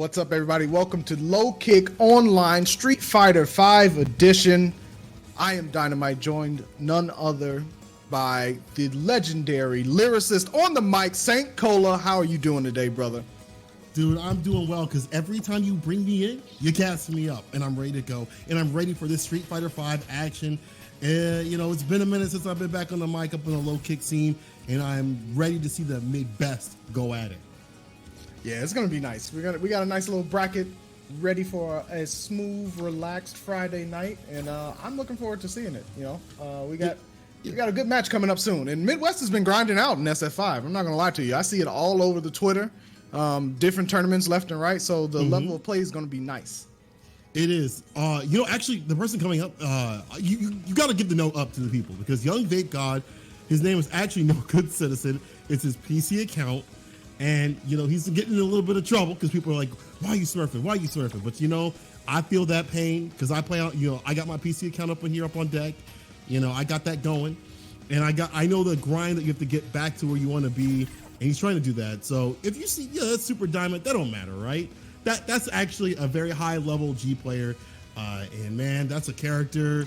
What's up, everybody? Welcome to Low Kick Online Street Fighter 5 Edition. I am Dynamite, joined none other by the legendary lyricist on the mic, Saint Cola. How are you doing today, brother? Dude, I'm doing well because every time you bring me in, you gas me up, and I'm ready to go. And I'm ready for this Street Fighter 5 action. It's been a minute since I've been back on the mic up in the low kick scene, and I'm ready to see the mid-best go at it. Yeah, it's gonna be nice. We got a nice little bracket ready for a smooth, relaxed Friday night, and I'm looking forward to seeing it. We got a good match coming up soon, and Midwest has been grinding out in SF5. I'm not gonna lie to you. I see it all over the Twitter, different tournaments left and right. So the level of play is gonna be nice. It is. Actually, the person coming up, you got to give the note up to the people because Young Vape God, his name is actually No Good Citizen. It's his PC account. And, he's getting in a little bit of trouble because people are like, why are you surfing? Why are you surfing? But, I feel that pain because I play out, I got my PC account up in here up on deck. I got that going. And I know the grind that you have to get back to where you want to be. And he's trying to do that. So if you see, that's Super Diamond, that don't matter, right? That's actually a very high level G player. And man, that's a character.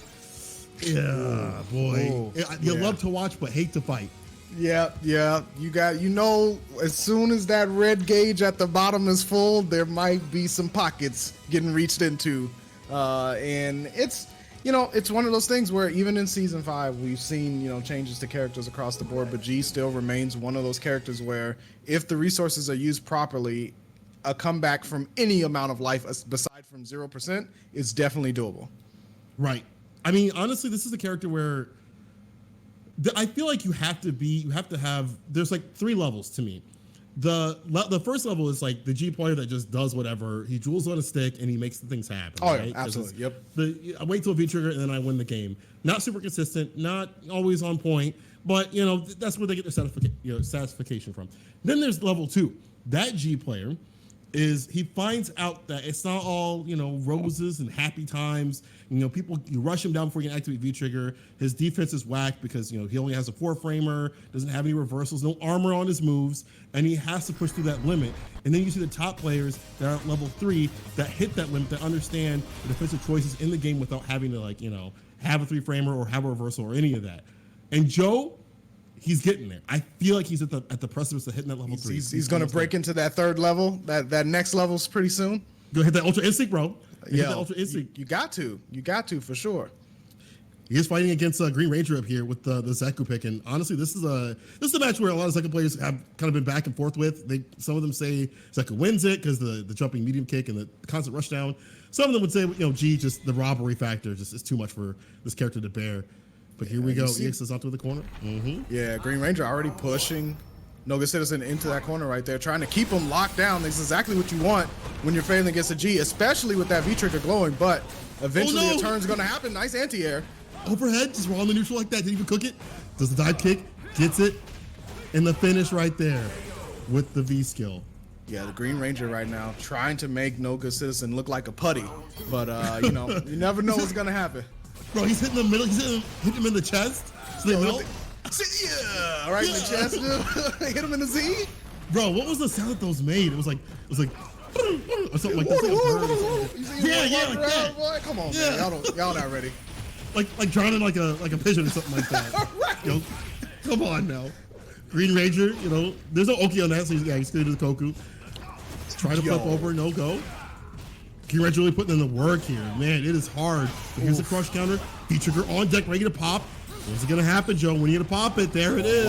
Yeah, boy. You love to watch, but hate to fight. Yeah. As soon as that red gauge at the bottom is full, there might be some pockets getting reached into. And it's one of those things where even in season 5, we've seen, changes to characters across the board, but G still remains one of those characters where if the resources are used properly, a comeback from any amount of life beside from 0% is definitely doable. Right. I mean, honestly, this is a character where I feel like you have to have, there's like 3 levels to me. The first level is like the G player that just does whatever. He jewels on a stick and he makes the things happen. Oh, right? Yeah, absolutely. Yep. I wait till V trigger and then I win the game. Not super consistent, not always on point, but that's where they get their satisfaction from. Then there's level 2. That G player is he finds out that it's not all, roses and happy times. You rush him down before you can activate V-Trigger. His defense is whacked because, he only has a 4-framer, doesn't have any reversals, no armor on his moves, and he has to push through that limit. And then you see the top players that are at level 3 that hit that limit, that understand the defensive choices in the game without having to, have a 3-framer or have a reversal or any of that. And Joe, he's getting there. I feel like he's at the precipice of hitting that level 3. He's going to break into that 3rd level. That next level's pretty soon. Go hit that Ultra Instinct, bro. Yeah, Ultra Instinct. You got to for sure. He is fighting against Green Ranger up here with the Zeku pick, and honestly, this is a match where a lot of Zeku players have kind of been back and forth with. Some of them say Zeku wins it because the jumping medium kick and the constant rush down. Some of them would say, G, just the robbery factor just is too much for this character to bear. But here we go. EX is onto the corner. Yeah, Green Ranger already pushing No Good Citizen into that corner right there, trying to keep him locked down. That's exactly what you want when you're failing against a G, especially with that V-trigger glowing. But eventually a turn's going to happen. Nice anti-air. Overhead, just raw on the neutral like that. Didn't even cook it. Does the dive kick, gets it, and the finish right there with the V skill. Yeah, the Green Ranger right now trying to make No Good Citizen look like a putty. But, you never know what's going to happen. Bro, he's hitting the middle. He's hitting him in the chest. So they melt. Yeah, right in the chest. Hit him in the Z. Bro, what was the sound that those made? It was like or something like that. Yeah, like that. Boy, come on, man. Y'all not ready. Like drowning like a pigeon or something like that. Right. Come on now. Green Ranger, there's no Oki on that, so he's gonna do the Koku. Try to flip over, no go. Green Ranger really putting in the work here. Man, it is hard. But here's the crush counter. V-trigger on deck, ready to pop. What's it gonna happen, Joe? When you gonna pop it, there it is.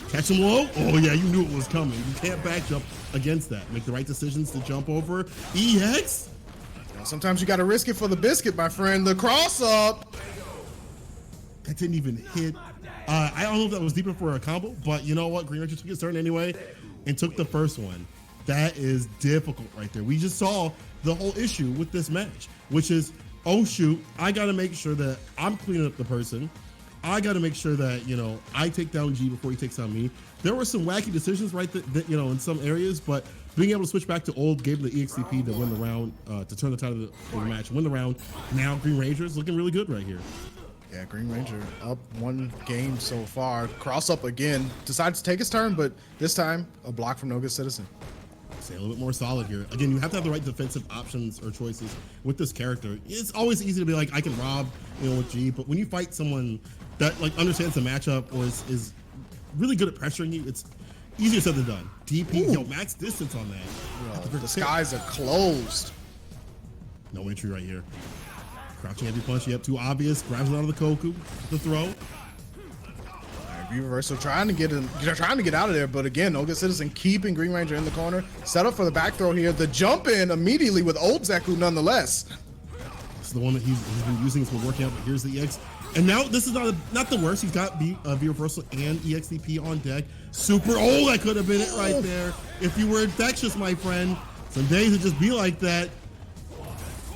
Catch him low. Oh yeah, you knew it was coming. You can't back jump against that. Make the right decisions to jump over. EX. Sometimes you gotta risk it for the biscuit, my friend. The cross up. That didn't even hit. I don't know if that was deeper for a combo, but you know what? Green Ranger took his turn anyway and took the first one. That is difficult right there. We just saw the whole issue with this match, which is, oh shoot, I got to make sure that I'm cleaning up the person. I got to make sure that, I take down G before he takes down me. There were some wacky decisions right that in some areas, but being able to switch back to old gave him the EXCP to win the round, to turn the tide of the match, win the round. Now Green Ranger is looking really good right here. Yeah, Green Ranger up 1 game so far. Cross up again. Decides to take his turn, but this time a block from No Good Citizen. Stay a little bit more solid here. Again, you have to have the right defensive options or choices with this character. It's always easy to be like, I can rob, with G, but when you fight someone that like understands the matchup or is really good at pressuring you, it's easier said than done. DP, max distance on that. The skies are closed. No entry right here. Crouching heavy punch, yep, too obvious. Grabs it out of the Koku, the throw. Reversal trying to get out of there, but again, No Good Citizen keeping Green Ranger in the corner. Set up for the back throw here. The jump in immediately with old Zeku nonetheless. This is the one that he's been using. It's been working out, but here's the EX. And now this is not the worst. He's got V reversal and EXDP on deck. Super. Oh, that could have been it right there. If you were infectious, my friend. Some days it just be like that.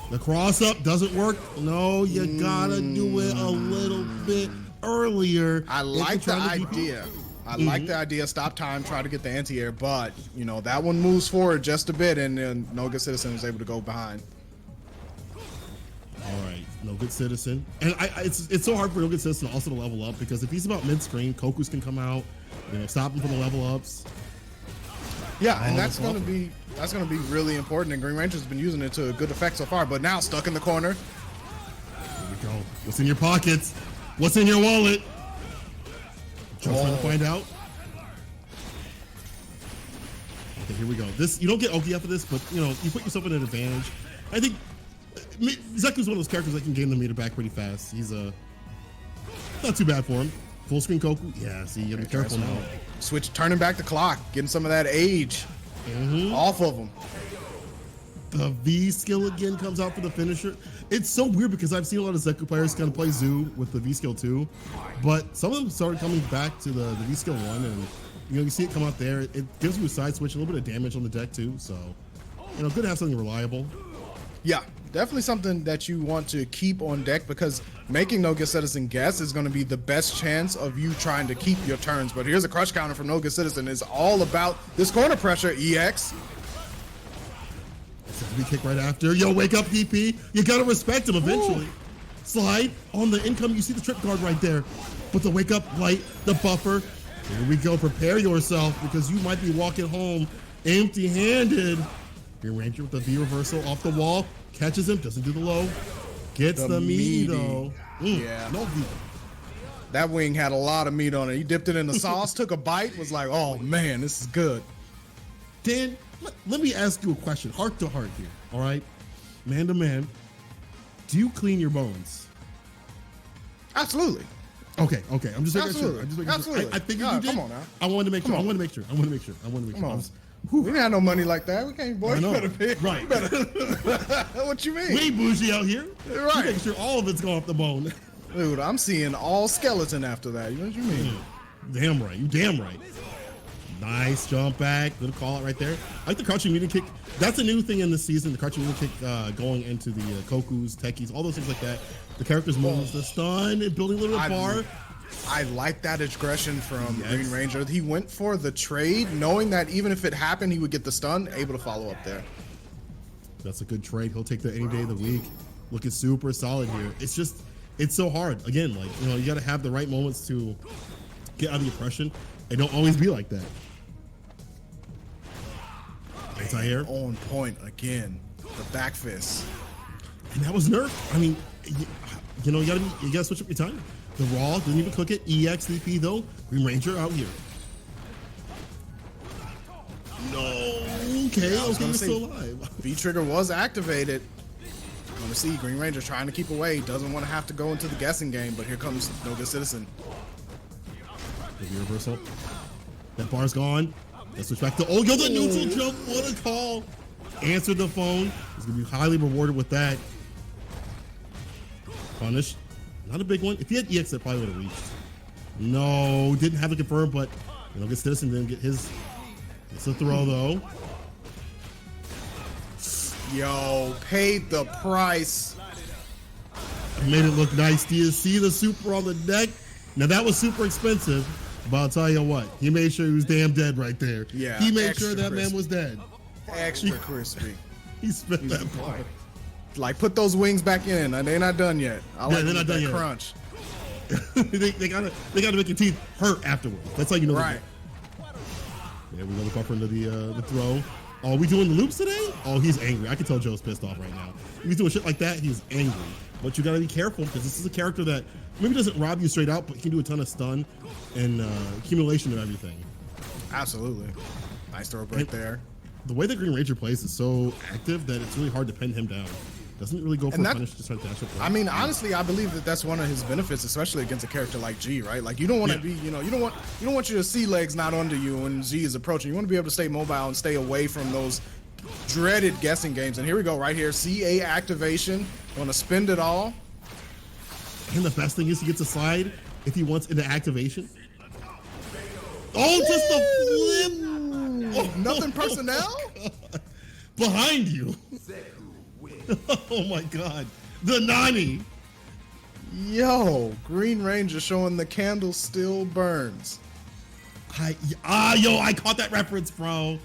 The cross up doesn't work. No, you gotta do it a little bit earlier. I like the idea. I like the idea. Stop time, try to get the anti-air, but that one moves forward just a bit, and then No Good Citizen is able to go behind. All right, No Good Citizen, and it's so hard for No Good Citizen also to level up because if he's about mid-screen, Kokus can come out, stop him from the level ups. Yeah, and that's gonna be really important. And Green Ranger's been using it to a good effect so far, but now stuck in the corner. Here we go. What's in your pockets? What's in your wallet? Just trying to find out. Okay, here we go. This you don't get Oki after this, but you put yourself in an advantage. I think Zeku's one of those characters that can gain the meter back pretty fast. He's not too bad for him. Full screen Koku. Yeah, see, you gotta be careful now. Switch, turning back the clock, getting some of that age off of him. The V skill again comes out for the finisher. It's so weird because I've seen a lot of Zeku players kind of play Zoo with the V skill too, but some of them started coming back to the V skill 1, and you see it come out there. It gives you a side switch, a little bit of damage on the deck too. So, good to have something reliable. Yeah, definitely something that you want to keep on deck because making No Good Citizen guess is going to be the best chance of you trying to keep your turns. But here's a crush counter from No Good Citizen. It's all about this corner pressure, EX. We kick right after. Yo, wake up, DP. You got to respect him eventually. Ooh. Slide on the income. You see the trip guard right there. But the wake up light, the buffer. Here we go. Prepare yourself because you might be walking home empty-handed. Your Ranger with the V reversal off the wall. Catches him. Doesn't do the low. Gets the meat, though. Yeah. No V. That wing had a lot of meat on it. He dipped it in the sauce, took a bite, was like, oh, man, this is good. Dan, let me ask you a question, heart to heart here, all right? Man to man, do you clean your bones? Absolutely. Okay. I'm just making sure. Absolutely. I think you did. Come on now. I wanted to make sure. I want to make sure. Come on. We didn't have no money like that. We can't, boy. You better pay. Right. What you mean? We ain't bougie out here. Right. You're making sure all of it's going off the bone. Dude, I'm seeing all skeleton after that. You know what you mean? Damn right. You damn right. Nice jump back. Good call out right there. I like the crouching medium kick. That's a new thing in this season. The crouching medium kick going into the Kokus, Techies, all those things like that. The character's moves, the stun, and building a little bit bar. I like that aggression from Green Ranger. He went for the trade, knowing that even if it happened, he would get the stun, able to follow up there. That's a good trade. He'll take that any day of the week. Looking super solid here. It's so hard. Again, you got to have the right moments to get out of the oppression. It don't always be like that. Anti-air. On point again. The back fist. And that was nerfed. I mean, you gotta switch up your time. The raw didn't even cook it. EXDP though. Green Ranger out here. No. Okay, you're still alive. V trigger was activated. I'm gonna see Green Ranger trying to keep away. Doesn't want to have to go into the guessing game, but here comes No Good Citizen. The reversal. That bar's gone. Let's switch back to the neutral jump. What a call. Answered the phone. He's gonna be highly rewarded with that. Punish. Not a big one. If he had EX, it probably would have reached. No, didn't have it confirmed, but Good Citizen didn't get his. It's a throw though. Yo, paid the price. Made it look nice. Do you see the super on the deck? Now that was super expensive, but I'll tell you what, he made sure he was damn dead right there. Yeah, he made sure that man was dead. Extra crispy. He spent that part. Like, put those wings back in. They're not done yet. They're not done yet. Crunch. they gotta make your teeth hurt afterwards. That's how you know. Right. Yeah, we're gonna buffer into the throw. Oh, are we doing the loops today? Oh, he's angry. I can tell Joe's pissed off right now. If he's doing shit like that, he's angry. But you gotta be careful because this is a character that maybe doesn't rob you straight out, but he can do a ton of stun and accumulation of everything. Absolutely. Nice throw break there. The way that Green Ranger plays is so active that it's really hard to pin him down. Doesn't really go for a punish, just trying to dash up. I mean, honestly, I believe that that's one of his benefits, especially against a character like G, right? Like, you don't want to be, you don't want your C legs not under you when G is approaching. You want to be able to stay mobile and stay away from those dreaded guessing games. And here we go, right here, CA activation. Want to spend it all. And the best thing is he gets a slide if he wants into activation. Oh, just a flip! Oh, nothing personnel? Behind you. Oh my god. The Nani. Yo, Green Ranger showing the candle still burns. I caught that reference, bro.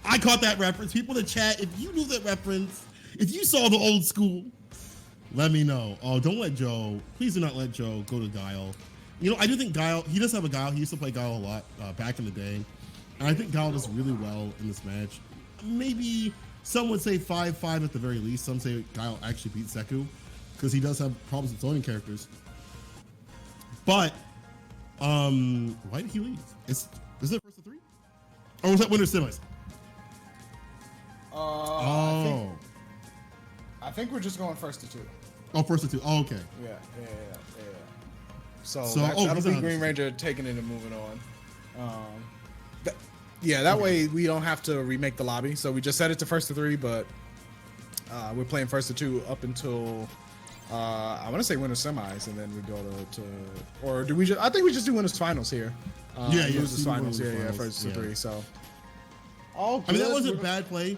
I caught that reference. People in the chat, if you knew that reference, if you saw the old school, let me know. Oh, don't let Joe, please do not let Joe go to Guile. You know, I do think Guile, he does have a Guile. He used to play Guile a lot back in the day. And I think Guile does really well in this match. Maybe some would say 5-5 at the very least. Some say Guile actually beats Zeku because he does have problems with zoning characters. But, why did he leave? Is it first to 3? Or was that winner semis? I think we're just going first to 2. Oh, first to 2. Oh, okay. Yeah. So that'll be Green Ranger taking it and moving on. That way we don't have to remake the lobby. So we just set it to first to 3, but we're playing first to 2 up until I want to say winners semis, and then we go to or do we just? I think we just do winners finals here. Losers finals. First to 3. So. I mean, that wasn't bad play.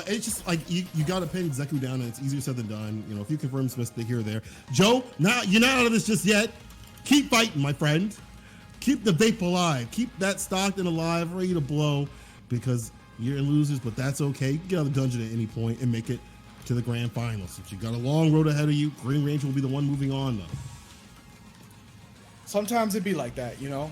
It's just like you got to pin Zeku down, and it's easier said than done. You know, if you confirm Smith here or there. Joe, you're not out of this just yet. Keep fighting, my friend. Keep the vape alive. Keep that stocked and alive, ready to blow, because you're in losers, but that's okay. You can get out of the dungeon at any point and make it to the grand finals. Since you got a long road ahead of you, Green Ranger will be the one moving on, though. Sometimes it'd be like that, you know.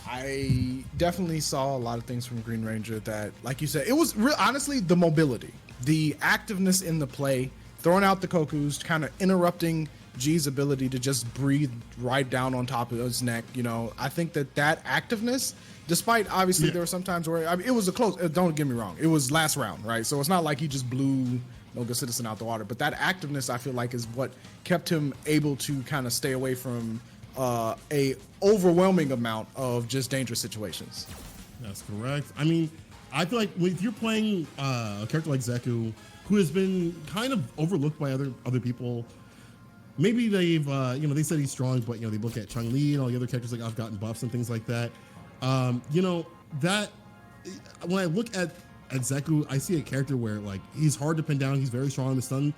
I definitely saw a lot of things from Green Ranger that, like you said, it was real. Honestly, the mobility, the activeness in the play, throwing out the Kokus, kind of interrupting G's ability to just breathe right down on top of his neck. You know, I think that activeness, despite obviously there were some times where it was a close. Don't get me wrong, it was last round, right? So it's not like he just blew No Good Citizen out the water. But that activeness, I feel like, is what kept him able to kind of stay away from a overwhelming amount of just dangerous situations. That's correct. I mean, I feel like if you're playing a character like Zeku, who has been kind of overlooked by other people, maybe they've they said he's strong, but they look at Chun-Li and all the other characters like I've gotten buffs and things like that. That when I look at Zeku, I see a character where like he's hard to pin down. He's very strong. The stun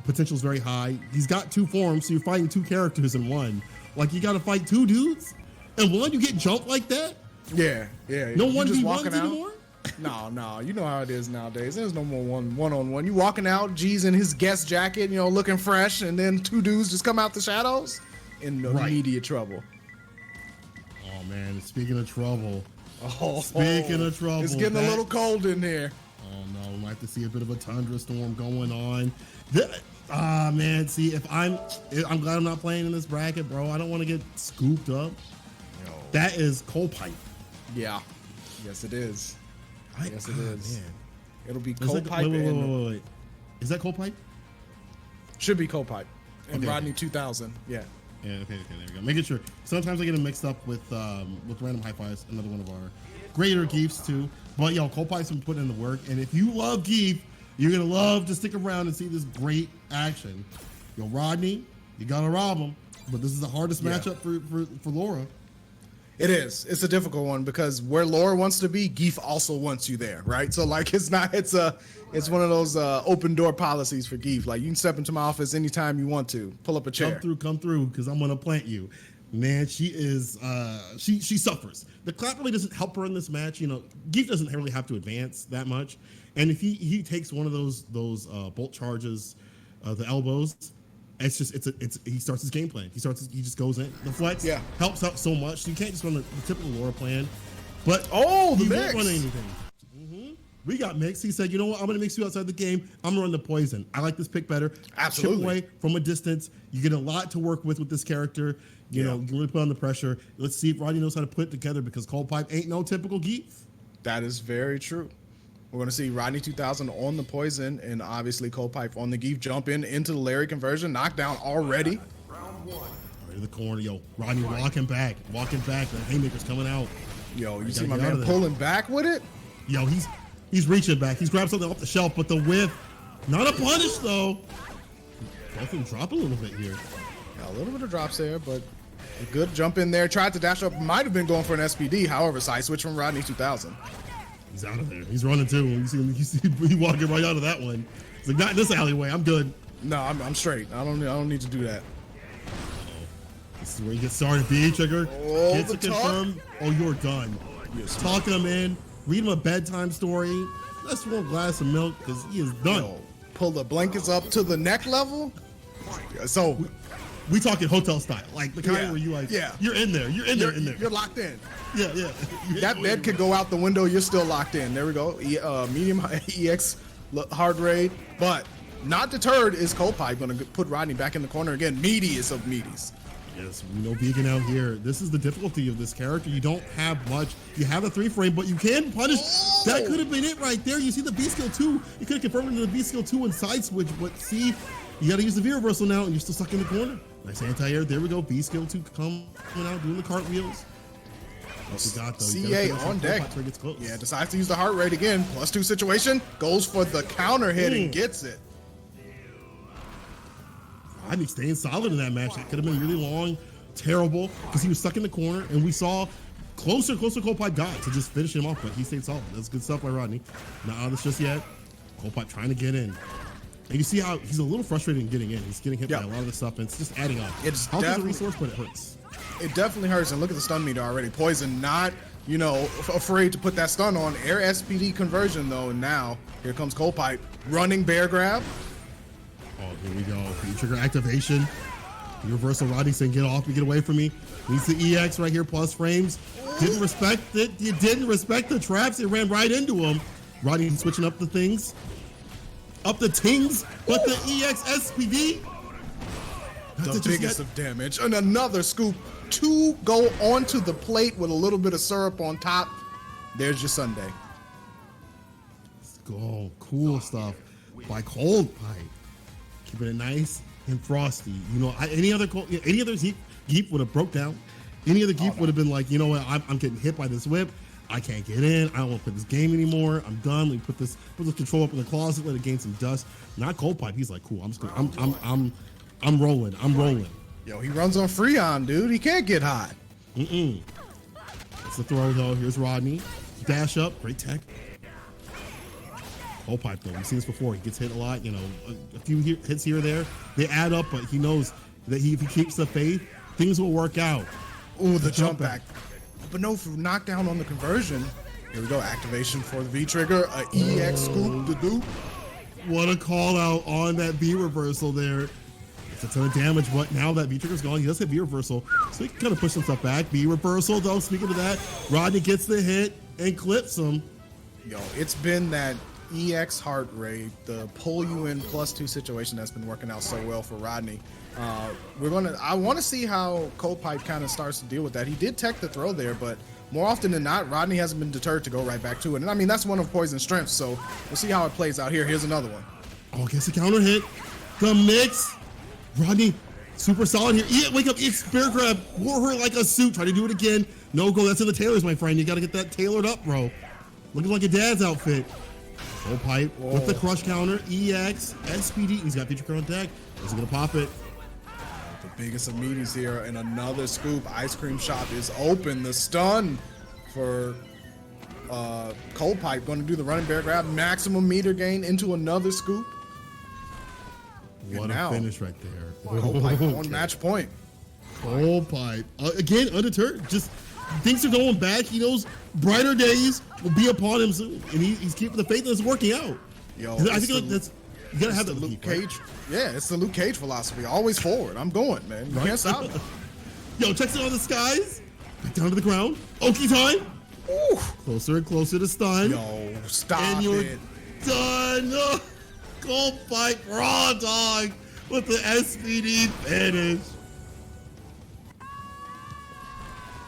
potential is very high. He's got 2 forms, so you're fighting 2 characters in one. Like you got to fight 2 dudes, and one you get jumped like that. Yeah. No 1v1s anymore. No, you know how it is nowadays. There's no more one-on-one. You walking out, G's in his guest jacket, looking fresh, and then 2 dudes just come out the shadows in immediate trouble. Oh man, speaking of trouble. It's getting a little cold in here. Oh no, we might have to see a bit of a tundra storm going on. Man, see, if I'm glad I'm not playing in this bracket, bro. I don't want to get scooped up. That is coal pipe. Yeah. Yes, it is. Yes, it is. Man. It'll be coal pipe. Wait. Is that coal pipe? Should be coal pipe. And Okay, Rodney 2000. Yeah. Yeah, okay, there we go. Making sure. Sometimes I get them mixed up with Random High Fives, another one of our greater geefs too. But coal pipe's been putting in the work, and if you love geef, you're gonna love to stick around and see this great action. Rodney, you gotta rob him, but this is the hardest matchup for Laura. It is. It's a difficult one because where Laura wants to be, Geef also wants you there, right? So like it's one of those open door policies for Geef. Like you can step into my office anytime you want to. Pull up a chair. Come through, because I'm gonna plant you. Man, she is she suffers. The clap really doesn't help her in this match. Geef doesn't really have to advance that much. And if he takes one of those bolt charges, the elbows, he starts his game plan. He just goes in. The flex helps out so much. You can't just run the typical Laura plan. But the he mix. won't run anything. We got mixed. He said, you know what? I'm going to mix you outside the game. I'm going to run the poison. I like this pick better. Absolutely. Chip away from a distance. You get a lot to work with this character. You know, you can really put on the pressure. Let's see if Rodney knows how to put it together because Cold Pipe ain't no typical geek. That is very true. We're going to see Rodney 2000 on the poison and obviously Cold Pipe on the geef jump into the Larry conversion. Knockdown already. Round one. Right in the corner. Yo, Rodney walking back. The haymaker's coming out. Yo, you see my man pulling back with it? Yo, he's reaching back. He's grabbed something off the shelf, but the whiff, not a punish though. Both of them drop a little bit here. Yeah, a little bit of drops there, but a good jump in there. Tried to dash up. Might have been going for an SPD. However, side switch from Rodney 2000. He's out of there. He's running too. You see he walking right out of that one. He's like, not in this alleyway. I'm good. No, I'm straight. I don't need to do that. This is where he gets started. B trigger. Oh, Gets it confirmed. Oh, you're done. Talking him in. Read him a bedtime story. Let's one glass of milk because he is done. Yo, pull the blankets up to the neck level. So we talking hotel style, like the kind where you like, you're in there. You're in there. You're locked in. Yeah. That bed could go out the window. You're still locked in. There we go. Medium EX hard rate, but not deterred is Cold Pipe going to put Rodney back in the corner again. Meatiest of meaties. Yes, we know vegan out here. This is the difficulty of this character. You don't have much. You have a 3-frame, but you can punish. Oh. That could have been it right there. You see the B skill 2. You could have confirmed into the B skill 2 and side switch, but see, you got to use the V reversal now, and you're still stuck in the corner. Nice anti-air. There we go. B skill 2 coming out, doing the cartwheels. Got, CA on deck. Yeah, decides to use the heart rate again. +2 situation. Goes for the counter hit and gets it. Rodney staying solid in that match. That could have been really long, terrible, because he was stuck in the corner, and we saw closer Cold Pipe got to just finish him off, but he stayed solid. That's good stuff by Rodney. Not out of this just yet. Cold Pipe trying to get in. And you see how he's a little frustrated in getting in. He's getting hit by a lot of the stuff, and it's just adding up. It's how a resource, but it hurts. It definitely hurts, and look at the stun meter already. Poison not, afraid to put that stun on. Air SPD conversion, though, and now here comes Cold Pipe. Running bear grab. Oh, here we go. Trigger activation. Universal Rodney saying, get off me, get away from me. Needs the EX right here, plus frames. Didn't respect it. You didn't respect the traps. It ran right into him. Rodney switching up the things. Up the tings, but the EX SPD. The biggest of damage. And another scoop. 2 go onto the plate with a little bit of syrup on top. There's your sundae. Let's go. Cool stuff by Cold Pipe. Keeping it nice and frosty. Any other geef would have broke down. Any other geef would have been like, you know what, I'm getting hit by this whip. I can't get in. I don't want to play this game anymore. I'm done. Let me put this control up in the closet. Let it gain some dust. Not Cold Pipe. He's like, cool. I'm just gonna, I'm rolling. I'm rolling. Yo, he runs on Freon, dude. He can't get hot. That's the throw though. Here's Rodney. Dash up. Great tech. Cold Pipe though. We've seen this before. He gets hit a lot. A few hits here or there. They add up, but he knows that if he keeps the faith, things will work out. Ooh, the jump back. But no, for knockdown on the conversion. Here we go. Activation for the V trigger. A EX scoop to do. What a call out on that V reversal there. It's a ton of damage, but now that V trigger's gone, he does have V reversal, so he can kind of push himself back. V reversal though. Speaking of that, Rodney gets the hit and clips him. Yo, it's been that EX heart rate, the pull you in +2 situation that's been working out so well for Rodney. I want to see how Cold Pipe kind of starts to deal with that. He did tech the throw there, but more often than not, Rodney hasn't been deterred to go right back to it. And I mean, that's one of Poison's strengths, so we'll see how it plays out here. Here's another one. Oh, gets a counter hit. The mix. Rodney, super solid here. Wake up, bear grab. Wore her like a suit. Try to do it again. No go. That's in the tailors, my friend. You got to get that tailored up, bro. Looking like a dad's outfit. Cold Pipe with the crush counter. EX, SPD. He's got feature on deck. Is he going to pop it? The biggest of meaties here, and another scoop. Ice cream shop is open. The stun for Cold Pipe going to do the running bear grab. Maximum meter gain into another scoop. What a finish right there. Cold Pipe on match point. Cold Pipe. Again, undeterred. Just things are going back. He knows brighter days will be upon him soon. And he's keeping the faith and it's working out. Yo, I think that's, you got to have that Luke Cage. Right? Yeah, it's the Luke Cage philosophy. Always forward. I'm going, man. You can't stop me. Yo, checks it on the skies. Back down to the ground. Oki time. Ooh. Closer and closer to stun. Yo, stop and you're it. done. Oh, Cold Pipe Raw Dog with the SPD finish.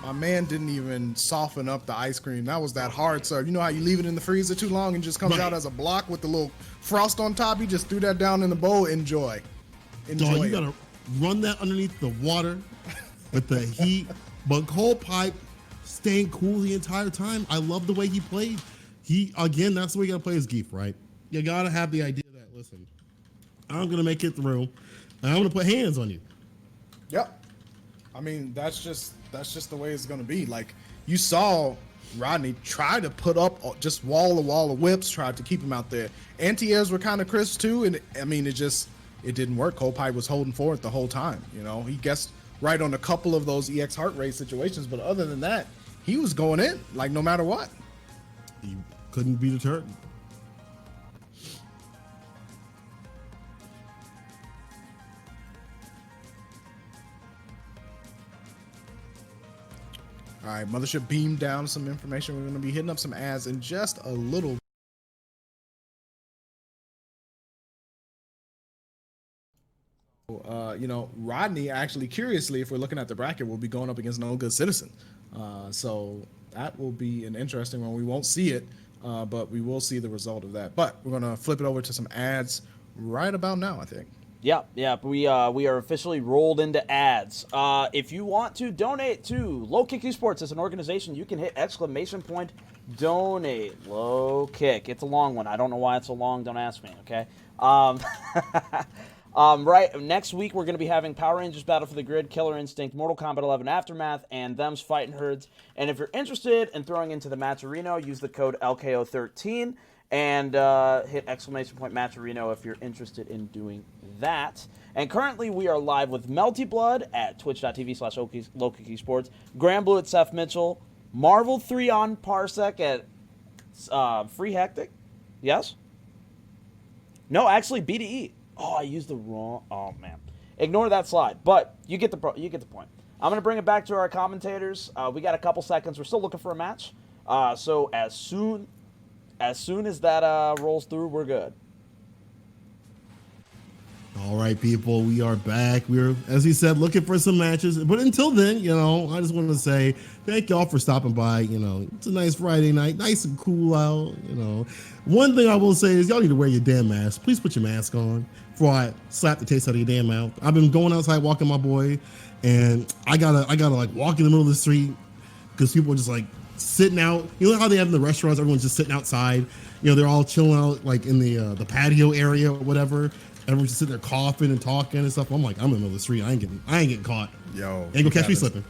My man didn't even soften up the ice cream. That was that hard serve. You know how you leave it in the freezer too long and it just comes out as a block with the little frost on top? He just threw that down in the bowl. Enjoy. Dog, you gotta run that underneath the water with the heat. But Cold Pipe staying cool the entire time. I love the way he played. Again, that's the way you gotta play his Geef, right? You gotta have the idea that, listen, I'm gonna make it through, and I'm gonna put hands on you. Yep. I mean, that's just the way it's gonna be. Like, you saw Rodney try to put up just wall of whips, tried to keep him out there. Anti-airs were kind of crisp too, and I mean, it didn't work. Cold Pipe was holding forward the whole time. You know, he guessed right on a couple of those EX heart rate situations, but other than that, he was going in like no matter what. He couldn't be deterred. All right, Mothership beamed down some information. We're going to be hitting up some ads in just a little. You know, Rodney actually, curiously, if we're looking at the bracket, will be going up against No Good Citizen. So that will be an interesting one. We won't see it, but we will see the result of that. But we're going to flip it over to some ads right about now, I think. Yeah. We are officially rolled into ads. If you want to donate to Low Kick Esports as an organization, you can hit ! Donate. Low Kick. It's a long one. I don't know why it's so long. Don't ask me. Okay. Right. Next week we're going to be having Power Rangers Battle for the Grid, Killer Instinct, Mortal Kombat 11 Aftermath, and Them's Fighting Herds. And if you're interested in throwing into the Matcherino, use the code LKO13. And hit ! Matcherino if you're interested in doing that. And currently we are live with Melty Blood at twitch.tv/LowKickEsports, Grand Blue at Seth Mitchell, Marvel 3 on Parsec at Free Hectic. Yes? No, actually BDE. Oh, I used the wrong. Oh man, ignore that slide. But you get the point. I'm gonna bring it back to our commentators. We got a couple seconds. We're still looking for a match. So as soon as that rolls through, we're good. All right, people, we are back. We're, as he said, looking for some matches. But until then, you know, I just wanted to say thank y'all for stopping by. You know, it's a nice Friday night, nice and cool out. You know, one thing I will say is y'all need to wear your damn mask. Please put your mask on before I slap the taste out of your damn mouth. I've been going outside walking my boy, and I gotta like walk in the middle of the street because people are just like sitting out. You know how they have in the restaurants? Everyone's just sitting outside. You know, they're all chilling out like in the patio area or whatever. Everyone's just sitting there coughing and talking and stuff. I'm like, I'm in the middle of the street. I ain't getting caught. Yo, ain't gonna catch me slipping.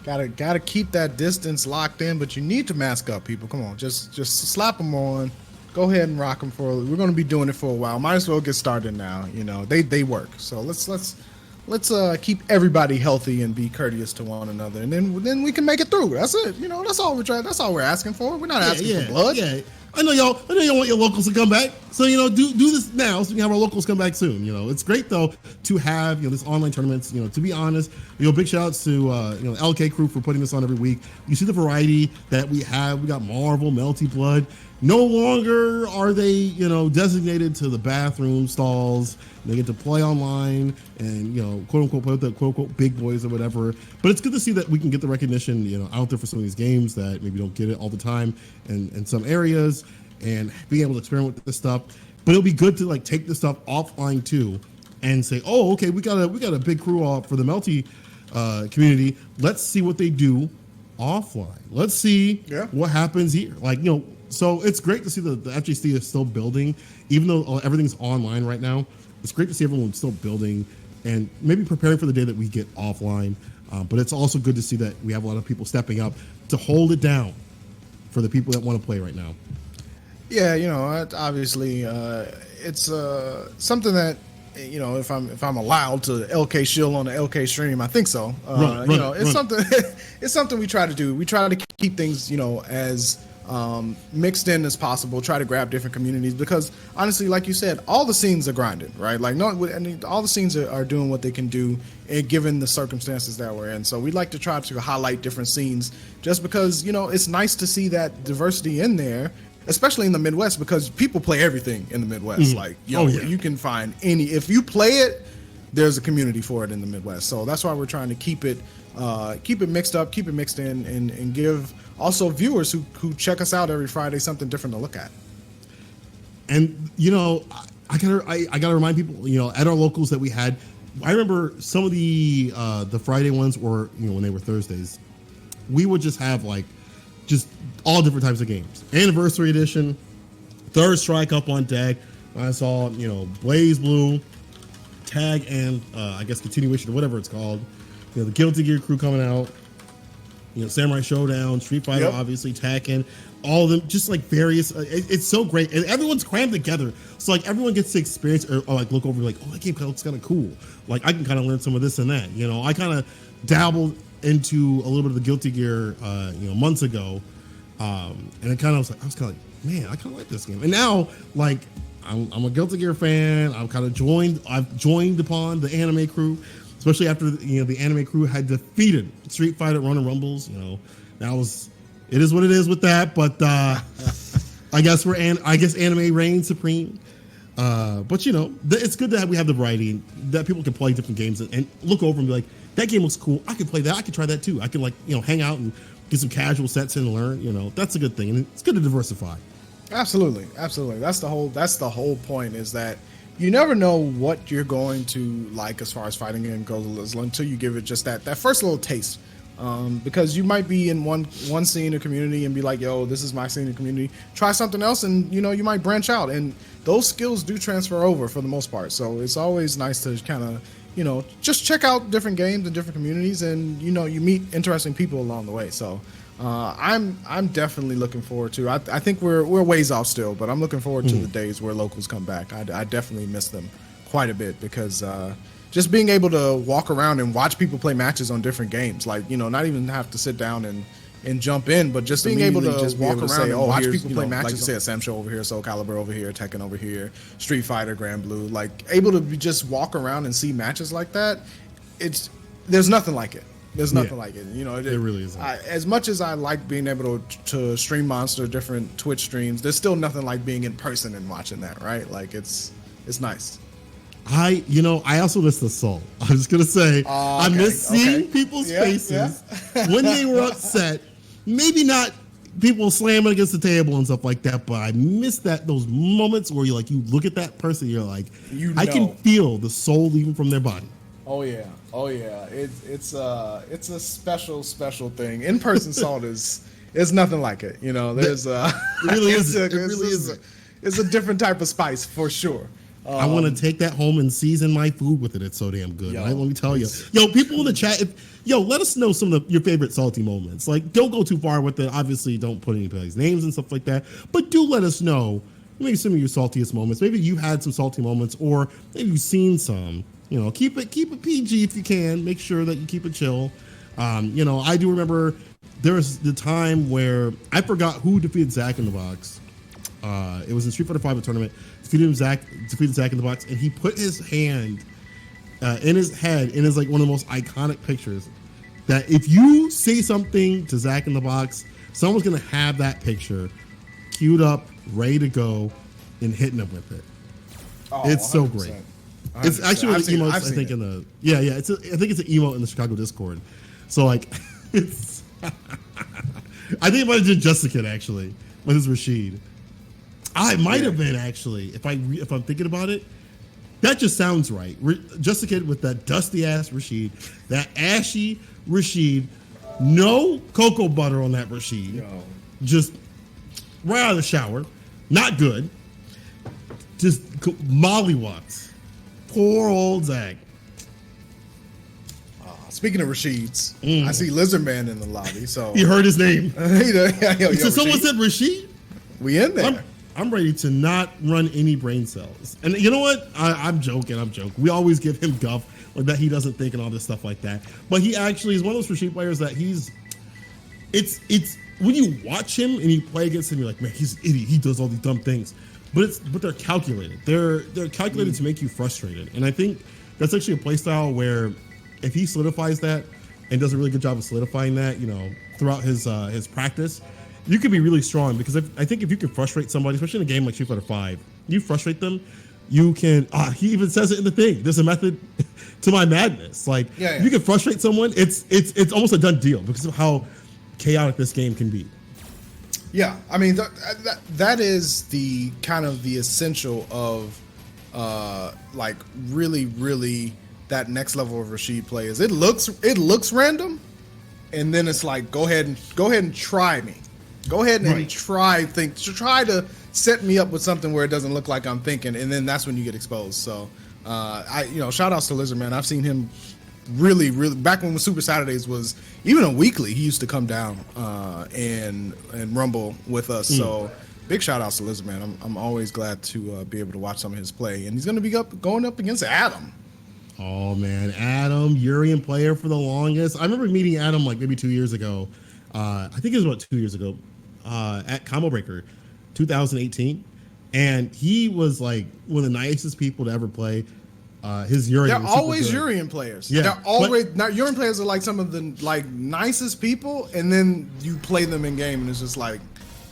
Gotta keep that distance locked in, but you need to mask up, people. Come on, just slap them on. Go ahead and rock them we're gonna be doing it for a while. Might as well get started now. You know, they work. So let's keep everybody healthy and be courteous to one another, and then we can make it through. That's it. You know, that's all we're trying. That's all we're asking for. We're not asking for blood. Yeah. I know y'all want your locals to come back. So, you know, do this now so we can have our locals come back soon. You know, it's great though to have, you know, this online tournaments. You know, to be honest, you know, big shout outs to you know, LK crew for putting this on every week. You see the variety that we have. We got Marvel, Melty Blood. No longer are they, you know, designated to the bathroom stalls. They get to play online and, you know, quote unquote, play with the quote unquote big boys or whatever. But it's good to see that we can get the recognition, you know, out there for some of these games that maybe don't get it all the time in some areas, and being able to experiment with this stuff. But it'll be good to like take this stuff offline too and say, oh, okay, we got a big crew for the Melty community. Let's see what they do offline. Let's see what happens here. Like, you know, so it's great to see the FGC is still building, even though everything's online right now. It's great to see everyone still building and maybe preparing for the day that we get offline. But it's also good to see that we have a lot of people stepping up to hold it down for the people that want to play right now. Yeah, you know, obviously, it's something that, you know, if I'm allowed to LK shill on the LK stream, I think so. You know, it's something it's something we try to do. We try to keep things, you know, as mixed in as possible. Try to grab different communities because honestly, like you said, all the scenes are grinding, right? Like all the scenes are doing what they can do, given the circumstances that we're in. So we like to try to highlight different scenes, just because it's nice to see that diversity in there, especially in the Midwest, because people play everything in the Midwest. Like you can find if you play it, there's a community for it in the Midwest. So that's why we're trying to keep it mixed up, keep it mixed in, and give also viewers who check us out every Friday something different to look at. And I gotta remind people, at our locals that we had, I remember some of the Friday ones, or when they were Thursdays, we would just have just all different types of games. Anniversary edition, Third Strike up on deck. I saw Blaze Blue, Tag, and I guess Continuation or whatever it's called. The Guilty Gear crew coming out. Samurai Showdown, Street Fighter, obviously, Tekken, all of them, just various. It's so great, and everyone's crammed together, so everyone gets to experience or look over oh, that game looks kind of cool. I can kind of learn some of this and that. I kind of dabbled into a little bit of the Guilty Gear, months ago, and it kind of I was kind of man, I kind of like this game, and now I'm a Guilty Gear fan. I've joined upon the anime crew. Especially after the anime crew had defeated Street Fighter Run and Rumbles, it is what it is with that. But I guess anime reigns supreme. But it's good that we have the variety and that people can play different games and look over and be like, that game looks cool. I can play that. I can try that too. I can hang out and get some casual sets in and learn. That's a good thing, and it's good to diversify. Absolutely. That's the whole point, is that you never know what you're going to like as far as fighting game goes until you give it just that first little taste. Because you might be in one scene or community and be like, yo, this is my scene or community. Try something else, and you might branch out. And those skills do transfer over for the most part. So it's always nice to kind of, just check out different games and different communities, and you meet interesting people along the way. So I'm definitely looking forward to. I think we're ways off still, but I'm looking forward to the days where locals come back. I definitely miss them quite a bit, because just being able to walk around and watch people play matches on different games, not even have to sit down and jump in, but just being able to just walk around and watch people play matches. Like you said, Sam Show over here, Soul Calibur over here, Tekken over here, Street Fighter, Grand Blue. Able to just walk around and see matches like that. There's nothing like it. There's nothing like it. It really is. As much as I like being able to stream Monster, different Twitch streams, there's still nothing like being in person and watching that, right? It's nice. I also miss the soul. I was gonna say I miss seeing people's faces when they were upset. Maybe not people slamming against the table and stuff like that, but I miss those moments where you look at that person, you're like, I can feel the soul leaving from their body. Oh yeah. It's a special thing. In person salt is nothing like it. There's it really is. It really is. It's a different type of spice for sure. I want to take that home and season my food with it. It's so damn good. Right? Let me tell you. People in the chat, let us know some of your favorite salty moments. Don't go too far with it. Obviously, don't put anybody's names and stuff like that. But do let us know maybe some of your saltiest moments. Maybe you had some salty moments, or maybe you've seen some. Keep it PG if you can. Make sure that you keep it chill. I do remember there was the time where I forgot who defeated Zach in the box. It was in Street Fighter V tournament. Defeated Zach in the box, and he put his hand in his head, and it's one of the most iconic pictures. That if you say something to Zach in the box, someone's gonna have that picture queued up, ready to go, and hitting him with it. Oh, it's 100%. So great. 100%. It's actually one of the emotes. I think in the I think it's an emote in the Chicago Discord. So it's. I think it might have been Jessica actually with his Rashid. I might have been actually if I'm thinking about it. That just sounds right. Jessica with that dusty ass Rashid, that ashy Rashid, no cocoa butter on that Rashid, just right out of the shower, not good. Just mollywops. Poor old Zach. Speaking of Rashids, I see Lizard Man in the lobby. So you heard his name. So someone said Rashid. We in there. I'm ready to not run any brain cells. And you know what? I'm joking. We always give him guff that he doesn't think and all this stuff like that. But he actually is one of those Rashid players that it's when you watch him and you play against him, you're like, man, he's an idiot. He does all these dumb things. But they're calculated. They're calculated to make you frustrated. And I think that's actually a play style where if he solidifies that and does a really good job of solidifying that, throughout his practice, you could be really strong. Because I think if you can frustrate somebody, especially in a game like Street Fighter 5, you frustrate them, you can. He even says it in the thing. There's a method to my madness. Like you can frustrate someone, it's almost a done deal because of how chaotic this game can be. Yeah, I mean that is the kind of the essential of like really that next level of Rashid play is it looks random, and then it's like go ahead and try me, go ahead and try to set me up with something where it doesn't look like I'm thinking, and then that's when you get exposed. So shout outs to Lizard Man. I've seen him really back when Super Saturdays was even a weekly, he used to come down and rumble with us. So big shout outs to Lizard Man. I'm always glad to be able to watch some of his play, and he's going to be going up against Adam. Oh man, Adam, Urian player for the longest. I remember meeting Adam like maybe 2 years ago. I think it was about 2 years ago at Combo Breaker 2018, and he was like one of the nicest people to ever play. His Urian. They're always Urian players. Yeah, they're always Urian players are like some of the like nicest people, and then you play them in game, and it's just like,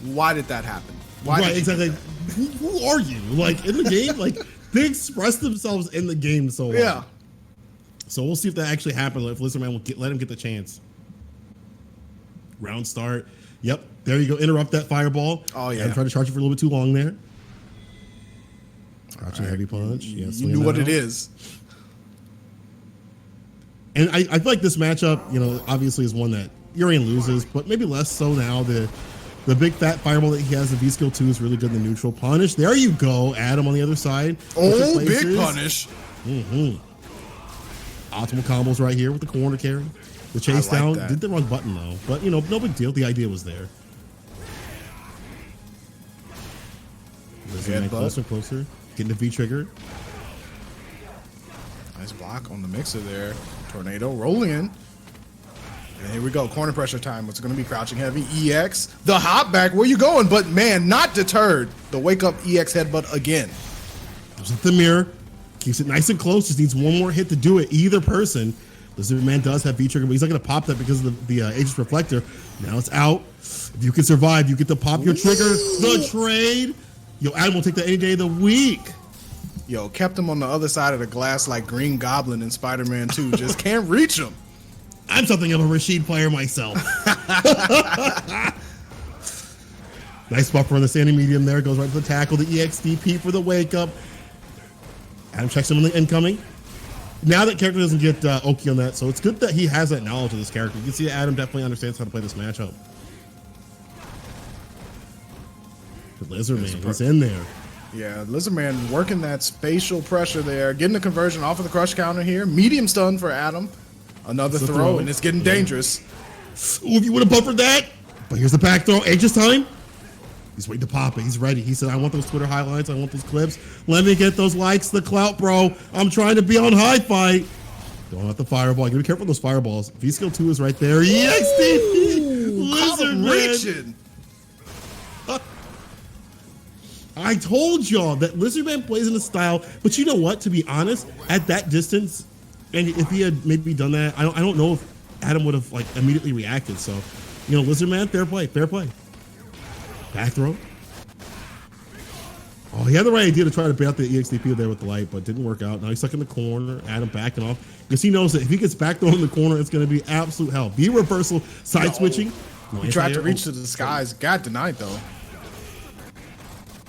why did that happen? Why exactly. Who are you? Like in the game, like they express themselves in the game so well. Yeah. So we'll see if that actually happens. If Lizard Man will let him get the chance. Round start. Yep. There you go. Interrupt that fireball. Oh yeah. I'm trying to charge you for a little bit too long there. Crouching heavy punch. Yes. You knew what it is. And I feel like this matchup, obviously is one that Urian loses, but maybe less so now. The big fat fireball that he has, the V skill 2 is really good in the neutral. Punish. There you go. Adam on the other side. Oh, big punish. Mm-hmm. Optimal combos right here with the corner carry. The chase down. That. Did the wrong button though. But no big deal. The idea was there. Closer and closer. Getting the V trigger. Nice block on the mixer there. Tornado rolling in. And here we go. Corner pressure time. What's going to be crouching heavy? EX. The hop back. Where you going? But man, not deterred. The wake up EX headbutt again. Goes at the mirror. Keeps it nice and close. Just needs one more hit to do it. Either person. Lizard Man does have V trigger, but he's not going to pop that because of the Aegis Reflector. Now it's out. If you can survive, you get to pop your trigger. The trade. Yo, Adam will take that any day of the week. Yo, kept him on the other side of the glass like Green Goblin in Spider-Man 2. Just can't reach him. I'm something of a Rashid player myself. Nice buffer on the standing medium there. Goes right to the tackle. The EXDP for the wake up. Adam checks him on the incoming. Now that character doesn't get Oki on that, so it's good that he has that knowledge of this character. You can see Adam definitely understands how to play this matchup. The Lizard Man is in there. Yeah, Lizard Man working that spatial pressure there. Getting the conversion off of the crush counter here. Medium stun for Adam. Another throw, and it's getting dangerous. Ooh, if you would have buffered that. But here's the back throw. Aegis time. He's waiting to pop it. He's ready. He said, I want those Twitter highlights. I want those clips. Let me get those likes, the clout, bro. I'm trying to be on high fight. Don't have the fireball. You gotta be careful with those fireballs. V skill 2 is right there. EXDP. Lizard Man. Reaching. I told y'all that Lizard Man plays in a style, but you know what? To be honest, at that distance, and if he had maybe done that, I don't know if Adam would have like immediately reacted. So, Lizard Man, fair play. Back throw. Oh, he had the right idea to try to bait out the EXDP there with the light, but didn't work out. Now he's stuck in the corner. Adam backing off because he knows that if he gets back thrown in the corner, it's going to be absolute hell. V reversal, side switching. He tried to reach to the skies. Got denied though.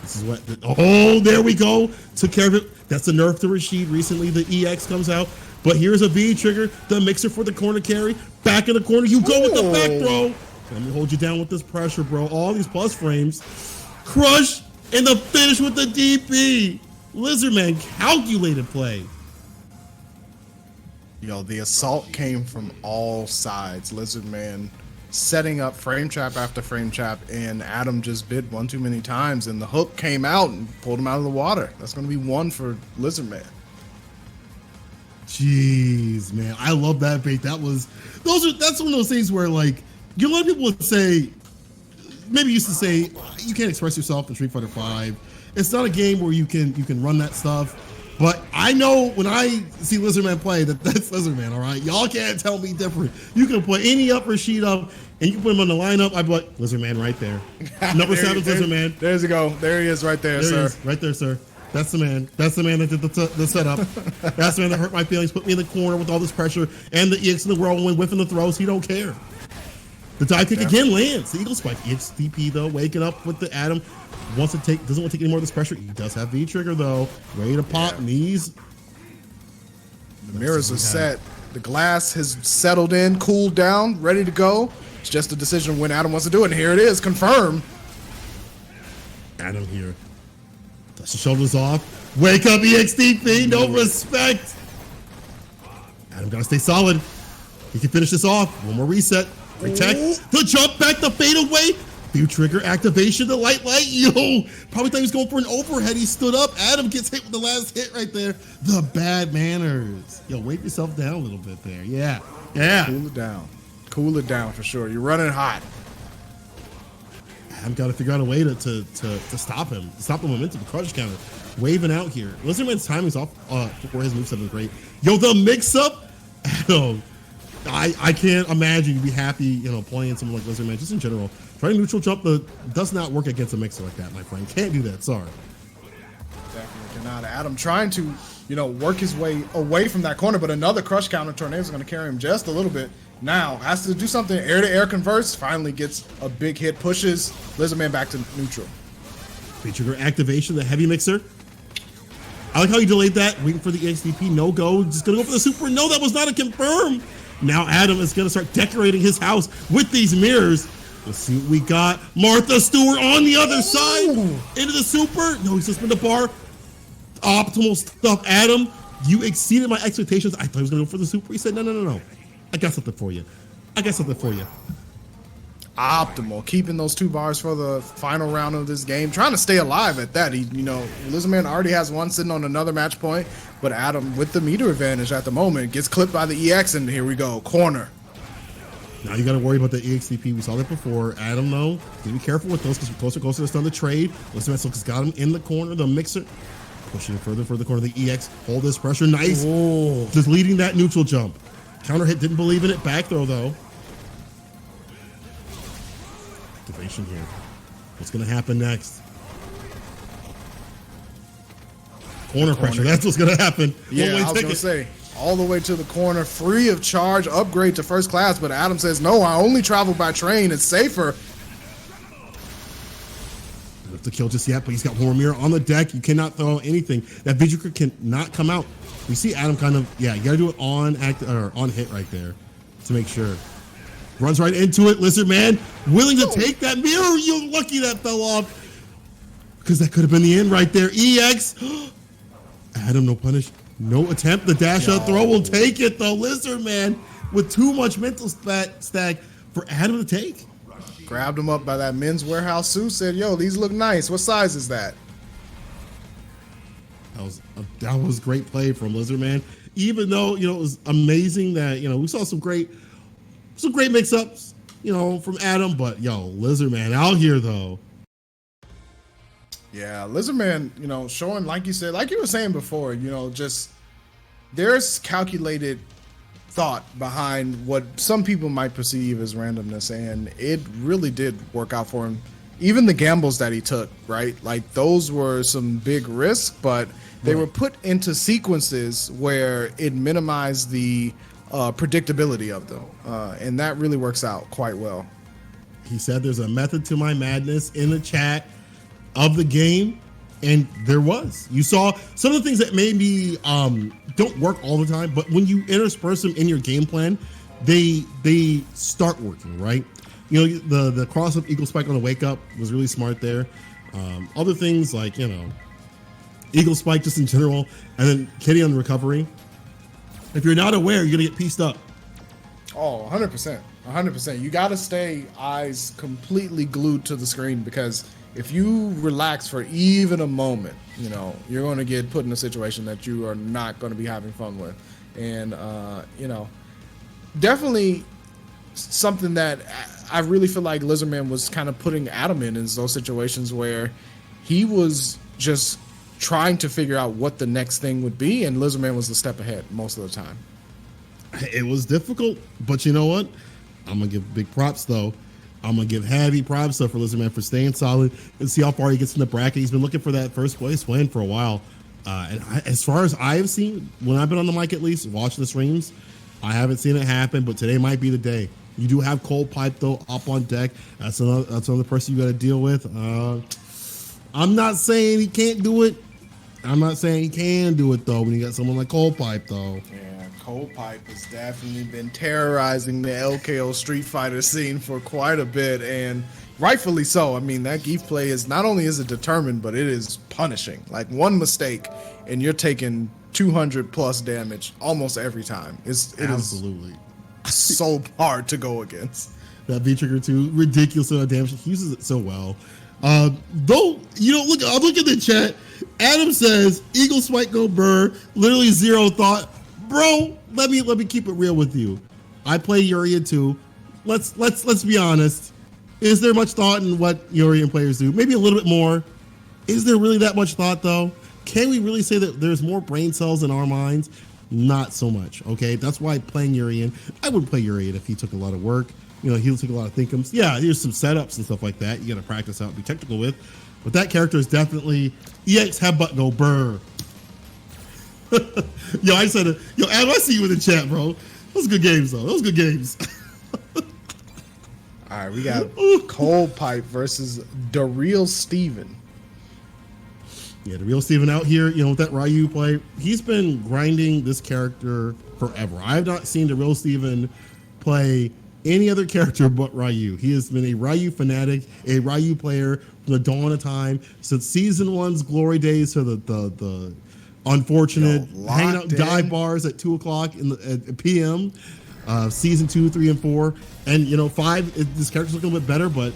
This is what. Oh, there we go. Took care of it. That's a nerf to Rashid. Recently, the EX comes out. But here's a V trigger. The mixer for the corner carry. Back in the corner. You go with the back throw. Let me hold you down with this pressure, bro. All these plus frames. Crush and the finish with the DP. Lizard Man, calculated play. Yo, the assault came from all sides. Lizard Man setting up frame trap after frame trap, and Adam just bit one too many times, and the hook came out and pulled him out of the water. That's going to be one for Lizard Man. Jeez, man, I love that bait. That's one of those things where like a lot of people would say maybe used to say you can't express yourself in Street Fighter V. It's not a game where you can run that stuff. But I know when I see Lizardman play that's Lizardman, all right? Y'all can't tell me different. You can put any up or sheet up, and you can put him on the lineup. I'd be like, Lizardman right there. Number 7's Lizardman. There you go. There he is right there, sir. Right there, sir. That's the man. That's the man that did the setup. That's the man that hurt my feelings, put me in the corner with all this pressure, and the EX in the whirlwind, whiffing the throws. He don't care. The dive kick again lands. The Eagle Spike. XDP though, waking up with the Adam. Doesn't want to take any more of this pressure. He does have V trigger though. Ready to pop knees. The mirrors are set. The glass has settled in, cooled down, ready to go. It's just a decision when Adam wants to do it. And here it is, confirmed. Adam here. Touch the shoulders off. Wake up, EXDP. No respect. Adam gotta stay solid. He can finish this off. One more reset. Protect. The jump back, the fade away. View trigger activation, the light. Yo, probably thought he was going for an overhead. He stood up. Adam gets hit with the last hit right there. The bad manners. Yo, wake yourself down a little bit there. Yeah. Cool it down. Cool it down for sure. You're running hot. Adam got to figure out a way to stop him. To stop the momentum, the crush counter. Waving out here. Lizardman's timing's off before his moveset is great. Yo, the mix-up. Adam. I can't imagine you'd be happy, playing someone like Lizardman, just in general. Trying neutral jump does not work against a mixer like that, my friend. Can't do that, sorry. Definitely cannot. Adam trying to, work his way away from that corner, but another crush counter tornado is going to carry him just a little bit. Now, has to do something, air-to-air converts, finally gets a big hit, pushes Lizardman back to neutral. V-trigger activation, the heavy mixer. I like how you delayed that, waiting for the XDP, no go, just going to go for the super. No, that was not a confirm. Now Adam is going to start decorating his house with these mirrors. Let's see what we got. Martha Stewart on the other side. Into the super. No, he's just been the bar. Optimal stuff. Adam, you exceeded my expectations. I thought he was going to go for the super. He said, no. I got something for you. Optimal. Keeping those 2 bars for the final round of this game. Trying to stay alive at that. Lizardman already has one sitting on another match point. But Adam, with the meter advantage at the moment, gets clipped by the EX, and here we go. Corner. Now you got to worry about the EXDP. We saw that before. Adam, though, be careful with those because we're closer to stun the trade. Lizardman has got him in the corner. The mixer pushing it further for the corner. The EX hold this pressure. Nice. Ooh. Just leading that neutral jump. Counter hit, didn't believe in it. Back throw, though. Activation here. What's going to happen next? Corner pressure. That's what's going to happen. Yeah, I was going to say, all the way to the corner, free of charge, upgrade to first class. But Adam says, no, I only travel by train. It's safer. Not have to kill just yet, but he's got one more mirror on the deck. You cannot throw anything. That Vigilker cannot come out. We see Adam kind of, you got to do it on hit right there to make sure. Runs right into it. Lizardman willing to take that mirror. You're lucky that fell off because that could have been the end right there. EX. Adam, no punish, no attempt. The dash out throw will take it though. Lizardman with too much mental stack for Adam to take. Grabbed him up by that Men's Warehouse suit. Said, "Yo, these look nice. What size is that?" That was great play from Lizardman. Even though it was amazing that we saw some great mix-ups from Adam, but Lizardman out here though. Yeah, Lizardman, showing, like you said, like you were saying before, just there's calculated thought behind what some people might perceive as randomness, and it really did work out for him. Even the gambles that he took, right? Like those were some big risks, but they were put into sequences where it minimized the predictability of them, and that really works out quite well. He said there's a method to my madness in the chat of the game, and there was. You saw some of the things that maybe don't work all the time, but when you intersperse them in your game plan, they start working, right? The cross up Eagle Spike on the wake up was really smart there. Other things like Eagle Spike just in general, and then Kitty on the recovery. If you're not aware, you're gonna get pieced up. Oh, 100%. 100%. You got to stay eyes completely glued to the screen, because if you relax for even a moment, you're going to get put in a situation that you are not going to be having fun with. And, definitely something that I really feel like Lizardman was kind of putting Adam in those situations where he was just trying to figure out what the next thing would be, and Lizardman was a step ahead most of the time. It was difficult, but you know what? I'm gonna give big props though. I'm gonna give heavy props though for Lizardman for staying solid and see how far he gets in the bracket. He's been looking for that first place win for a while. As far as I have seen, when I've been on the mic at least, watching the streams, I haven't seen it happen, but today might be the day. You do have Cold Pipe, though, up on deck. That's another person you got to deal with. I'm not saying he can't do it. I'm not saying he can do it, though, when you got someone like Cold Pipe, though. Yeah, Cold Pipe has definitely been terrorizing the LKO Street Fighter scene for quite a bit, and rightfully so. I mean, that Geef play is not only is it determined, but it is punishing. Like, one mistake, and you're taking 200 plus damage almost every time. It Absolutely. is so hard to go against. That V-Trigger, too, ridiculous amount of damage. He uses it so well. Though, you know, look at the chat. Adam says, Eagle Spike Go Burr, literally zero thought. Bro, let me keep it real with you. I play Urian too. Let's be honest. Is there much thought in what Urian players do? Maybe a little bit more. Is there really that much thought though? Can we really say that there's more brain cells in our minds? Not so much. Okay, that's why playing Urian, I would play Urian if he took a lot of work. You know, he'll take a lot of thinkums. Yeah, there's some setups and stuff like that you got to practice out and be technical with. But that character is definitely EX Headbutt Go Burr. Yo, I said it. Yo, Adam, I see you in the chat, bro. Those good games, though. Those good games. All right, we got Cold Pipe versus the real Steven. Yeah, the real Steven out here, you know, with that Ryu play. He's been grinding this character forever. I have not seen the real Steven play any other character but Ryu. He has been a Ryu fanatic, a Ryu player from the dawn of time, since season 1's glory days to the unfortunate hanging out in dive bars at 2 o'clock at PM, season 2, 3, and 4, and you know 5. This character's looking a bit better, but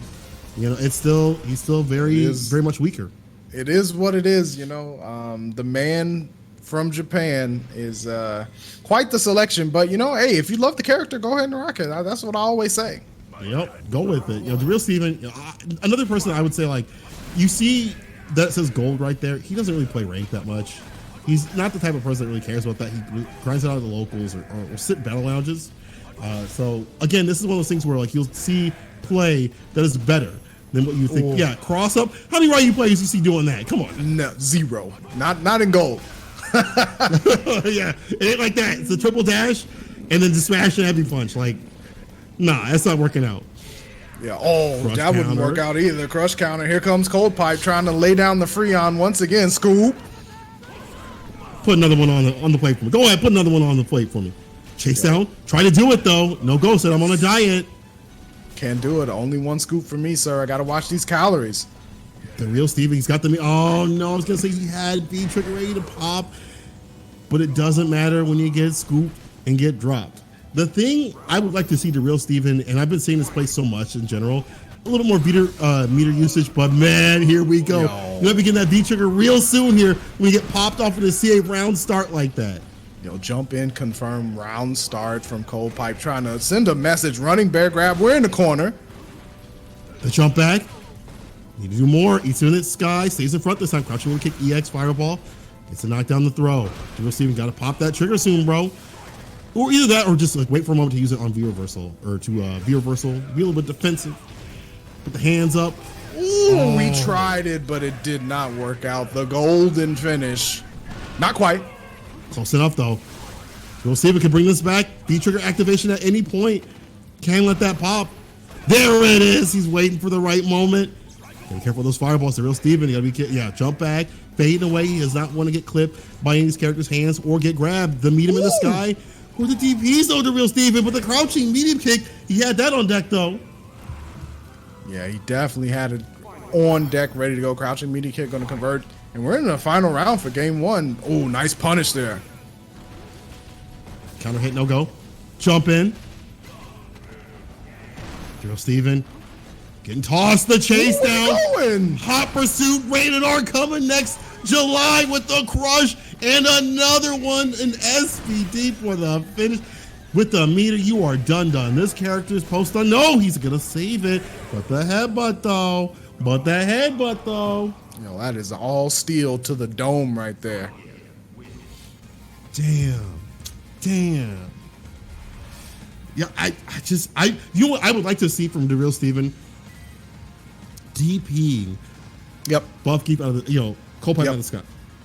you know he's still very much weaker. It is what it is, you know. The man from Japan is quite the selection, but you know, hey, if you love the character, go ahead and rock it. That's what I always say. Yep, go with it. You know, the real Steven, you know, another person I would say, like, you see that says gold right there. He doesn't really play rank that much. He's not the type of person that really cares about that. He grinds it out of the locals or sit in battle lounges. So again, this is one of those things where like you'll see play that is better than what you think. Ooh. Yeah, cross up. How many Ryu players you see doing that? Come on. No, 0. Not in gold. Yeah, it ain't like that. It's a triple dash and then just smash and heavy punch. Like, nah, that's not working out. Yeah. Crush that wouldn't work out either. Crush counter. Here comes Cold Pipe trying to lay down the Freon once again. Scoop. Put another one on the plate for me. Go ahead, put another one on the plate for me. Chase down. Try to do it though. No go. Said I'm on a diet. Can't do it. Only one scoop for me, sir. I gotta watch these calories. The real Steven, he's got the. Oh no, I was gonna say he had V-Trigger ready to pop, but it doesn't matter when you get scooped and get dropped. The thing I would like to see the real Steven, and I've been seeing this play so much in general, a little more meter usage, but man, here we go. You're gonna be getting that V-Trigger real soon here when you get popped off of the CA round start like that. Jump in, confirm round start from Cold Pipe, trying to send a message, running bear grab. We're in the corner. The jump back. Need to do more. Eats in the sky, stays in front this time. Crouching will kick EX fireball. It's a knockdown the throw. The real Steven got to pop that trigger soon, bro. Or either that or just like wait for a moment to use it on V reversal or to V reversal. Be a little bit defensive. Put the hands up. Ooh, we tried it, but it did not work out. The golden finish. Not quite. Close enough, though. We'll see if we can bring this back. V-Trigger activation at any point. Can't let that pop. There it is. He's waiting for the right moment. Be careful of those fireballs. The real Steven, you gotta be jump back, fading away. He does not want to get clipped by any of these characters' hands or get grabbed. The meet him in the sky. Or the DPs, though, the real Steven, but the crouching medium kick, he had that on deck, though. Yeah, he definitely had it on deck, ready to go. Crouching medium kick going to convert. And we're in the final round for game 1. Oh, nice punish there. Counter hit, no go. Jump in. Real Steven getting tossed. The chase down. Hot Pursuit rated R coming next July with the crush and another one in SPD for the finish. with the meter, you are done. This character is supposed to know he's going to save it. But the headbutt, though. You know, that is all steel to the dome right there. Damn. Yeah, you know what I would like to see from the real Steven? DPing. Yep. Buff keep out of the, Cold Pipe out of the sky.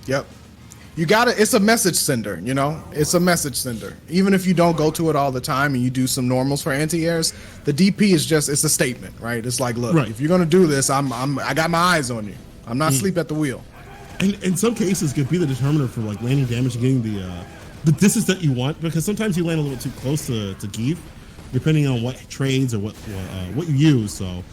Yep. You gotta, it's a message sender, it's a message sender. Even if you don't go to it all the time and you do some normals for anti-airs, the DP is just, it's a statement, right? It's like, look, if you're gonna do this, I got my eyes on you. I'm not asleep at the wheel. And in some cases, could be the determiner for like landing damage and getting the distance that you want, because sometimes you land a little bit too close to give, depending on what trades or what you use. So,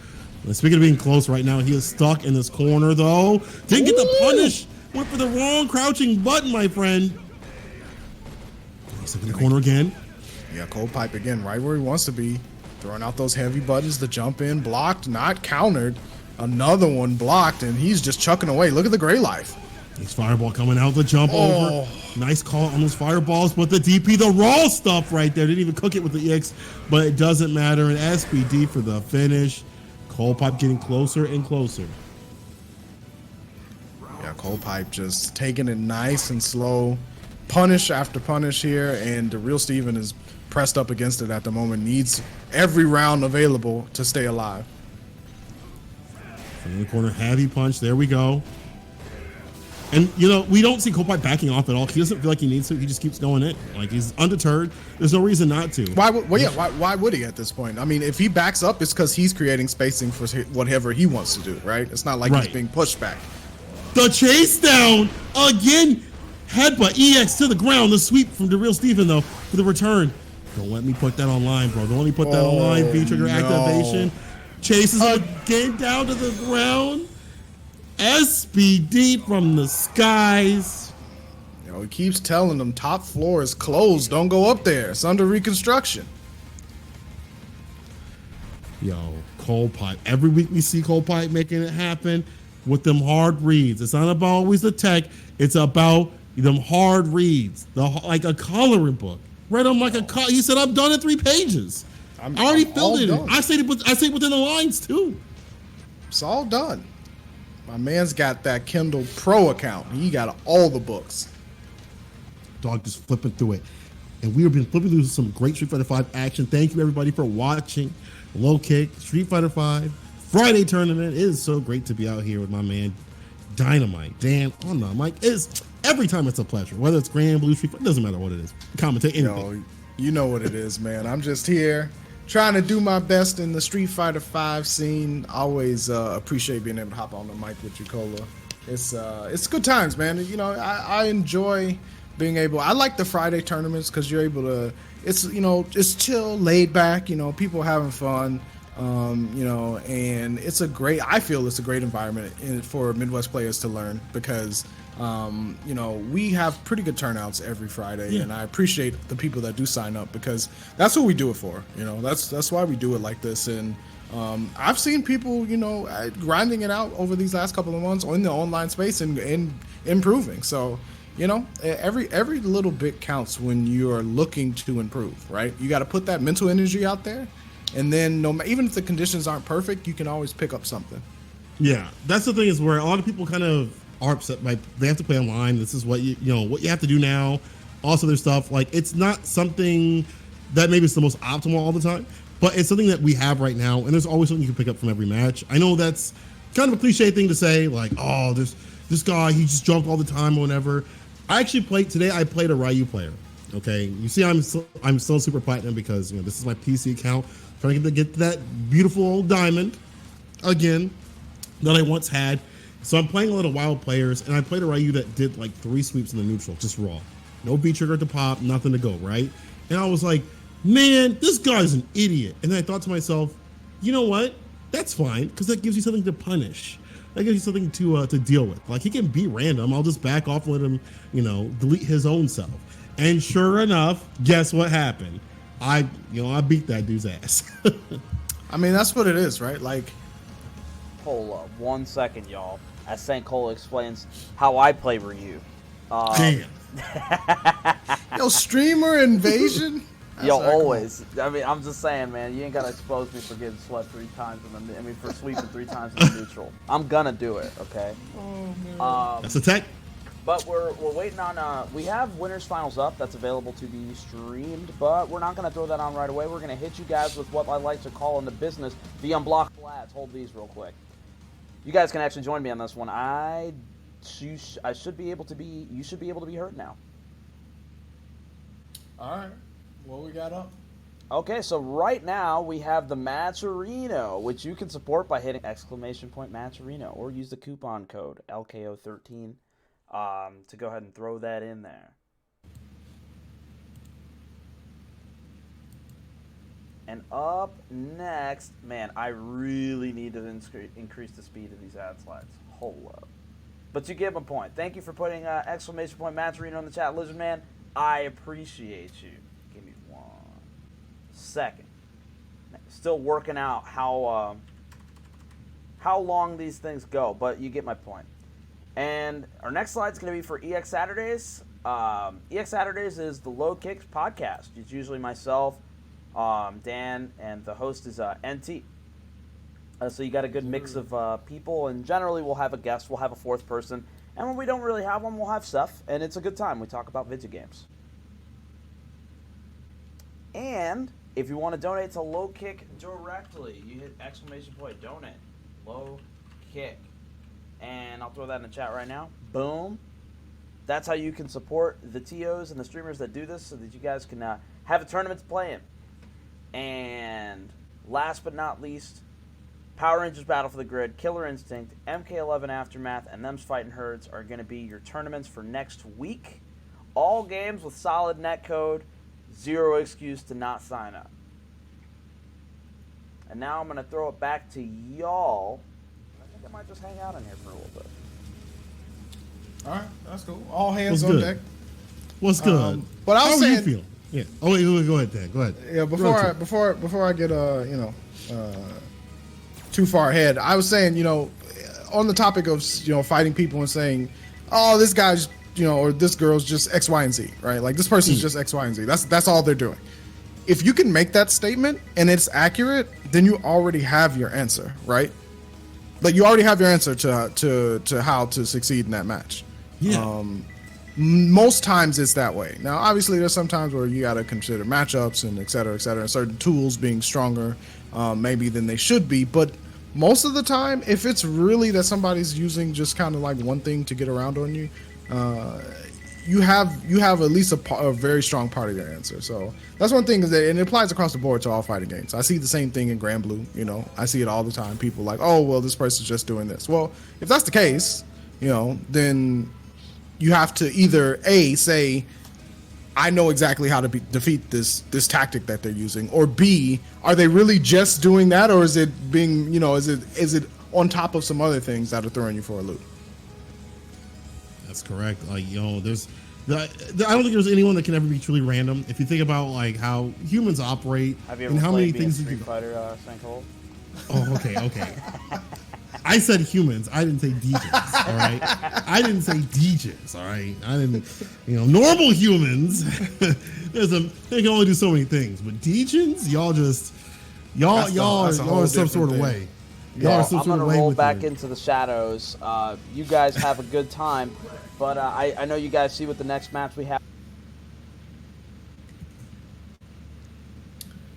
speaking of being close right now, he is stuck in this corner though. Didn't get the punish. Went for the wrong crouching button, my friend. He's stuck in the corner again. Yeah, Cold Pipe again, right where he wants to be. Throwing out those heavy buttons, the jump in, blocked, not countered. Another one blocked, and he's just chucking away. Look at the Gray Life. He's fireball coming out, the jump over. Nice call on those fireballs, but the DP, the raw stuff right there. Didn't even cook it with the EX, but it doesn't matter. And SPD for the finish. Cold Pipe getting closer and closer. Yeah, Cold Pipe just taking it nice and slow. Punish after punish here, and the real Steven is pressed up against it at the moment. Needs every round available to stay alive. In the corner, heavy punch. There we go. And, we don't see Cold Pipe backing off at all. He doesn't feel like he needs to. He just keeps going in. Like, he's undeterred. There's no reason not to. Why would he at this point? I mean, if he backs up, it's because he's creating spacing for whatever he wants to do, right? It's not like he's being pushed back. The chase down again. Headbutt EX to the ground. The sweep from the real Steven, though, for the return. Don't let me put that online, bro. Don't let me put that online. V-trigger activation. Chases again down to the ground. SPD from the skies. He keeps telling them top floor is closed. Don't go up there. It's under reconstruction. Cold Pipe. Every week we see Cold Pipe making it happen with them hard reads. It's not about always the tech. It's about them hard reads. Like a coloring book. Read them like he said, I'm done in 3 pages. I already filled it in. I say within the lines too. It's all done. My man's got that Kindle Pro account. He got all the books. Dog just flipping through it. And we have been flipping through some great Street Fighter V action. Thank you everybody for watching. Low Kick, Street Fighter V, Friday tournament. It is so great to be out here with my man Dynamite. Dan on the mic. Every time it's a pleasure. Whether it's Grand Blue Street Fighter, it doesn't matter what it is. Commentate anything. You know what it is, man. I'm just here trying to do my best in the Street Fighter V scene. Always appreciate being able to hop on the mic with you, Cola. It's good times, man. I enjoy being able. I like the Friday tournaments because you're able to. It's chill, laid back. People having fun. And it's a great. I feel it's a great environment for Midwest players to learn because. We have pretty good turnouts every Friday, and I appreciate the people that do sign up because that's what we do it for. That's why we do it like this. And I've seen people, grinding it out over these last couple of months in the online space and improving. So, every little bit counts when you're looking to improve, right? You got to put that mental energy out there, and then even if the conditions aren't perfect, you can always pick up something. Yeah, that's the thing is where a lot of people kind of are upset by they have to play online. This is what what you have to do now. Also, there's stuff like it's not something that maybe it's the most optimal all the time, but it's something that we have right now, and there's always something you can pick up from every match. I know that's kind of a cliche thing to say, like, oh, there's this guy, he just jumped all the time or whatever. I actually played today. I played a Ryu player. Okay, you see, I'm still super platinum because this is my PC account, trying to get that beautiful old diamond again that I once had. So I'm playing a lot of wild players, and I played a Ryu that did like 3 sweeps in the neutral, just raw. No B trigger to pop, nothing to go, right? And I was like, man, this guy's an idiot. And then I thought to myself, you know what? That's fine, because that gives you something to punish. That gives you something to deal with. Like, he can be random. I'll just back off and let him, delete his own self. And sure enough, guess what happened? I beat that dude's ass. I mean, that's what it is, right? Like, hold up 1 second, y'all. As St. Cole explains how I play Ryu. Damn. Streamer invasion? Yo, all right, come always. I mean, I'm just saying, man. You ain't gotta expose me for getting swept 3 times for sweeping 3 times in the neutral. I'm gonna do it, okay? Oh man. That's a tech. But we're waiting on. We have winners finals up. That's available to be streamed, but we're not gonna throw that on right away. We're gonna hit you guys with what I like to call in the business the unblockable ads. Hold these real quick. You guys can actually join me on this one. I should be able to be. You should be able to be heard now. All right. What we got up? Okay, so right now we have the Matcherino, which you can support by hitting !Matcherino or use the coupon code LKO13 to go ahead and throw that in there. And up next, man, I really need to increase the speed of these ad slides. Hold up. But you give them a point. Thank you for putting !Matcherino in the chat, Lizard Man. I appreciate you. Give me 1 second. Still working out how long these things go, but you get my point. And our next slide is going to be for EX Saturdays. EX Saturdays is the Low Kicks podcast. It's usually myself, Dan, and the host is NT. So you got a good mix of people, and generally we'll have a guest, we'll have a 4th person, and when we don't really have one, we'll have Seth, and it's a good time. We talk about video games. And if you want to donate to Low Kick directly, you hit !Donate. Low Kick. And I'll throw that in the chat right now. Boom. That's how you can support the TOs and the streamers that do this so that you guys can have a tournament to play in. And last but not least, Power Rangers Battle for the Grid, Killer Instinct, MK11 Aftermath, and Them's Fighting Herds are going to be your tournaments for next week. All games with solid netcode, 0 excuse to not sign up. And now I'm going to throw it back to y'all. I think I might just hang out in here for a little bit. All right, that's cool. All hands on deck. What's good? But I was How saying, you feel? Yeah. Oh wait, go ahead, Dan. Go ahead. Yeah, before I get too far ahead, I was saying, on the topic of fighting people and saying, oh, this guy's or this girl's just X, Y, and Z, right? Like this person's just X, Y, and Z. That's all they're doing. If you can make that statement and it's accurate, then you already have your answer, right? Like you already have your answer to how to succeed in that match. Yeah. Most times it's that way. Now, obviously, there's some times where you got to consider matchups and et cetera, and certain tools being stronger maybe than they should be. But most of the time, if it's really that somebody's using just kind of like one thing to get around on you, you have at least a very strong part of your answer. So that's one thing, and it applies across the board to all fighting games. I see the same thing in Grand Blue. I see it all the time. People like, oh, well, this person's just doing this. Well, if that's the case, then you have to either A, say, I know exactly how to defeat this tactic that they're using, or B, are they really just doing that, or is it being, is it on top of some other things that are throwing you for a loop? That's correct. Like, I don't think there's anyone that can ever be truly random. If you think about like how humans operate and how many things Street Fighter Sinkhole? Oh, okay. I said humans. I didn't say DJs. All right. I didn't say DJs. All right. I didn't. Normal humans. They can only do so many things, but DJs, y'all are some sort of way. Yeah, I'm gonna roll back into the shadows. You guys have a good time, but I know you guys see what the next match we have.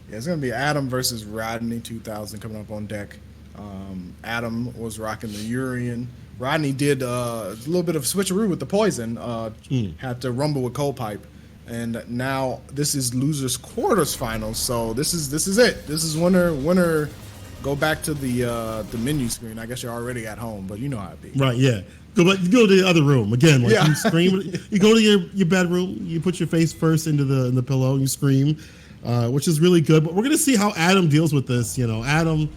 Yeah, it's gonna be Adam versus Rodney 2000 coming up on deck. Adam was rocking the Urian. Rodney did a little bit of switcheroo with the poison. Had to rumble with Cold Pipe, and now this is losers quarters finals. So this is it. This is winner. Go back to the menu screen. I guess you're already at home, but you know how it be. Right? Yeah. Go to the other room again. Like you scream. You go to your bedroom. You put your face first into the pillow. And you scream, which is really good. But we're gonna see how Adam deals with this. Adam.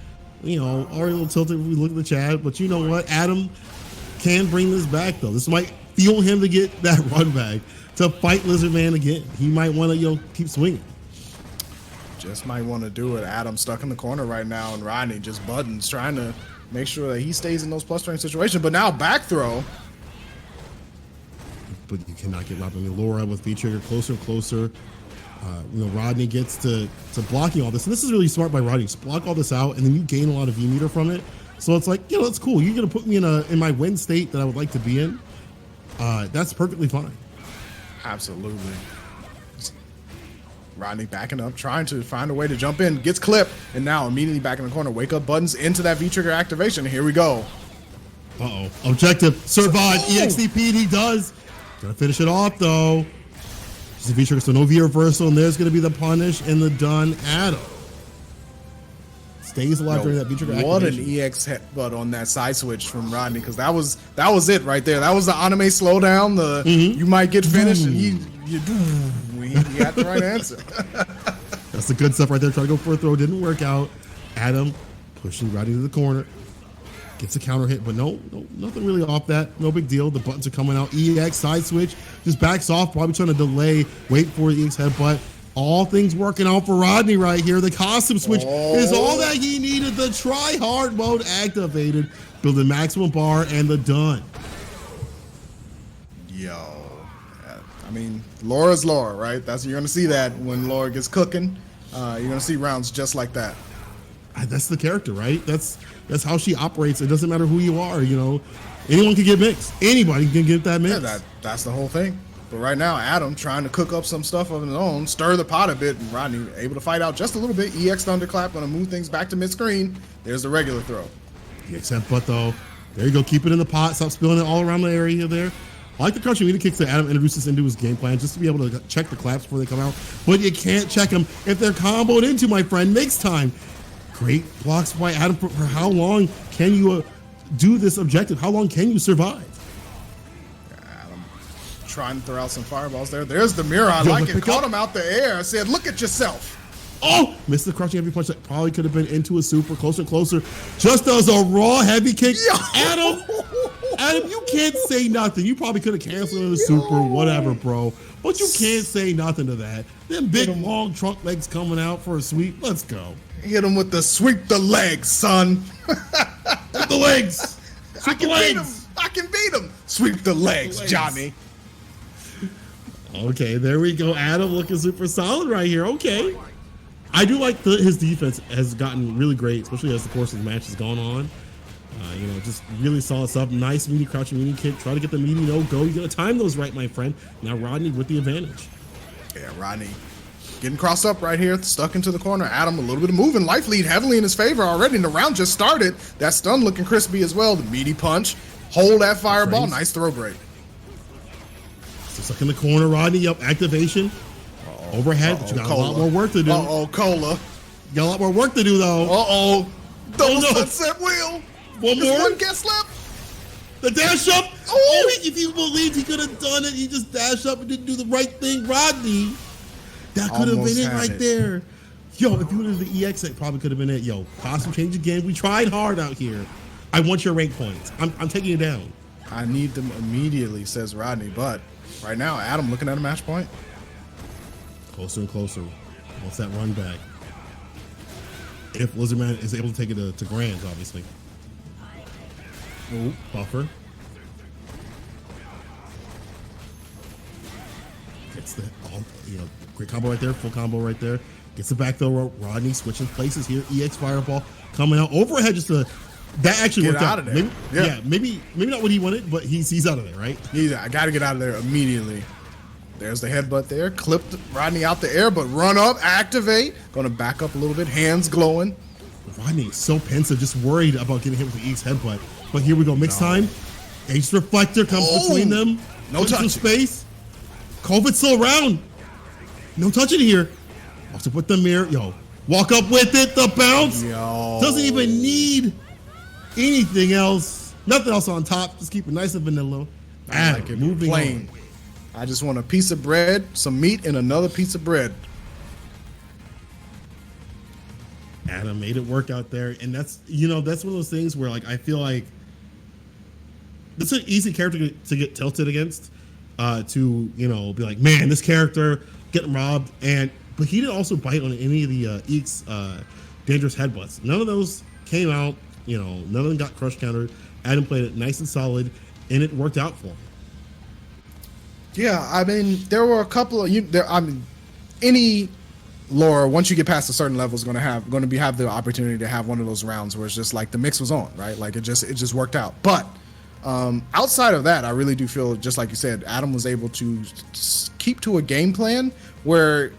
Already a little tilted when we look at the chat, but you know what? Adam can bring this back, though. This might fuel him to get that run back to fight Lizard Man again. He might want to, keep swinging. Just might want to do it. Adam stuck in the corner right now, and Rodney just buttons, trying to make sure that he stays in those plus range situations. But now back throw. But you cannot get Robin Laura with V-Trigger closer and closer. Rodney gets to blocking all this, and this is really smart by Rodney. Just block all this out, and then you gain a lot of V meter from it. So it's like, it's cool. You're gonna put me in my win state that I would like to be in. That's perfectly fine. Absolutely. Rodney backing up, trying to find a way to jump in, gets clipped, and now immediately back in the corner. Wake up buttons into that V-trigger activation. Here we go. Uh-oh. Objective. Survive. EXDP, and he does. Gonna finish it off, though. Just a V-trigger, so no V reversal, and there's gonna be the punish and the done. Adam stays alive during that V-trigger activation. What an EX headbutt on that side switch from Rodney, because that was it right there. That was the anime slowdown. You might get finished, and he had the right answer. That's the good stuff right there. Try to go for a throw, didn't work out. Adam pushing Rodney to the corner. Gets a counter hit, but no, nothing really off that. No big deal. The buttons are coming out. EX side switch just backs off, probably trying to delay, wait for the EX headbutt. All things working out for Rodney right here. The costume switch is all that he needed. The try hard mode activated, building maximum bar and the done. Yo, I mean, Laura's Laura, right? You're gonna see that when Laura gets cooking. You're gonna see rounds just like that. That's the character, right? That's how she operates. It doesn't matter who you are, Anyone can get mixed. Anybody can get that mix. Yeah, that's the whole thing. But right now, Adam trying to cook up some stuff of his own, stir the pot a bit, and Rodney able to fight out just a little bit. EX thunderclap, gonna move things back to mid-screen. There's the regular throw. EX headbutt though. There you go. Keep it in the pot. Stop spilling it all around the area there. I like the crouching meter kicks that Adam introduces into his game plan just to be able to check the claps before they come out. But you can't check them if they're comboed into, my friend. Next time. Great blocks by Adam. For how long can you do this objective? How long can you survive? Adam trying to throw out some fireballs there. There's the mirror. I like it. Caught him out the air. I said, look at yourself. Oh, missed the crouching heavy punch that probably could have been into a super. Closer and closer. Just as a raw heavy kick. Yo. Adam, you can't say nothing. You probably could have canceled a super, whatever, bro. But you can't say nothing to that. Them big, long trunk legs coming out for a sweep. Let's go. Hit him with the sweep the legs, son. Sweep the legs. Sweep the legs. I can beat him. Sweep the legs, Johnny. Okay, there we go. Adam looking super solid right here. Okay. I do like his defense has gotten really great, especially as the course of the match has gone on. Just really solid stuff. Nice meaty crouching meaty kick. Try to get the meaty no-go. You got to time those right, my friend. Now Rodney with the advantage. Yeah, Rodney getting crossed up right here, stuck into the corner. Adam a little bit of moving. Life lead heavily in his favor already, and the round just started. That stun looking crispy as well. The meaty punch. Hold that fireball. Nice throw break. So stuck in the corner, Rodney. Up activation. Overhead. But you got a lot more work to do. Cola. You got a lot more work to do, though. Double sunset wheel. One more. One guess left. The dash up. If you believed he could have done it, he just dashed up and didn't do the right thing. Rodney. That could have been it right there. Yo, if you would have the EX, it probably could have been it. Yo, costume change again. We tried hard out here. I want your rank points. I'm taking you down. I need them immediately, says Rodney. But right now, Adam looking at a match point. Closer and closer. What's that run back? If Lizardman is able to take it to Grands, obviously. Ooh, buffer. Gets the great combo right there, full combo right there. Gets the back throw. Rodney switching places here. EX fireball coming out overhead. That actually worked out. Of there. Maybe not what he wanted, but he's out of there, right? I got to get out of there immediately. There's the headbutt there. Clipped Rodney out the air, but run up, activate. Going to back up a little bit. Hands glowing. Rodney is so pensive, just worried about getting hit with the EX headbutt. But here we go. Mix time. Ace Reflector comes between them. No touch. Space. COVID's still around. No touching here. Also put the mirror. Yo. Walk up with it. The bounce. Yo. Doesn't even need anything else. Nothing else on top. Just keep it nice and vanilla. I like it moving plain. I just want a piece of bread, some meat, and another piece of bread. Adam made it work out there. And that's one of those things where I feel like it's an easy character to get tilted against, to be like, man, this character getting robbed, but he didn't also bite on any of the EX dangerous headbutts. None of those came out. None of them got crush countered. Adam played it nice and solid, and it worked out for him. Yeah, I mean, there were a couple of any lore, once you get past a certain level, is going to have the opportunity to have one of those rounds where it's just like the mix was on, right? Like it just worked out. But outside of that, I really do feel, just like you said, Adam was able to keep to a game plan where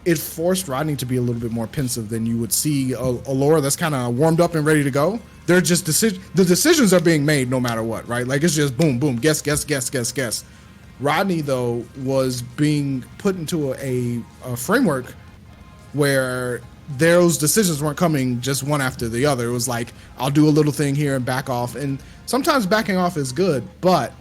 it forced Rodney to be a little bit more pensive than you would see a lore that's kind of warmed up and ready to go. They're just the decisions are being made no matter what, right? Like it's just boom, boom, guess. Rodney, though, was being put into a framework where those decisions weren't coming just one after the other. It was like, I'll do a little thing here and back off. And sometimes backing off is good, but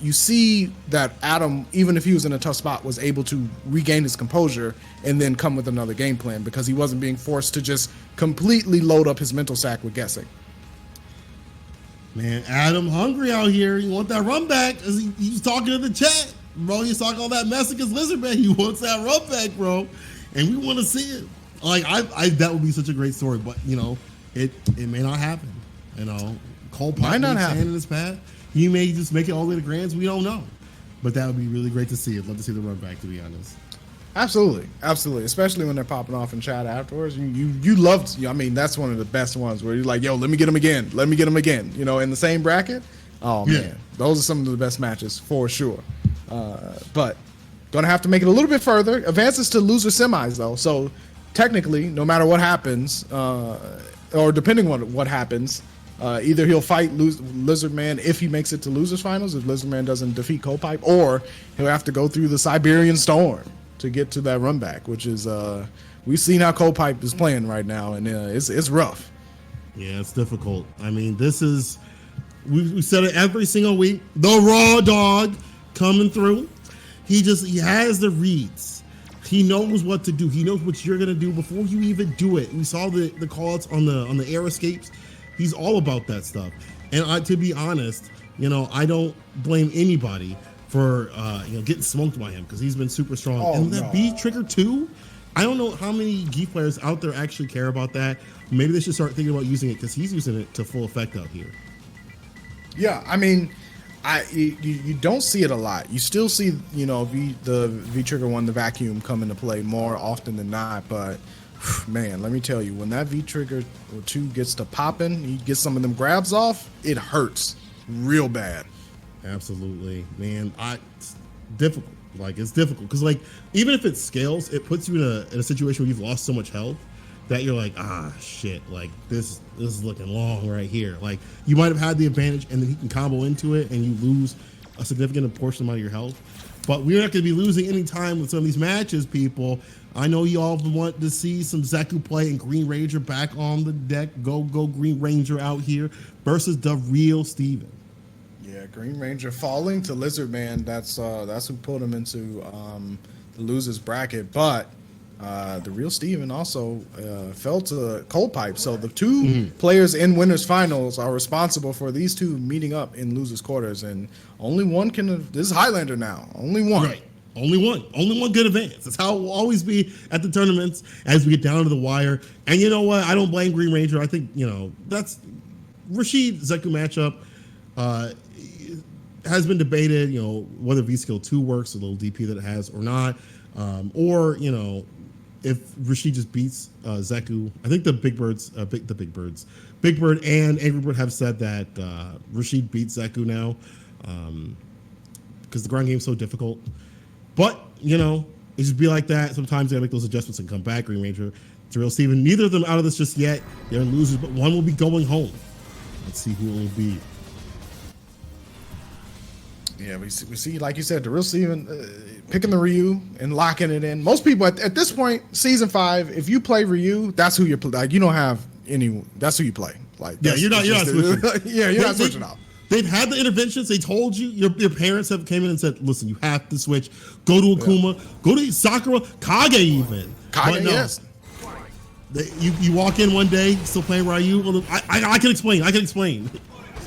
you see that Adam, even if he was in a tough spot, was able to regain his composure and then come with another game plan because he wasn't being forced to just completely load up his mental sack with guessing. Man, Adam hungry out here. You want that run back? He's talking in the chat, bro. He's talking all that mess against Lizard Man. He wants that run back, bro, and we want to see it. Like I that would be such a great story, but you know, it may not happen. You know, Cole might not stand in his path. He may just make it all the way to Grands. We don't know, but that would be really great to see. I'd love to see the run back, to be honest. Absolutely, especially when they're popping off in chat afterwards. You loved. I mean, that's one of the best ones where you're like, "Yo, let me get him again. Let me get him again." You know, in the same bracket. Oh man, those are some of the best matches for sure. But gonna have to make it a little bit further. Advances to loser semis though. So technically, no matter what happens, or depending on what happens, either he'll fight Lizard Man if he makes it to losers finals, if Lizard Man doesn't defeat Copipe, or he'll have to go through the Siberian Storm to get to that run back, which is we've seen how Copipe is playing right now, and it's rough. Yeah, it's difficult. I mean, this is we said it every single week. The raw dog coming through. He has the reads. He knows what to do. He knows what you're gonna do before you even do it. We saw the call-outs on the air escapes. He's all about that stuff. And to be honest, you know, I don't blame anybody for getting smoked by him because he's been super strong. And that B trigger too, I don't know how many Geef players out there actually care about that. Maybe they should start thinking about using it because he's using it to full effect out here. Yeah, I mean, you don't see it a lot. You still see, the V trigger one, the vacuum, come into play more often than not. But man, let me tell you, when that V trigger 2 gets to popping, he gets some of them grabs off, it hurts real bad. Absolutely, man. It's difficult. Like it's difficult because even if it scales, it puts you in a situation where you've lost so much health that you're like, shit, like this is looking long right here. Like you might have had the advantage and then he can combo into it and you lose a significant portion amount of your health. But we're not going to be losing any time with some of these matches, people. I know you all want to see some Zeku play and Green Ranger back on the deck. Go Green Ranger out here versus the real Steven. Yeah, Green Ranger falling to Lizard Man. That's who put him into the losers bracket. But the real Steven also fell to Copipe. So the two players in winners finals are responsible for these two meeting up in losers quarters, and only one can. This is Highlander now. Only one. Right. Only one good advance. That's how it will always be at the tournaments as we get down to the wire. And you know what? I don't blame Green Ranger. I think that's Rashid Zeku matchup. Has been debated, whether V-Skill 2 works, a little DP that it has or not, or if Rashid just beats Zeku. I think the Big Bird and Angry Bird have said that Rashid beats Zeku now because the ground game's so difficult. But it just be like that. Sometimes they make those adjustments and come back. Green Ranger, it's real Steven. Neither of them out of this just yet. They're losers, but one will be going home. Let's see who it will be. Yeah, we see, like you said, the real Steven picking the Ryu and locking it in. Most people at this point, season 5, if you play Ryu, that's who you play. Like you don't have any. That's who you play. Like you're not switching. Yeah, you're not switching out. They've had the interventions. They told you. Your parents have came in and said, "Listen, you have to switch. Go to Akuma. Go to Sakura, Kage even." Kage, yes. You walk in one day still playing Ryu. Well, I can explain.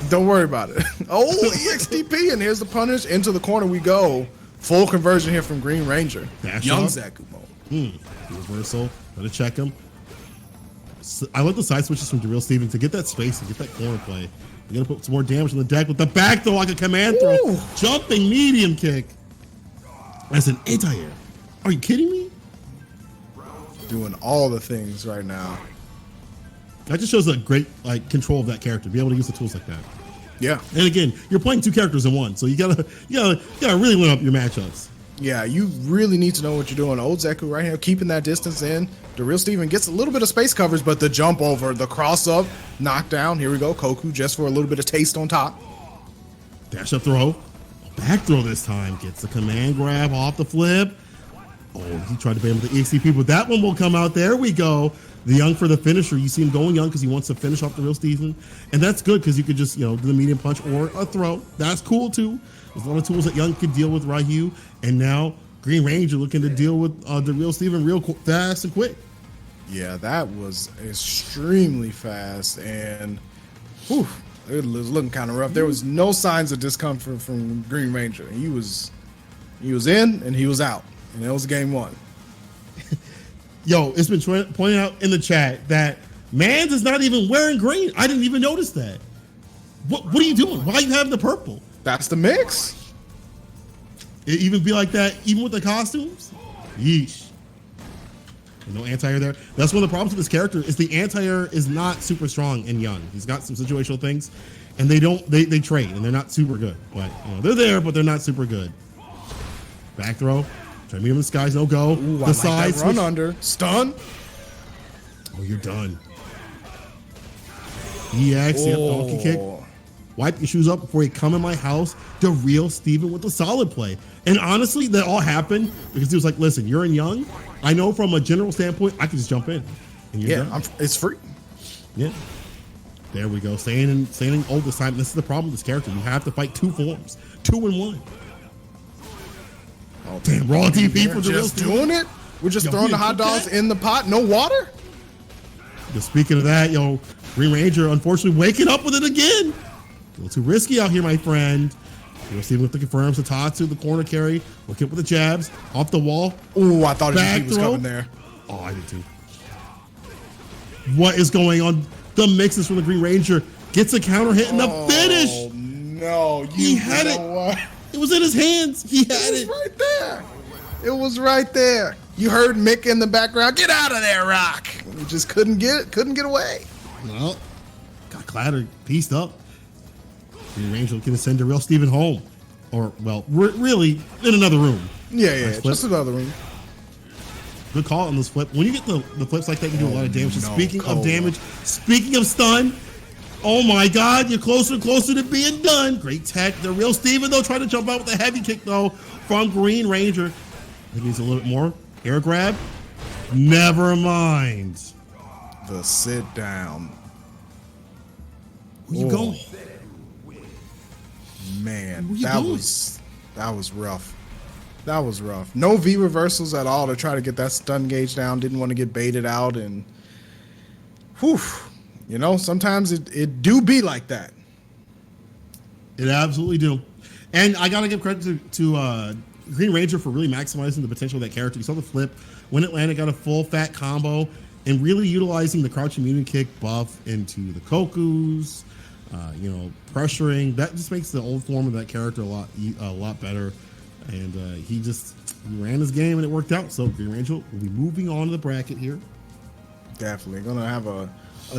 Don't worry about it. Oh, EXTP, and here's the punish. Into the corner we go. Full conversion here from Green Ranger. Young Zeku mode. Reversal. Gotta check him. I love the side switches from the real Steven to get that space and get that corner play. You're gonna put some more damage on the deck with the back throw like a command throw. Jumping medium kick. That's an anti-air. Are you kidding me? doing all the things right now. That just shows a great like control of that character, be able to use the tools like that. Yeah. And again, you're playing two characters in one, so you gotta really limit up your matchups. Yeah, you really need to know what you're doing. Old Zeku right here, keeping that distance in. The real Steven gets a little bit of space coverage, but the jump over, the cross up, knockdown. Here we go, Koku just for a little bit of taste on top. Dash up throw, back throw this time. Gets the command grab off the flip. Oh, he tried to bait him with the EXCP, but that one will come out. There we go. The young for the finisher. You see him going young because he wants to finish off the real Steven. And that's good because you could just, do the medium punch or a throw. That's cool too. There's a lot of tools that young could deal with Ryu. And now Green Ranger looking to deal with the real Steven real fast and quick. Yeah, that was extremely fast. And whew, it was looking kind of rough. There was no signs of discomfort from Green Ranger. He was in and he was out. And it was game one. Yo, it's been pointed out in the chat that Mans is not even wearing green. I didn't even notice that. What are you doing? Why are you having the purple? That's the mix. It even be like that, even with the costumes? Yeesh. No anti-air there. That's one of the problems with this character is the anti-air is not super strong in Young. He's got some situational things, and they trade, and they're not super good. But they're there, but they're not super good. Back throw. Try to meet him in the skies, no go. Ooh, the I side like that run under. Stun. Oh, you're done. EX, yep, donkey kick. Wipe your shoes up before you come in my house. The real Steven with the solid play. And honestly, that all happened because he was like, listen, you're in Young. I know from a general standpoint, I can just jump in. And you're done. It's free. Yeah. There we go. Staying in old this time. This is the problem with this character. You have to fight two forms. 2 in 1. Oh, damn, raw DP for the real Steven. Doing it? We're just throwing the hot dogs in the pot. No water? Just speaking of that, Green Ranger unfortunately waking up with it again. A little too risky out here, my friend. You'll see with the confirms the Tatsu, the corner carry. Look up with the jabs. Off the wall. Ooh, I thought Back he was coming there. Oh, I did too. What is going on? The mixes from the Green Ranger. Gets a counter hit and the finish. Oh, no. He had it. What? It was in his hands. He had it. Right there. It was right there. You heard Mick in the background. Get out of there, Rock. He just couldn't get away. Well, got clattered, pieced up. Green Ranger looking to send the real Steven home. Or, well, really in another room. Yeah, just another room. Good call on this flip. When you get the flips like that, you do a lot of damage. No, Speaking of damage, speaking of stun, oh my God, you're closer and closer to being done. Great tech. The real Steven, though, trying to jump out with a heavy kick, though, from Green Ranger. I think he's a little bit more. Air grab. Never mind. The sit down. Where you going? Man, Where you that going? was rough. That was rough. No V reversals at all to try to get that stun gauge down. Didn't want to get baited out, and whew, sometimes it do be like that. It absolutely do. And I gotta give credit to Green Ranger for really maximizing the potential of that character. You saw the flip when it landed, got a full fat combo, and really utilizing the crouching medium kick buff into the Kokus. Pressuring that just makes the old form of that character a lot better. And he ran his game and it worked out. So Green Ranger will be moving on to the bracket here. Definitely gonna have a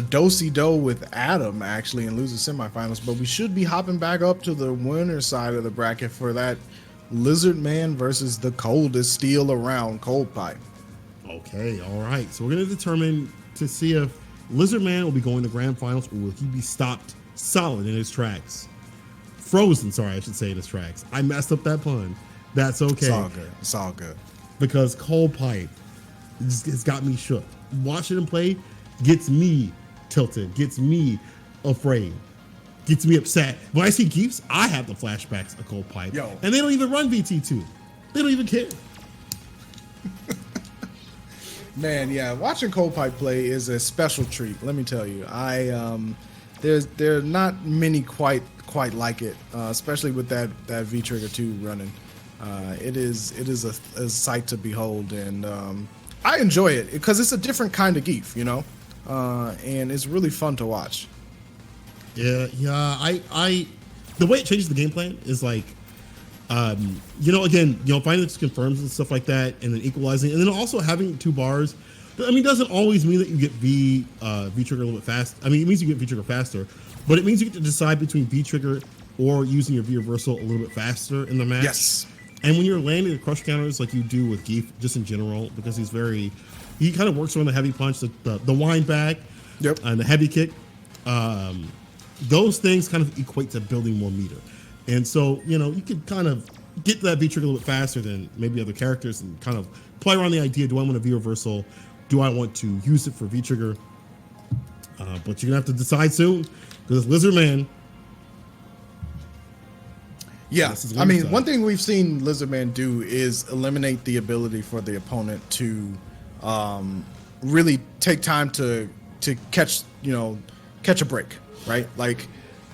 do-si-do with Adam actually and lose the semifinals, but we should be hopping back up to the winner side of the bracket for that Lizard Man versus the coldest steel around, Cold Pipe. Okay, all right. So we're gonna determine to see if Lizard Man will be going to grand finals or will he be stopped solid in his tracks. Frozen, sorry, I should say in his tracks. I messed up that pun. That's okay. It's all good. Because Cold Pipe has got me shook. Watching him play gets me tilted, gets me afraid, gets me upset. When I see Geeps, I have the flashbacks of Cold Pipe. And they don't even run VT2. They don't even care. Man, yeah, watching Cold Pipe play is a special treat. Let me tell you, there are not many quite like it, especially with that V Trigger 2 running. It is a sight to behold, and I enjoy it because it's a different kind of Geef, and it's really fun to watch. Yeah, I the way it changes the game plan is like, finding confirms and stuff like that, and then equalizing, and then also having 2 bars I mean, it doesn't always mean that you get V trigger a little bit fast. I mean, it means you get V trigger faster, but it means you get to decide between V trigger or using your V reversal a little bit faster in the match. Yes. And when you're landing the crush counters like you do with Geef, just in general, because he kind of works around the heavy punch, the wind back, yep, and the heavy kick. Those things kind of equate to building more meter. And so, you can kind of get to that V trigger a little bit faster than maybe other characters and kind of play around the idea, do I want a V reversal? Do I want to use it for V trigger? But you're going to have to decide soon because Lizard Man. Yeah, I mean, one thing we've seen Lizard Man do is eliminate the ability for the opponent to really take time to catch a break, right? Like,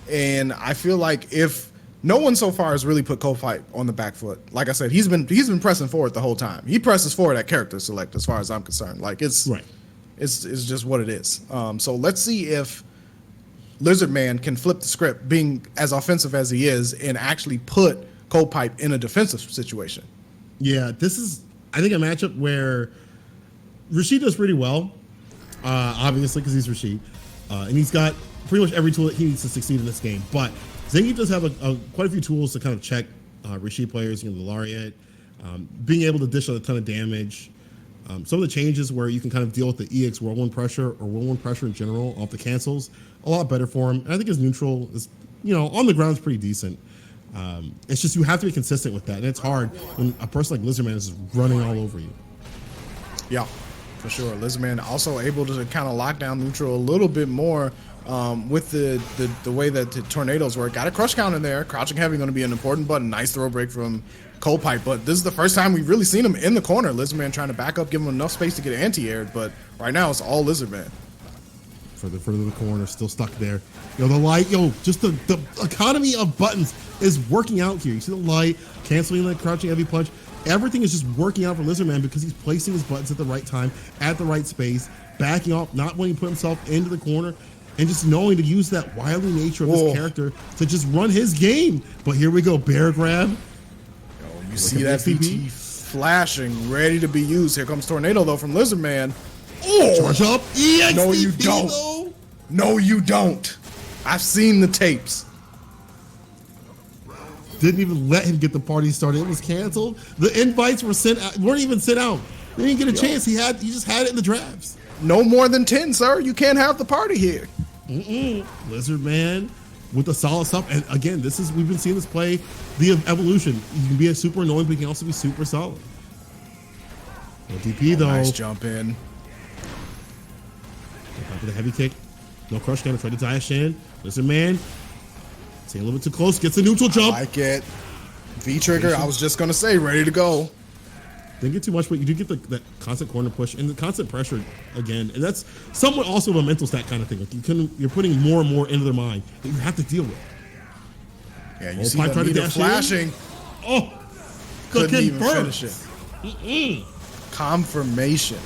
and I feel like if no one so far has really put Coldpipe on the back foot. Like I said, he's been pressing forward the whole time. He presses forward at character select, as far as I'm concerned. Like it's just what it is. So let's see if Lizard Man can flip the script, being as offensive as he is, and actually put Coldpipe in a defensive situation. Yeah, this is, I think, a matchup where Rashid does pretty well, obviously, because he's Rashid. And he's got pretty much every tool that he needs to succeed in this game. But Zangief does have quite a few tools to kind of check Rashid players, the Lariat, being able to dish out a ton of damage. Some of the changes where you can kind of deal with the EX whirlwind pressure or whirlwind pressure in general off the cancels, a lot better for him. And I think his neutral is, on the ground is pretty decent. It's just you have to be consistent with that. And it's hard when a person like Lizardman is running all over you. Yeah, for sure. Lizardman also able to kind of lock down neutral a little bit more with the way that the tornadoes work. Got a crush count in there. Crouching heavy going to be an important button. Nice throw break from Coldpipe, but this is the first time we've really seen him in the corner. Lizardman trying to back up, give him enough space to get anti-aired, but right now it's all Lizardman. Further to the corner, still stuck there. The light, just the economy of buttons is working out here. You see the light, canceling the crouching heavy punch. Everything is just working out for Lizardman because he's placing his buttons at the right time, at the right space, backing off, not wanting to put himself into the corner, and just knowing to use that wily nature of his character to just run his game. But here we go, bear grab. You see that VT flashing, ready to be used. Here comes Tornado, though, from Lizardman. Oh! Charge up. EXTP, no, you don't. Though. No, you don't. I've seen the tapes. Didn't even let him get the party started. It was canceled. The invites weren't even sent out. They didn't get a chance. He just had it in the drafts. No more than 10, sir. You can't have the party here. Lizardman with a solid stuff. And again, we've been seeing this play, the evolution. You can be a super annoying, but you can also be super solid. No DP though. Nice jump in. With a heavy kick. No crush counter. Try to dash in. Lizardman. Stay a little bit too close. Gets a neutral jump. I like it. V trigger. I was just gonna say, ready to go. Didn't get too much, but you do get that constant corner push and the constant pressure again. And that's somewhat also a mental stat kind of thing. Like you're putting more and more into their mind that you have to deal with. Yeah, you see the meter flashing. Oh, couldn't even finish it. Confirmation.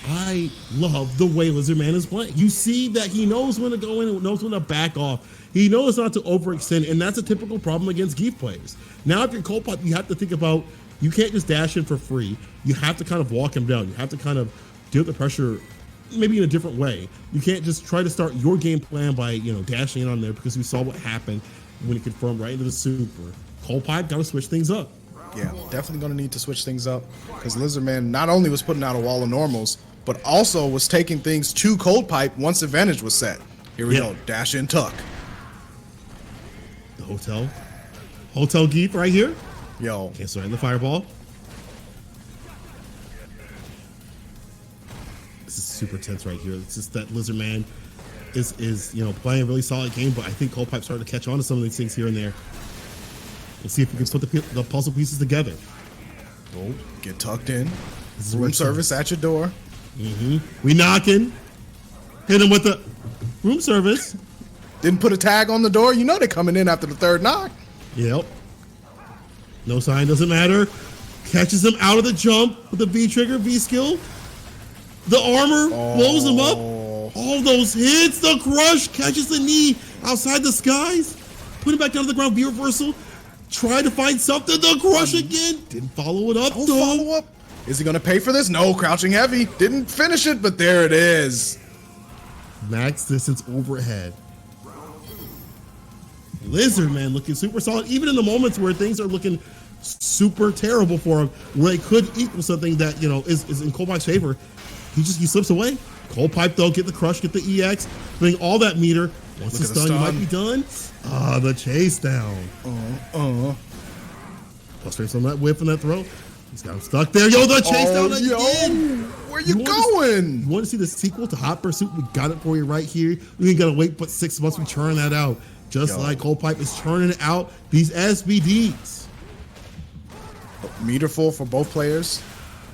I love the way Lizardman is playing. You see that he knows when to go in and knows when to back off. He knows not to overextend, and that's a typical problem against Geef players. Now, if you're Coldpipe, you have to think about, you can't just dash in for free. You have to kind of walk him down. You have to kind of deal with the pressure maybe in a different way. You can't just try to start your game plan by, dashing in on there, because we saw what happened when he confirmed right into the super. Coldpipe got to switch things up. Yeah, definitely going to need to switch things up, because Lizardman not only was putting out a wall of normals, but also was taking things to Coldpipe once advantage was set. Here we go. Dash in tuck. The hotel Geef right here. Yo. Cancel in the fireball. This is super tense right here. It's just that Lizardman is playing a really solid game, but I think Coldpipe started to catch on to some of these things here and there. We'll see if we can put the puzzle pieces together. Oh, get tucked in. Room service at your door. We knocking. Hit him with the room service. Didn't put a tag on the door. You know they're coming in after the third knock. Yep. No sign, doesn't matter. Catches him out of the jump with the V trigger, V skill. The armor blows him up. All those hits, the crush, catches the knee outside the skies. Put him back down to the ground, V reversal. Try to find something, the crush again. Didn't follow it up, Don't follow up. Is he going to pay for this? No, crouching heavy. Didn't finish it, but there it is. Max distance overhead. Lizard Man looking super solid, even in the moments where things are looking super terrible for him, where they could equal something that, you know, is in Coldpipe's favor. He slips away. Coldpipe, though, get the crush, get the EX, putting all that meter. Once it's done, you might be done. Ah, the chase down. Plus trace on that whip and that throw. He's got him stuck there. Yo, the chase down again. Where you going? You want to see the sequel to Hot Pursuit? We got it for you right here. We ain't got to wait but 6 months. We churn that out. Just like Coldpipe is churning out these SBDs. Meter full for both players.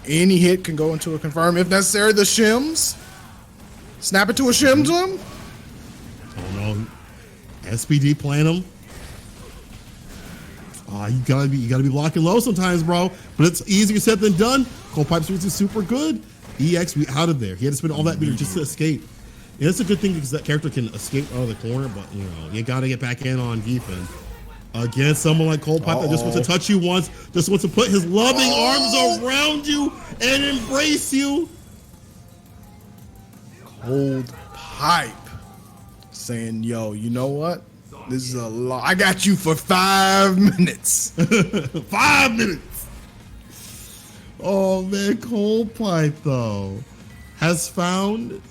Any hit can go into a confirm if necessary. The shims. Snap it to a shim to him. Oh no. SBD playing him. You gotta be locking low sometimes, bro. But it's easier said than done. Coldpipe's is super good. EX out of there. He had to spend all that meter just to escape. And it's a good thing because that character can escape out of the corner, but you know, you gotta get back in on defense. Against someone like Coldpipe that just wants to touch you once, just wants to put his loving arms around you and embrace you. Coldpipe saying, yo, you know what? This is a lot. I got you for 5 minutes. 5 minutes. Oh man, Coldpipe though has found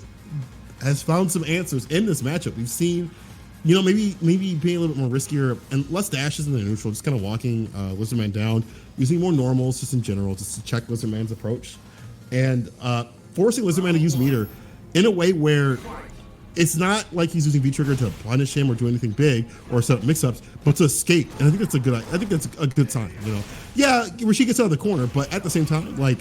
some answers in this matchup. We've seen, you know, maybe being a little bit more riskier and less dashes in the neutral, just kind of walking Lizardman down, using more normals just in general, just to check Lizardman's approach, and forcing Lizardman to use meter in a way where it's not like he's using V-Trigger to punish him or do anything big or set up mix-ups, but to escape. And I think that's a good sign. You know, yeah, Rashid gets out of the corner, but at the same time, like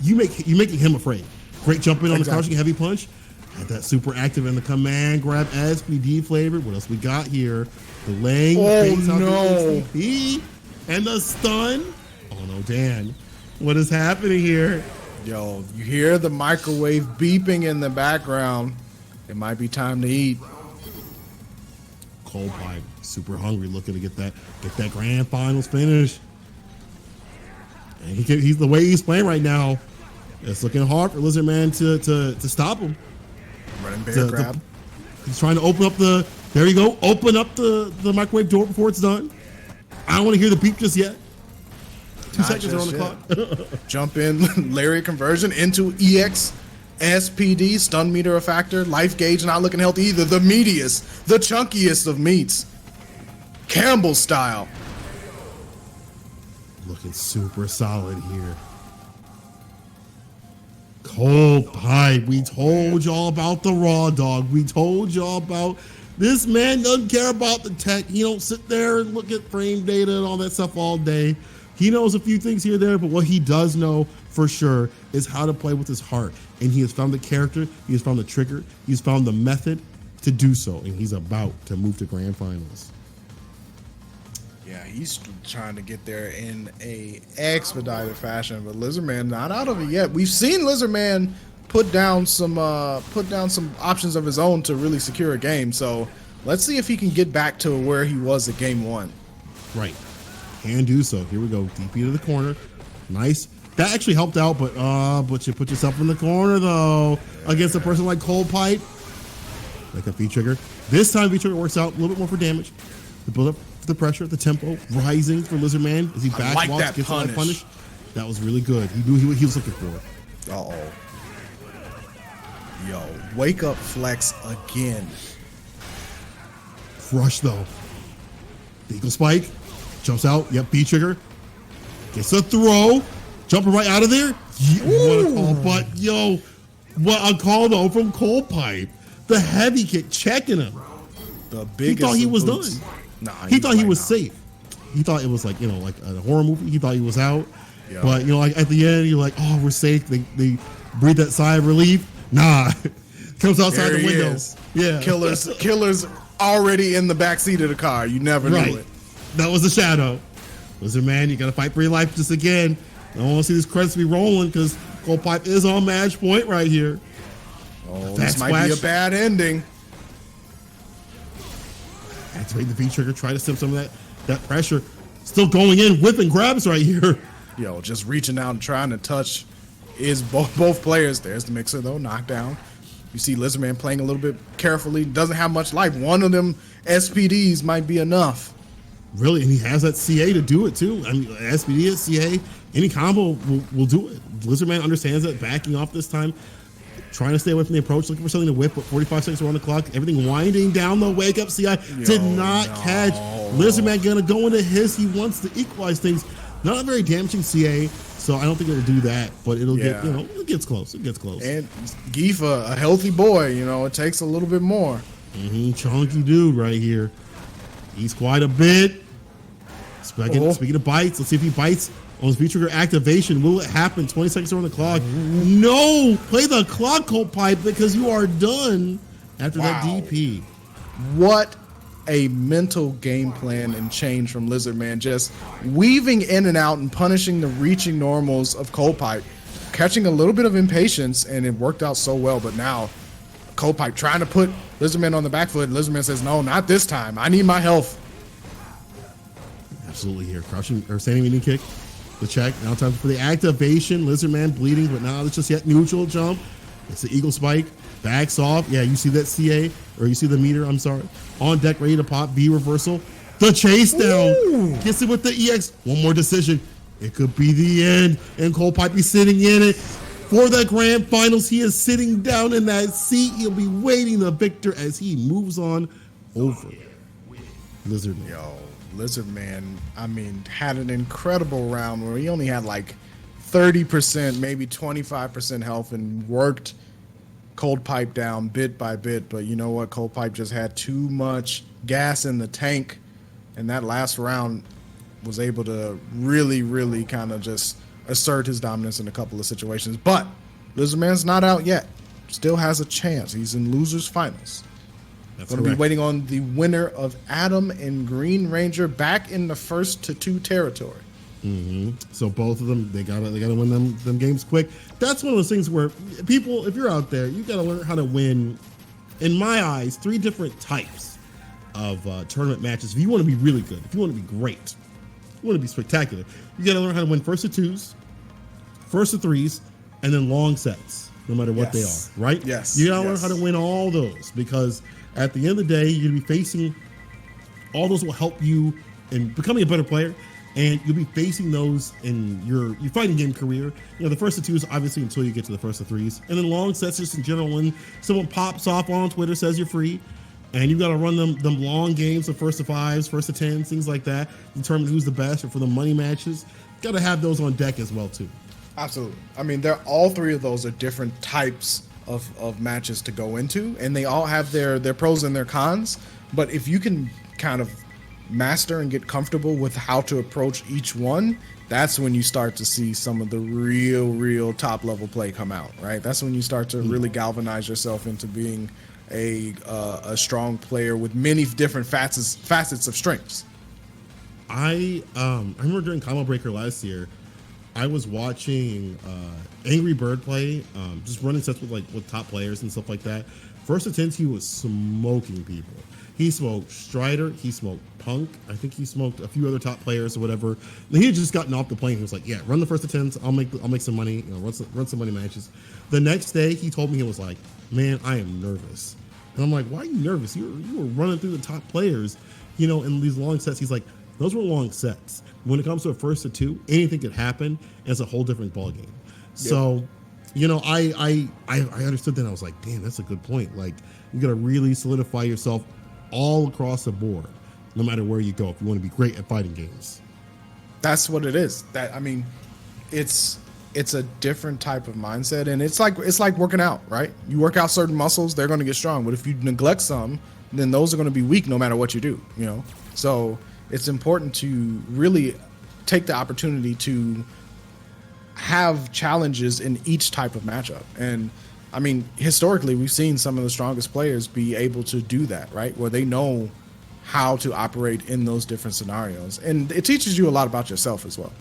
you're making him afraid. Great jump in on the crouching heavy punch. Had that super active in the command grab SPD flavor. What else we got here? The laying face out the SDP and the stun. Oh no, Dan, what is happening here? Yo, you hear the microwave beeping in the background. It might be time to eat. Coldpipe, super hungry, looking to get that grand finals finish. And he's the way he's playing right now. It's looking hard for Lizardman to stop him. Running bear grab. He's trying to open up there you go. Open up the microwave door before it's done. I don't want to hear the beep just yet. 2 seconds are on the clock. Jump in, lariat conversion into EX. SPD, stun meter a factor, life gauge not looking healthy either. The meatiest, the chunkiest of meats. Campbell style. Looking super solid here. Coldpipe, we told y'all about the raw dog. We told y'all about this man doesn't care about the tech. He don't sit there and look at frame data and all that stuff all day. He knows a few things here and there, but what he does know for sure is how to play with his heart. And he has found the character, he has found the trigger, he's found the method to do so. And he's about to move to grand finals. Yeah, he's trying to get there in a expedited fashion, but Lizardman not out of it yet. We've seen Lizardman put down some options of his own to really secure a game. So let's see if he can get back to where he was at game 1. Right. Can do so. Here we go. DP to the corner. Nice. That actually helped out, but you put yourself in the corner though against a person like Coldpipe. Like a V-Trigger. This time V-Trigger works out a little bit more for damage. The build up, the pressure, the tempo rising for Lizardman as he backwalks, gets that punish. That was really good. He knew what he was looking for. Uh-oh. Yo, wake up flex again. Crush though. The eagle spike. Jumps out. Yep, V-Trigger. Gets a throw. Jumping right out of there. What a call. But, yo, what a call, though, from Coldpipe. The heavy kick checking him. The biggest. He thought he was done. Nah, he thought he was safe. He thought it was like, you know, like a horror movie. He thought he was out. Yeah. But, you know, like at the end, you're like, oh, we're safe. They breathe that sigh of relief. Nah. Comes outside the window. Yeah. Killer's already in the backseat of the car. You never knew it. That was the shadow. Lizardman, you got to fight for your life just again. I don't want to see these credits be rolling because Coldpipe is on match point right here. Oh, this might be a bad ending. Activate the V-Trigger, try to stem some of that pressure. Still going in, whipping grabs right here. Yo, just reaching out and trying to touch is both players. There's the Mixer though, knockdown. You see Lizardman playing a little bit carefully, doesn't have much life. One of them SPDs might be enough. Really, and he has that CA to do it too. I mean, SPD is CA, any combo will do it. Lizardman understands that, backing off this time, trying to stay away from the approach, looking for something to whip, but 45 seconds are on the clock. Everything winding down the wake up. CI did not catch. Lizardman gonna go into his. He wants to equalize things. Not a very damaging CA, so I don't think it'll do that, but it'll get, it gets close. It gets close. And Gifa, a healthy boy, it takes a little bit more. Chunky dude right here. He's quite a bit. Speaking of bites, let's see if he bites on his V-Trigger activation. Will it happen? 20 seconds on the clock. No! Play the clock, Cold Pipe, because you are done after that DP. What a mental game plan and change from Lizardman. Just weaving in and out and punishing the reaching normals of Cold Pipe, catching a little bit of impatience, and it worked out so well. But now, Cold Pipe trying to put Lizardman on the back foot. Lizardman says, no, not this time. I need my health. Absolutely here. Crouching or standing medium kick. The check. Now time for the activation. Lizardman bleeding, but now it's just yet neutral jump. It's the Eagle Spike. Backs off. Yeah, you see that CA, or you see the meter, I'm sorry. On deck, ready to pop. V reversal. The chase down. Ooh. Gets it with the EX. One more decision. It could be the end. And Cold Pipe be sitting in it. For the grand finals, he is sitting down in that seat. He'll be waiting the victor as he moves on over Lizardman. Lizardman, had an incredible round where he only had like 30%, maybe 25% health, and worked Cold Pipe down bit by bit. But you know what? Cold Pipe just had too much gas in the tank, and that last round was able to really, really kind of just assert his dominance in a couple of situations. But Lizardman's not out yet. Still has a chance. He's in losers finals. That's going to be waiting on the winner of Adam and Green Ranger back in the 1-2 territory. So both of them, they gotta win them games quick. That's one of those things where people, if you're out there, you gotta learn how to win. In my eyes, 3 different types of tournament matches. If you want to be really good, if you want to be great, if you want to be spectacular, you gotta learn how to win 1-2s, 1-3s, and then long sets, no matter what they are. Right? Yes. You gotta learn how to win all those, because at the end of the day, you're gonna be facing all those will help you in becoming a better player, and you'll be facing those in your fighting game career. The 1-2s obviously until you get to the 1-3s, and then long sets just in general. When someone pops off on Twitter, says you're free, and you got to run them long games of 1-5s, 1-10s, things like that. Determine who's the best, or for the money matches, got to have those on deck as well too. Absolutely. They're all 3 of those are different types of matches to go into, and they all have their pros and their cons. But if you can kind of master and get comfortable with how to approach each one, that's when you start to see some of the real top level play come out, right? That's when you start to really galvanize yourself into being a strong player with many different facets of strengths. I remember during Combo Breaker last year, I was watching Angry Bird play, just running sets with top players and stuff like that. 1-10s, he was smoking people. He smoked Strider, he smoked Punk, I think he smoked a few other top players or whatever. And he had just gotten off the plane. He was like, "Yeah, run the 1-10s. I'll make some money. Run some money matches." The next day, he told me, he was like, "Man, I am nervous." And I'm like, "Why are you nervous? You were running through the top players, in these long sets." He's like, "Those were long sets. When it comes to a 1-2, anything could happen, and it's a whole different ballgame." Yep. So, I understood that. I was like, "Damn, that's a good point. Like, you got to really solidify yourself all across the board, no matter where you go, if you want to be great at fighting games." That's what it is. It's a different type of mindset, and it's like working out, right? You work out certain muscles, they're going to get strong, but if you neglect some, then those are going to be weak no matter what you do. So it's important to really take the opportunity to have challenges in each type of matchup. And historically, we've seen some of the strongest players be able to do that, right? Where they know how to operate in those different scenarios. And it teaches you a lot about yourself as well.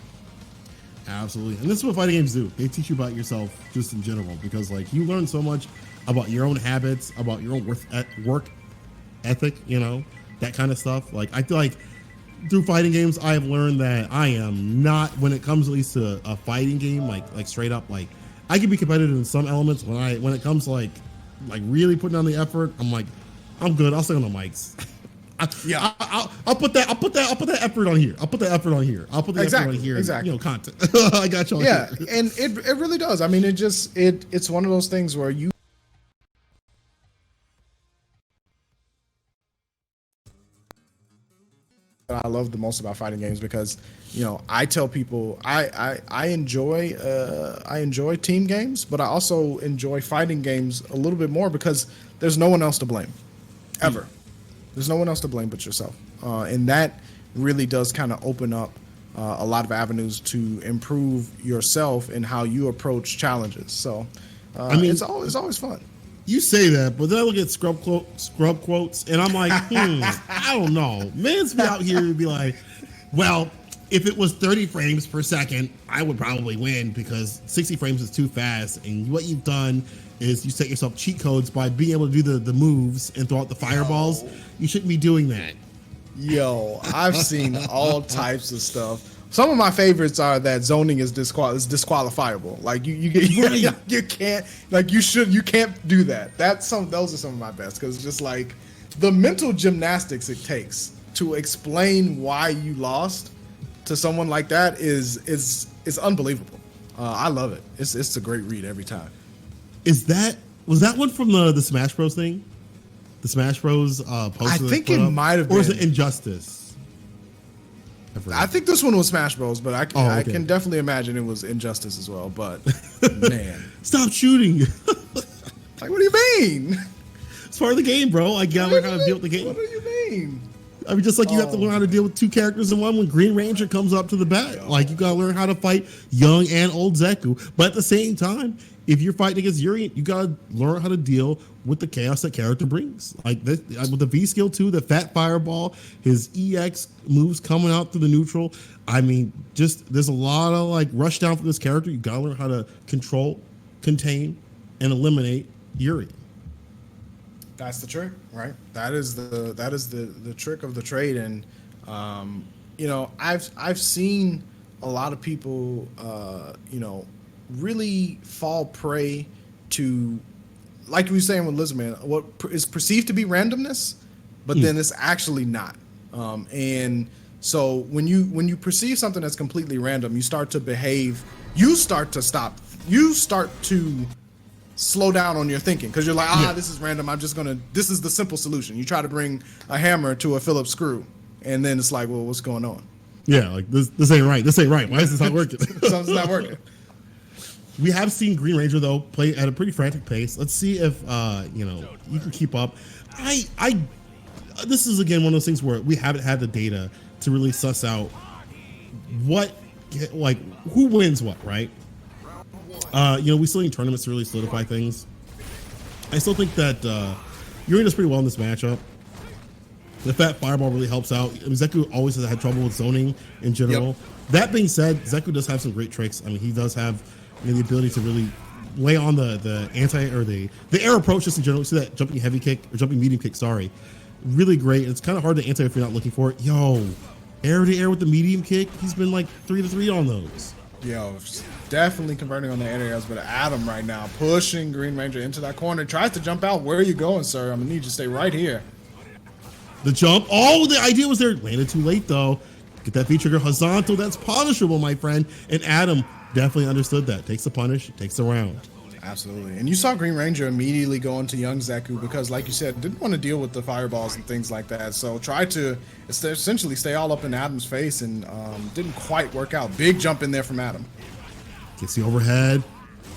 Absolutely. And this is what fighting games do. They teach you about yourself just in general, because you learn so much about your own habits, about your own work ethic, that kind of stuff. I feel like through fighting games, I have learned that I am not, when it comes at least to a fighting game, like straight up, I can be competitive in some elements. When it comes to like really putting on the effort, I'm like, I'm good. I'll stay on the mics. I'll put that effort on here. I'll put the effort on here. Exactly. Content. I got you. Yeah, here. and it really does. I mean, it's one of those things where you. I love the most about fighting games because, I tell people I enjoy team games, but I also enjoy fighting games a little bit more because there's no one else to blame, ever. There's no one else to blame but yourself, and that really does kind of open up a lot of avenues to improve yourself and how you approach challenges. So, it's always fun. You say that, but then I look at scrub quotes, and I'm like, I don't know. Man's be out here and be like, well, if it was 30 frames per second, I would probably win because 60 frames is too fast. And what you've done is you set yourself cheat codes by being able to do the moves and throw out the fireballs. You shouldn't be doing that. Yo, I've seen all types of stuff. Some of my favorites are that zoning is disqualifiable. Like you can't you can't do that. Those are some of my best because just like the mental gymnastics it takes to explain why you lost to someone like that is unbelievable. I love it. It's a great read every time. Was that one from the Smash Bros thing? The Smash Bros poster. I think it might have been. Or is it Injustice? I think this one was Smash Bros, but I can definitely imagine it was Injustice as well. But man, stop shooting! Like, what do you mean? It's part of the game, bro. I gotta learn how to deal with the game. What do you mean? I mean, just like you have to learn how to deal with two characters in one when Green Ranger comes up to the bat. Like, you gotta learn how to fight young and old Zeku. But at the same time, if you're fighting against Yuri, you gotta learn how to deal with the chaos that character brings. Like this, with the V skill too, the fat fireball, his EX moves coming out through the neutral. I mean, just there's a lot of like rush down for this character. You gotta learn how to control, contain, and eliminate Yuri. That's the trick, right? That is the trick of the trade. And I've seen a lot of people really fall prey to, like we were saying with Lizardman, what is perceived to be randomness, but then it's actually not. And so when you perceive something that's completely random, you start to behave, you start to slow down on your thinking because you're like, this is random. This is the simple solution. You try to bring a hammer to a Phillips screw, and then it's like, well, what's going on? Yeah, like this ain't right. This ain't right. Why is this not working? Something's not working. We have seen Green Ranger though play at a pretty frantic pace. Let's see if you can keep up. This is again one of those things where we haven't had the data to really suss out who wins what, right? We still need tournaments to really solidify things. I still think that Yuri does pretty well in this matchup. The fat fireball really helps out. I mean, Zeku always has had trouble with zoning in general. Yep. That being said, Zeku does have some great tricks. I mean, he does have the ability to really lay on the air approach just in general. See that jumping heavy kick or jumping medium kick? Sorry, really great. It's kind of hard to anti if you're not looking for it. Yo, air to air with the medium kick. He's been like 3-3 on those. Yo, definitely converting on the areas, but Adam right now pushing Green Ranger into that corner. Tries to jump out. Where are you going, sir? I'm gonna need you to stay right here. The jump. Oh, the idea was there. Landed too late though. Get that V trigger horizontal. That's punishable, my friend. And Adam definitely understood that. Takes the punish. Takes the round. Absolutely. And you saw Green Ranger immediately go into young Zeku because, like you said, didn't want to deal with the fireballs and things like that. So tried to essentially stay all up in Adam's face and didn't quite work out. Big jump in there from Adam. Gets the overhead.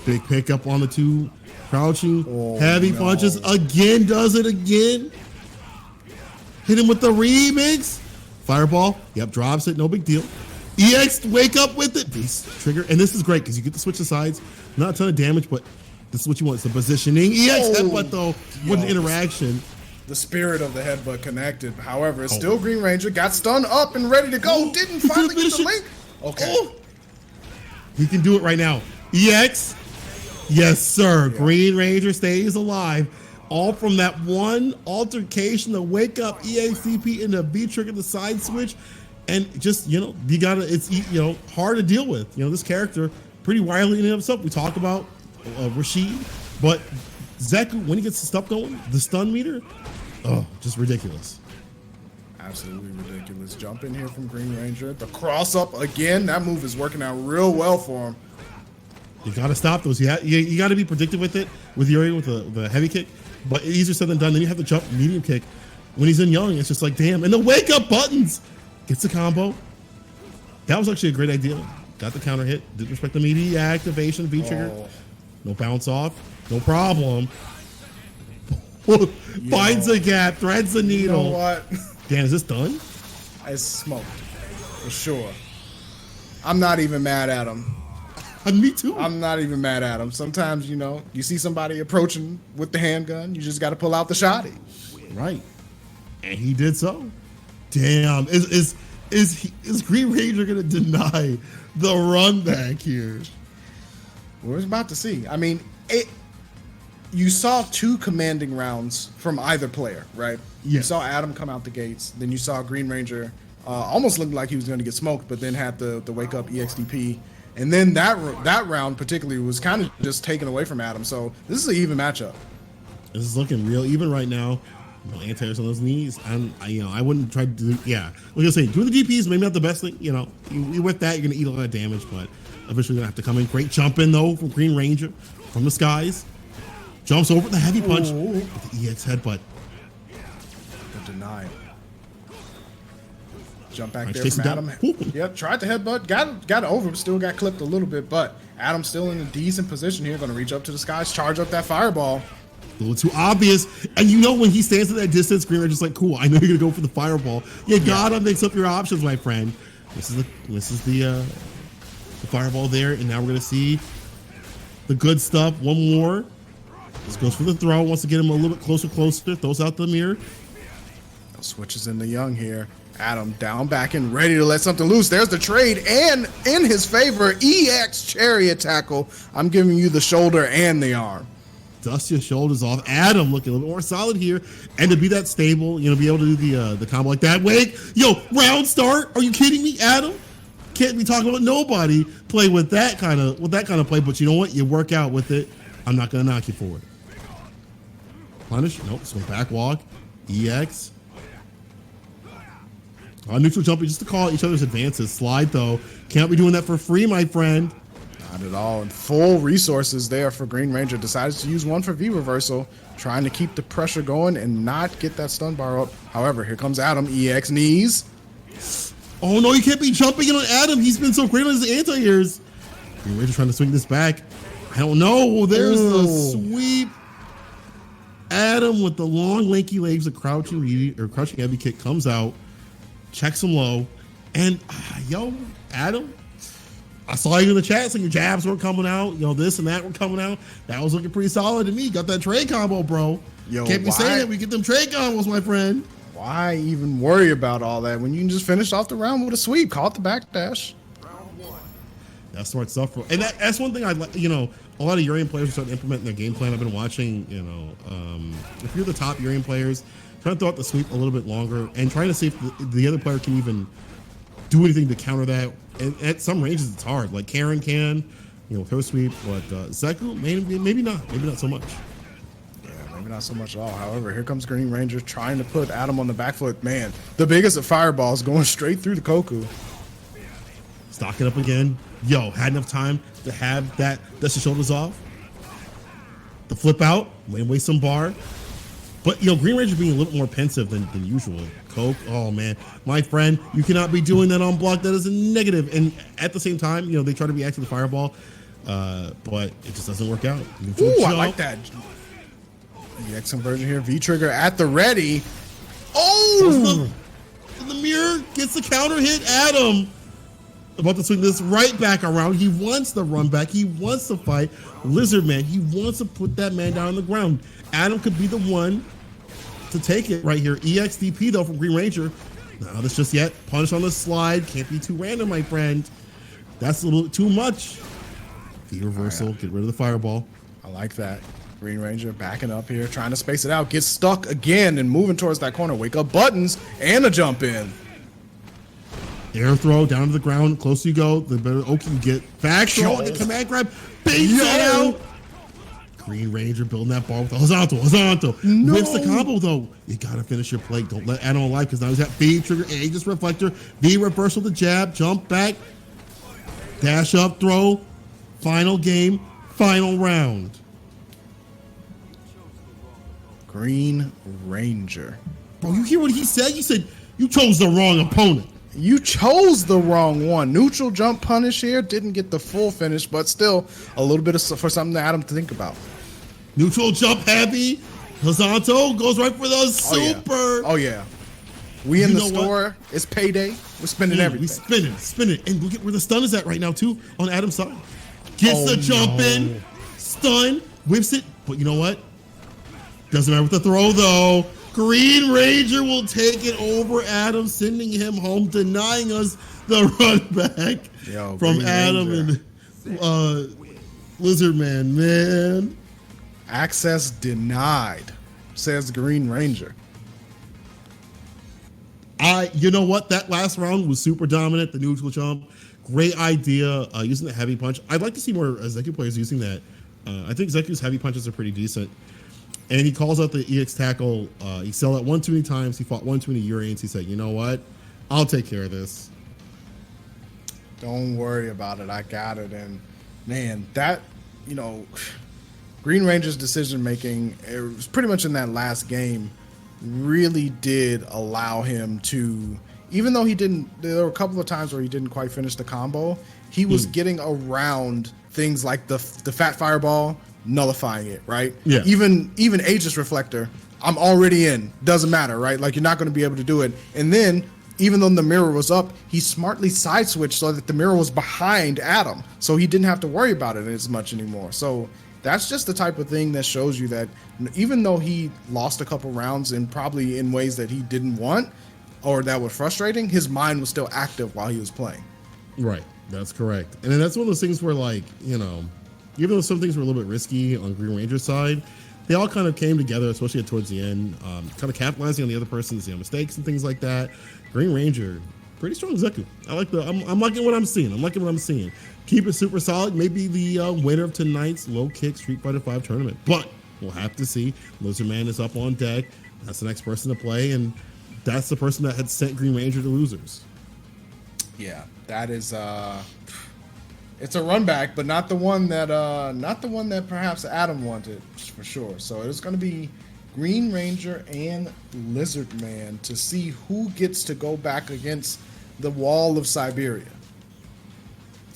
Big pickup on the two. Crouching. Heavy punches. Again. Does it again. Hit him with the remix. Fireball. Yep. Drops it. No big deal. EX, wake up with it. Beast trigger. And this is great because you get to switch the sides. Not a ton of damage, but this is what you want. It's the positioning. EX headbutt, though, with the interaction. The spirit of the headbutt connected. However, it's still Green Ranger. Got stunned up and ready to go. Didn't finally get the link. Okay. He can do it right now. EX. Yes, sir. Yeah. Green Ranger stays alive. All from that one altercation, the wake up EACP and the V trigger, the side switch. And just, it's hard to deal with. This character, pretty wily in himself. We talk about Rashid, but Zeku, when he gets the stuff going, the stun meter, oh, just ridiculous. Absolutely ridiculous. Jump in here from Green Ranger. The cross up again. That move is working out real well for him. You got to stop those. You got to be predictive with it, with Yuri, with the heavy kick. But easier said than done. Then you have to jump medium kick. When he's in young, it's just like, damn. And the wake up buttons gets the combo. That was actually a great idea. Got the counter hit. Didn't respect the media activation, V trigger. Oh. No bounce off. No problem. Finds a gap, threads the needle. You know what? Dan, is this done? It's smoked. For sure. I'm not even mad at him. Me too. I'm not even mad at him. Sometimes, you see somebody approaching with the handgun, you just got to pull out the shotty. Right. And he did so. Damn. Is Green Ranger going to deny the run back here? We're about to see. I mean, you saw two commanding rounds from either player, right? Yeah. You saw Adam come out the gates. Then you saw Green Ranger almost looked like he was going to get smoked, but then had the wake up EXDP. And then that round particularly was kind of just taken away from Adam. So this is an even matchup. This is looking real even right now. Anti-airs on those knees. I wouldn't try to do. Yeah, like I say, doing the DPs maybe not the best thing. You with that you're gonna eat a lot of damage, but eventually you're gonna have to come in. Great jump in though from Green Ranger from the skies. Jumps over the heavy punch with the EX headbutt. But denied. Jump back Right, there from Adam. Yep, tried to headbutt, got over, but still got clipped a little bit. But Adam's still in a decent position here. Going to reach up to the skies, charge up that fireball. A little too obvious. And when he stands at that distance, Green Ranger's like, cool, I know you're going to go for the fireball. You gotta mix up your options, my friend. This is the fireball there. And now we're going to see the good stuff. One more. This goes for the throw. Wants to get him a little bit closer. Throws out the mirror. Switches into Young here. Adam down back and ready to let something loose. There's the trade, and in his favor, EX chariot tackle. I'm giving you the shoulder and the arm. Dust your shoulders off. Adam looking a little more solid here, and to be that stable, be able to do the combo like that. Wait, round start? Are you kidding me, Adam? Can't be talking about nobody play with that kind of play. But you know what? You work out with it. I'm not gonna knock you for it. Punish? Nope. So back walk. EX. Neutral jumping just to call each other's advances. Slide though. Can't be doing that for free, my friend. Not at all. And full resources there for Green Ranger. Decides to use one for V reversal, trying to keep the pressure going and not get that stun bar up. However, here comes Adam. EX knees. Oh no, you can't be jumping in on Adam. He's been so great on his anti-airs. Green Ranger trying to swing this back. I don't know. There's the sweep. Adam with the long lanky legs, a crouching heavy kick comes out. Checks him low, and Adam, I saw you in the chat saying your jabs weren't coming out, this and that were coming out. That was looking pretty solid to me. Got that trade combo, bro. Can't be saying that we get them trade combos, my friend. Why even worry about all that when you can just finish off the round with a sweep? Caught the backdash. That's smart stuff, bro. And that's one thing I like. A lot of Urian players are starting to implement in their game plan. I've been watching. If you're the top Urian players, trying to throw out the sweep a little bit longer and trying to see if the other player can even do anything to counter that. And at some ranges, it's hard. Like Karen can, with her sweep, but Zeku, maybe not so much. Yeah, maybe not so much at all. However, here comes Green Ranger trying to put Adam on the back foot. Man, the biggest of fireballs going straight through the Koku. Stocking up again. Had enough time to have that dust your shoulders off. The flip out, waste some bar. But, Green Ranger being a little more pensive than usual. Coke, oh, man. My friend, you cannot be doing that on block. That is a negative. And at the same time, they try to react to the fireball, but it just doesn't work out. Ooh, I like that. EX conversion here. V-trigger at the ready. Oh! The mirror gets the counter hit. Adam about to swing this right back around. He wants the run back. He wants to fight. Lizard Man, he wants to put that man down on the ground. Adam could be the one to take it right here. EXDP though from Green Ranger. Not this just yet. Punish on the slide. Can't be too random, my friend. That's a little too much. V reversal. Right. Get rid of the fireball. I like that. Green Ranger backing up here, trying to space it out. Gets stuck again and moving towards that corner. Wake up buttons and a jump in. Air throw down to the ground. Closer you go, the better Oki you get. Back throw and the command grab. Baits that out. Green Ranger building that ball with the Horizontal. No. Whips the combo though. You gotta finish your plate. Don't let Adam alive because now he's got V trigger, Aegis Reflector, V reversal the jab, jump back, dash up, throw. Final game, final round. Green Ranger. Bro, you hear what he said? You said you chose the wrong opponent. You chose the wrong one. Neutral jump punish here. Didn't get the full finish, but still a little bit for something to Adam to think about. Neutral jump heavy. Horizontal goes right for the super. Oh yeah. We in the store. What? It's payday. We're spending everything. We spinning. And look at where the stun is at right now too on Adam's side. Gets the jump in. Stun. Whips it. But you know what? Doesn't matter with the throw though. Green Ranger will take it over Adam, sending him home, denying us the run back from Green Adam Ranger. And Lizard Man. Access denied, says Green Ranger. You know what? That last round was super dominant. The neutral jump, great idea. Using the heavy punch. I'd like to see more Zeku players using that. I think Zeku's heavy punches are pretty decent. And he calls out the EX tackle. He saw it one too many times. He fought one too many Urians. He said, you know what? I'll take care of this. Don't worry about it. I got it. And man, that, Green Ranger's decision making, it was pretty much in that last game, really did allow him to, even though there were a couple of times where he didn't quite finish the combo, he was getting around things like the fat fireball, nullifying it, right? Yeah. Even Aegis Reflector, I'm already in. Doesn't matter, right? Like you're not going to be able to do it. And then, even though the mirror was up, he smartly side switched so that the mirror was behind Adam, so he didn't have to worry about it as much anymore. So that's just the type of thing that shows you that even though he lost a couple rounds and probably in ways that he didn't want or that were frustrating, his mind was still active while he was playing. Right. That's correct. And then that's one of those things where, like, even though some things were a little bit risky on Green Ranger's side, they all kind of came together, especially towards the end, kind of capitalizing on the other person's mistakes and things like that. Green Ranger, pretty strong Zeku. I'm liking what I'm seeing. Keep it super solid. Maybe the winner of tonight's low kick Street Fighter V tournament, but we'll have to see. Lizard Man is up on deck. That's the next person to play, and that's the person that had sent Green Ranger to losers. Yeah, that is. It's a run back, but not the one that perhaps Adam wanted for sure. So it's going to be Green Ranger and Lizard Man to see who gets to go back against the wall of Siberia.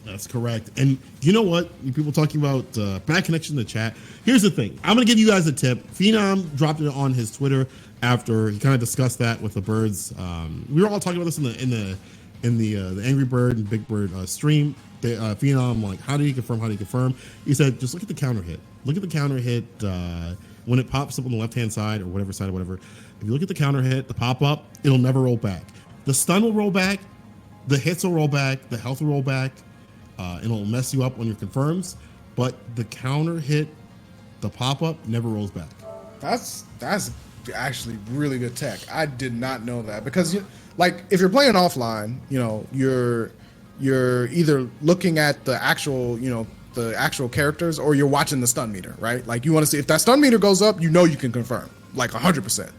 That's correct. And you know what? People talking about bad connection in the chat. Here's the thing. I'm going to give you guys a tip. Phenom dropped it on his Twitter after he kind of discussed that with the birds. We were all talking about this in the Angry Bird and Big Bird stream. Phenom, like, how do you confirm? He said, just look at the counter hit. Look at the counter hit when it pops up on the left-hand side or whatever side or whatever. If you look at the counter hit, the pop-up, it'll never roll back. The stun will roll back. The hits will roll back. The health will roll back. It'll mess you up on your confirms. But the counter hit, the pop-up, never rolls back. That's actually really good tech. I did not know that because, if you're playing offline, you're either looking at the actual characters or you're watching the stun meter, right? Like you want to see if that stun meter goes up, you can confirm like 100%.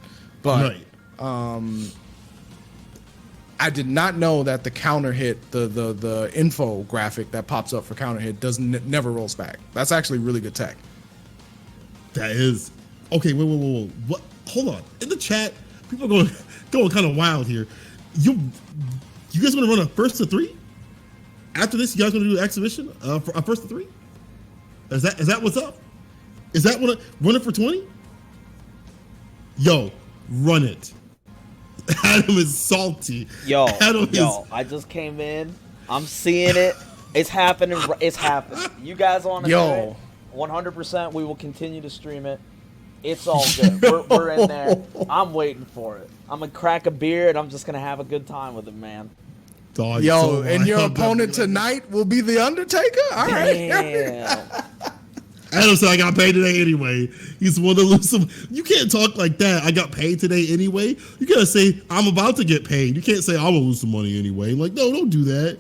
But right. I did not know that the counter hit, the info graphic that pops up for counter hit never rolls back. That's actually really good tech. That is. Okay, wait. What? Hold on. In the chat, people are going kind of wild here. You guys want to run a first to 3? After this, you guys want to do an exhibition for a first to 3? Is that what's up? Is that what run it for 20? Yo, run it. Adam is salty. Yo, I just came in. I'm seeing it. It's happening. It's happening. You guys on the 100%. We will continue to stream it. It's all good. We're in there. I'm waiting for it. I'm gonna crack a beer and I'm just gonna have a good time with it, man. Dog, yo, and your opponent tonight will be the Undertaker. All right. Damn. Adam said I got paid today anyway. He's one to lose some. You can't talk like that. I got paid today anyway. You gotta say I'm about to get paid. You can't say I will lose some money anyway. Like, no, don't do that.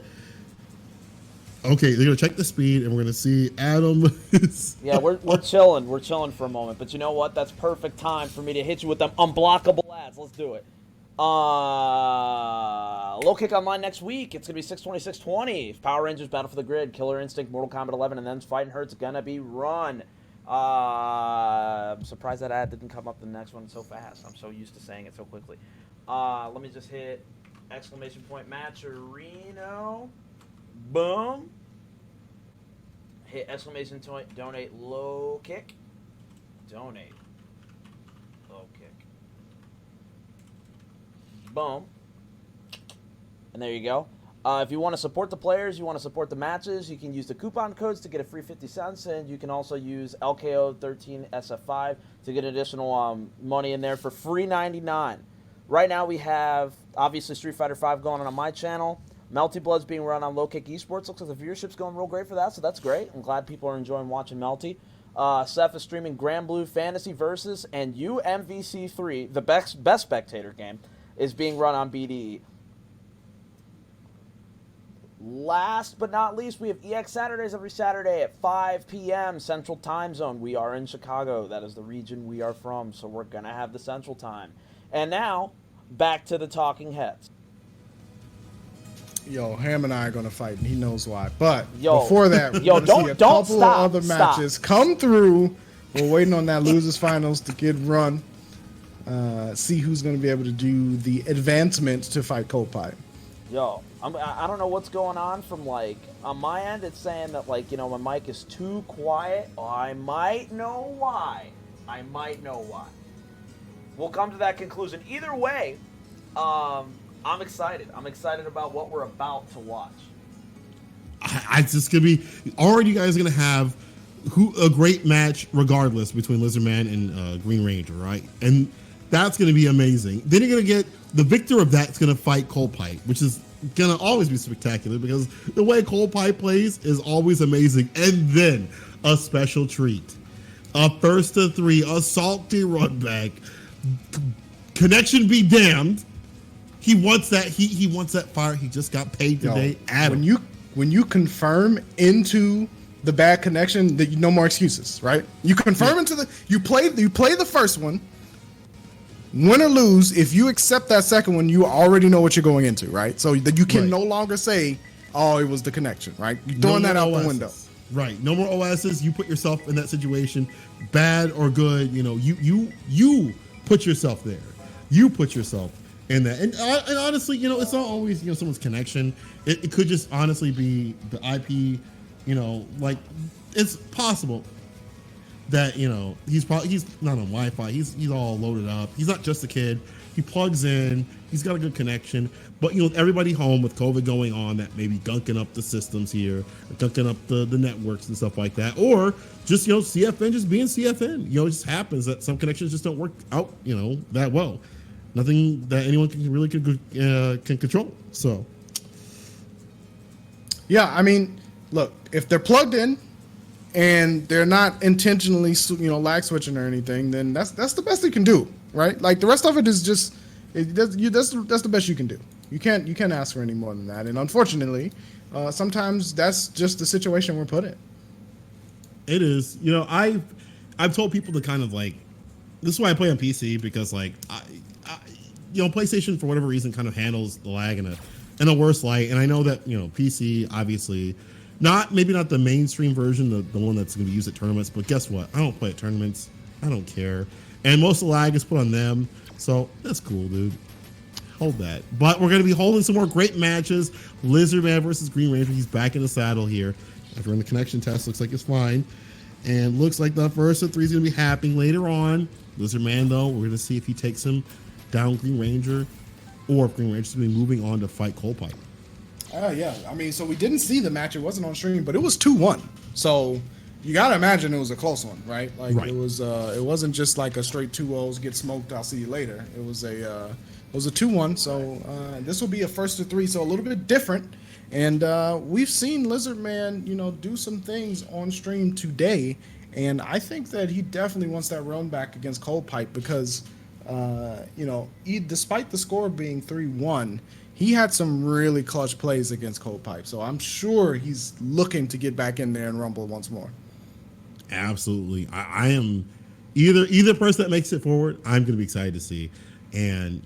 Okay, they're gonna check the speed, and we're gonna see Adam. Yeah, we're chilling. We're chilling for a moment. But you know what? That's perfect time for me to hit you with them unblockable ads. Let's do it. Low Kick Online next week. It's gonna be 6/20, 6/20. Power Rangers Battle for the Grid, Killer Instinct, Mortal Kombat 11, and then Fighting Hurt's gonna be run. I'm surprised that ad didn't come up the next one so fast. I'm so used to saying it so quickly. Let me just hit exclamation point Matcherino. Boom. Hit exclamation point donate Low Kick. Donate Low Kick. Boom. And there you go. If you want to support the players, you want to support the matches, you can use the coupon codes to get a free 50 cents, and you can also use LKO13SF5 to get additional money in there for free 99. Right now we have, obviously, Street Fighter V going on my channel. Melty Blood's being run on Low Kick Esports. Looks like the viewership's going real great for that, so that's great. I'm glad people are enjoying watching Melty. Seth is streaming Grand Blue Fantasy Versus, and UMVC3, the best spectator game, is being run on BDE. Last but not least, we have EX Saturdays every Saturday at 5 p.m. Central Time Zone. We are in Chicago. That is the region we are from, so we're going to have the Central Time. And now, back to the Talking Heads. Yo, Ham and I are going to fight, and he knows why. But before that, we're going to see a don't couple stop, of other matches come through. We're waiting on that losers finals to get run. See who's going to be able to do the advancement to fight Cold Pipe. Yo, I don't know what's going on from, like, on my end, it's saying that, like, you know, my mic is too quiet. I might know why. We'll come to that conclusion. Either way, I'm excited. I'm excited about what we're about to watch. It's just gonna be already. You guys are gonna have a great match regardless between Lizardman and Green Ranger, right? And that's gonna be amazing. Then you're gonna get the victor of that's gonna fight Cold Pipe, which is gonna always be spectacular because the way Cold Pipe plays is always amazing. And then a special treat, a first to three, a salty run back. Connection be damned. He wants that. He wants that fire. He just got paid today. Adam, when you confirm into the bad connection, that no more excuses, right? You confirm into the you play the first one. Win or lose, if you accept that second one, you already know what you're going into, right? So that you can no longer say, "Oh, it was the connection," right? You're throwing that out the window, right? No more OSs. You put yourself in that situation, bad or good. You know, you put yourself there. You put yourself in that, and honestly, you know, it's not always someone's connection. It could just honestly be the IP. You know, like it's possible that he's not on Wi-Fi. He's all loaded up. He's not just a kid. He plugs in. He's got a good connection. But everybody home with COVID going on, that may be gunking up the systems here, or gunking up the networks and stuff like that, or just CFN just being CFN. It just happens that some connections just don't work out that well. Nothing that anyone can control. So, yeah, I mean, look, if they're plugged in and they're not intentionally, lag switching or anything, then that's the best they can do, right? Like the rest of it is just that's the best you can do. You can't ask for any more than that. And unfortunately, sometimes that's just the situation we're put in. It is. I've told people to kind of like, this is why I play on PC, because like PlayStation for whatever reason kind of handles the lag in a worse light, and I know that PC obviously maybe not the mainstream version, the one that's going to be used at tournaments, but guess what? I don't play at tournaments. I don't care, and most of the lag is put on them, so that's cool, dude. Hold that. But we're going to be holding some more great matches. Lizardman versus Green Ranger. He's back in the saddle here after running the connection test. Looks like it's fine, and looks like the first of three is going to be happening later on. Lizardman, though, we're going to see if he takes him down Green Ranger, or if Green Ranger's going to be moving on to fight Cold Pipe. Yeah. I mean, so we didn't see the match. It wasn't on stream, but it was 2-1. So you got to imagine it was a close one, right? Like right. It wasn't just like a straight 2-0s, get smoked, I'll see you later. It was a 2-1. So this will be a first to three, so a little bit different. And we've seen Lizardman, do some things on stream today. And I think that he definitely wants that run back against Cold Pipe because, despite the score being 3-1, he had some really clutch plays against Cold Pipe. So I'm sure he's looking to get back in there and rumble once more. Absolutely. I am either person that makes it forward, I'm going to be excited to see. And,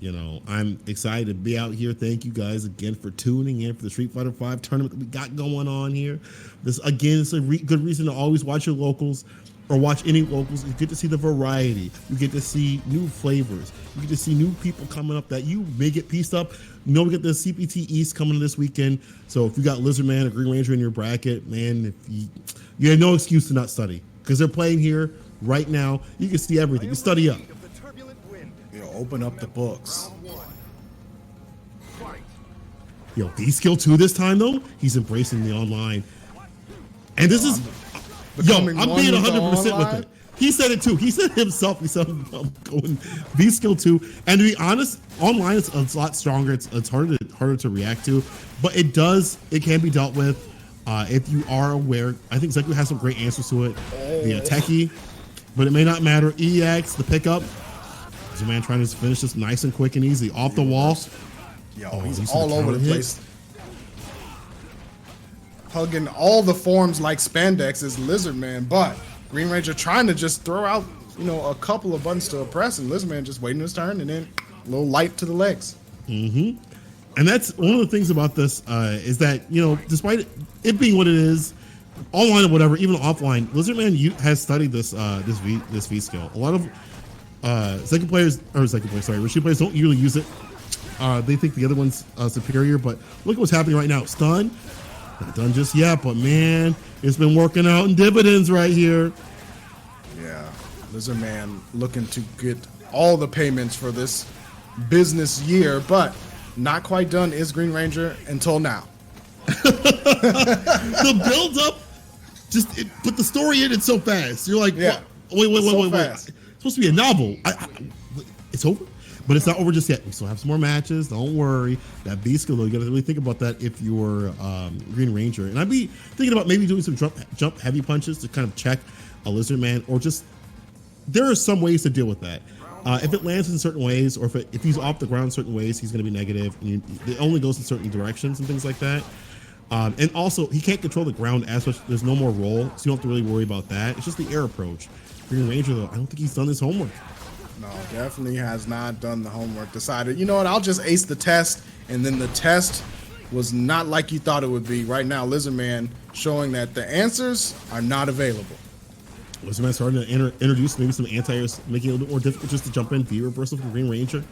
I'm excited to be out here. Thank you guys again for tuning in for the Street Fighter V tournament that we got going on here. This, again, is a good reason to always watch your locals or watch any locals. You get to see the variety. You get to see new flavors. You get to see new people coming up that you may get pieced up. We get the CPT East coming this weekend. So if you got Lizard Man or Green Ranger in your bracket, man, if you have no excuse to not study because they're playing here right now. You can see everything. You study up. Open up the books. B-Skill 2 this time, though, he's embracing the online. And this is... I'm being 100% with it. He said it, too. He said it himself. He said, I'm going B-Skill 2. And to be honest, online it's a lot stronger. It's harder to react to. But it can be dealt with if you are aware. I think Zeku has some great answers to it. The techie. But it may not matter. EX, the pickup. There's a man trying to finish this nice and quick and easy. Off the wall. He's all over the place. Hugging all the forms like spandex is Lizard Man, but Green Ranger trying to just throw out, a couple of buttons to oppress, and Lizard Man just waiting his turn, and then a little light to the legs. Mm-hmm. And that's one of the things about this is that, despite it being what it is, online or whatever, even offline, Lizard Man has studied this V skill. A lot of Rashid players don't usually use it. They think the other one's superior, but look at what's happening right now. Stun, not done just yet, but man, it's been working out in dividends right here. Yeah, Lizard Man looking to get all the payments for this business year, but not quite done is Green Ranger until now. The build up, put the story in it so fast. You're like, yeah, wait. It's supposed to be a novel. It's over, but it's not over just yet. We still have some more matches. Don't worry. That B skill though, you got to really think about that if you're Green Ranger. And I'd be thinking about maybe doing some jump heavy punches to kind of check a Lizard Man, or just there are some ways to deal with that. If it lands in certain ways, or if he's off the ground certain ways, he's going to be negative. And it only goes in certain directions and things like that. And also, he can't control the ground as much. There's no more roll, so you don't have to really worry about that. It's just the air approach. Green Ranger, though, I don't think he's done his homework. No, definitely has not done the homework. Decided, you know what, I'll just ace the test, and then the test was not like you thought it would be. Right now, Lizard Man showing that the answers are not available. Lizard Man starting to introduce maybe some anti-airs, making it a little bit more difficult just to jump in. V reversal from Green Ranger.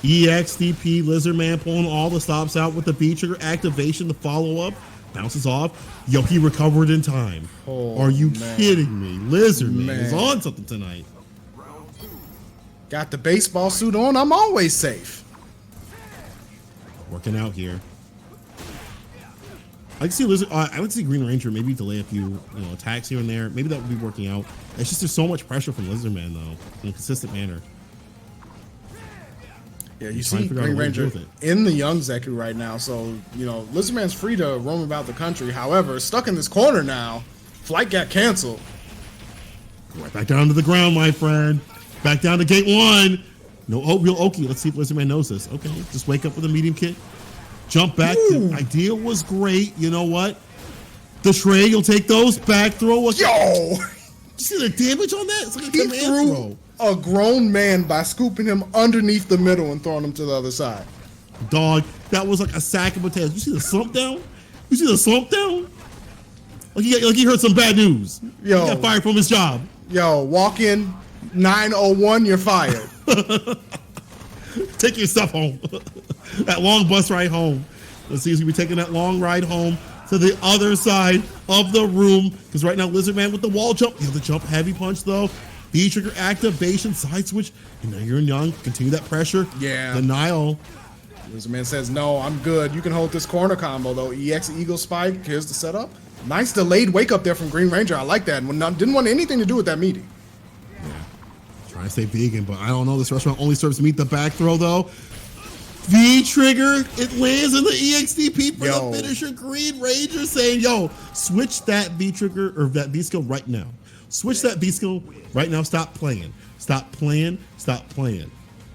EXDP, Lizard Man pulling all the stops out with the B trigger activation, the follow-up. Bounces off. Yo, he recovered in time. Oh, are you man. kidding me? Lizard Man is on something tonight. Got the baseball suit on. I'm always safe. Working out here. I can see Lizard. I would see Green Ranger maybe delay a few attacks here and there. Maybe that would be working out. It's just there's so much pressure from Lizard Man though in a consistent manner. Yeah, you see Green Ranger in the young Zeku right now, so, Lizard Man's free to roam about the country. However, stuck in this corner now. Flight got canceled. Right back down to the ground, my friend. Back down to gate 1. No real Oki. Let's see if Lizard Man knows this. Okay, just wake up with a medium kit. Jump back. Ooh. The idea was great. You know what? The tray, you'll take those. Back throw. Yo! You see the damage on that? It's like a He command threw throw. a grown man by scooping him underneath the middle and throwing him to the other side. Dog, that was like a sack of potatoes. You see the slump down? You see the slump down? Like he heard some bad news. Yo. He got fired from his job. Yo, walk in 901, you're fired. Take your stuff home. That long bus ride home. Let's see, he's gonna be taking that long ride home to the other side of the room. Because right now, Lizard Man with the wall jump. You have the jump heavy punch though. B trigger activation, side switch. You know you're young. Continue that pressure. Yeah. Denial. Lizard Man says, no, I'm good. You can hold this corner combo though. EX Eagle Spike, here's the setup. Nice delayed wake up there from Green Ranger. I like that. Didn't want anything to do with that meeting. Yeah. Trying to stay vegan, but I don't know. This restaurant only serves meat. The back throw though. V trigger, it lands in the EXDP for the finisher. Green Ranger saying, yo, switch that V trigger or that V skill right now. Switch that V skill right now. Stop playing. Stop playing. Stop playing.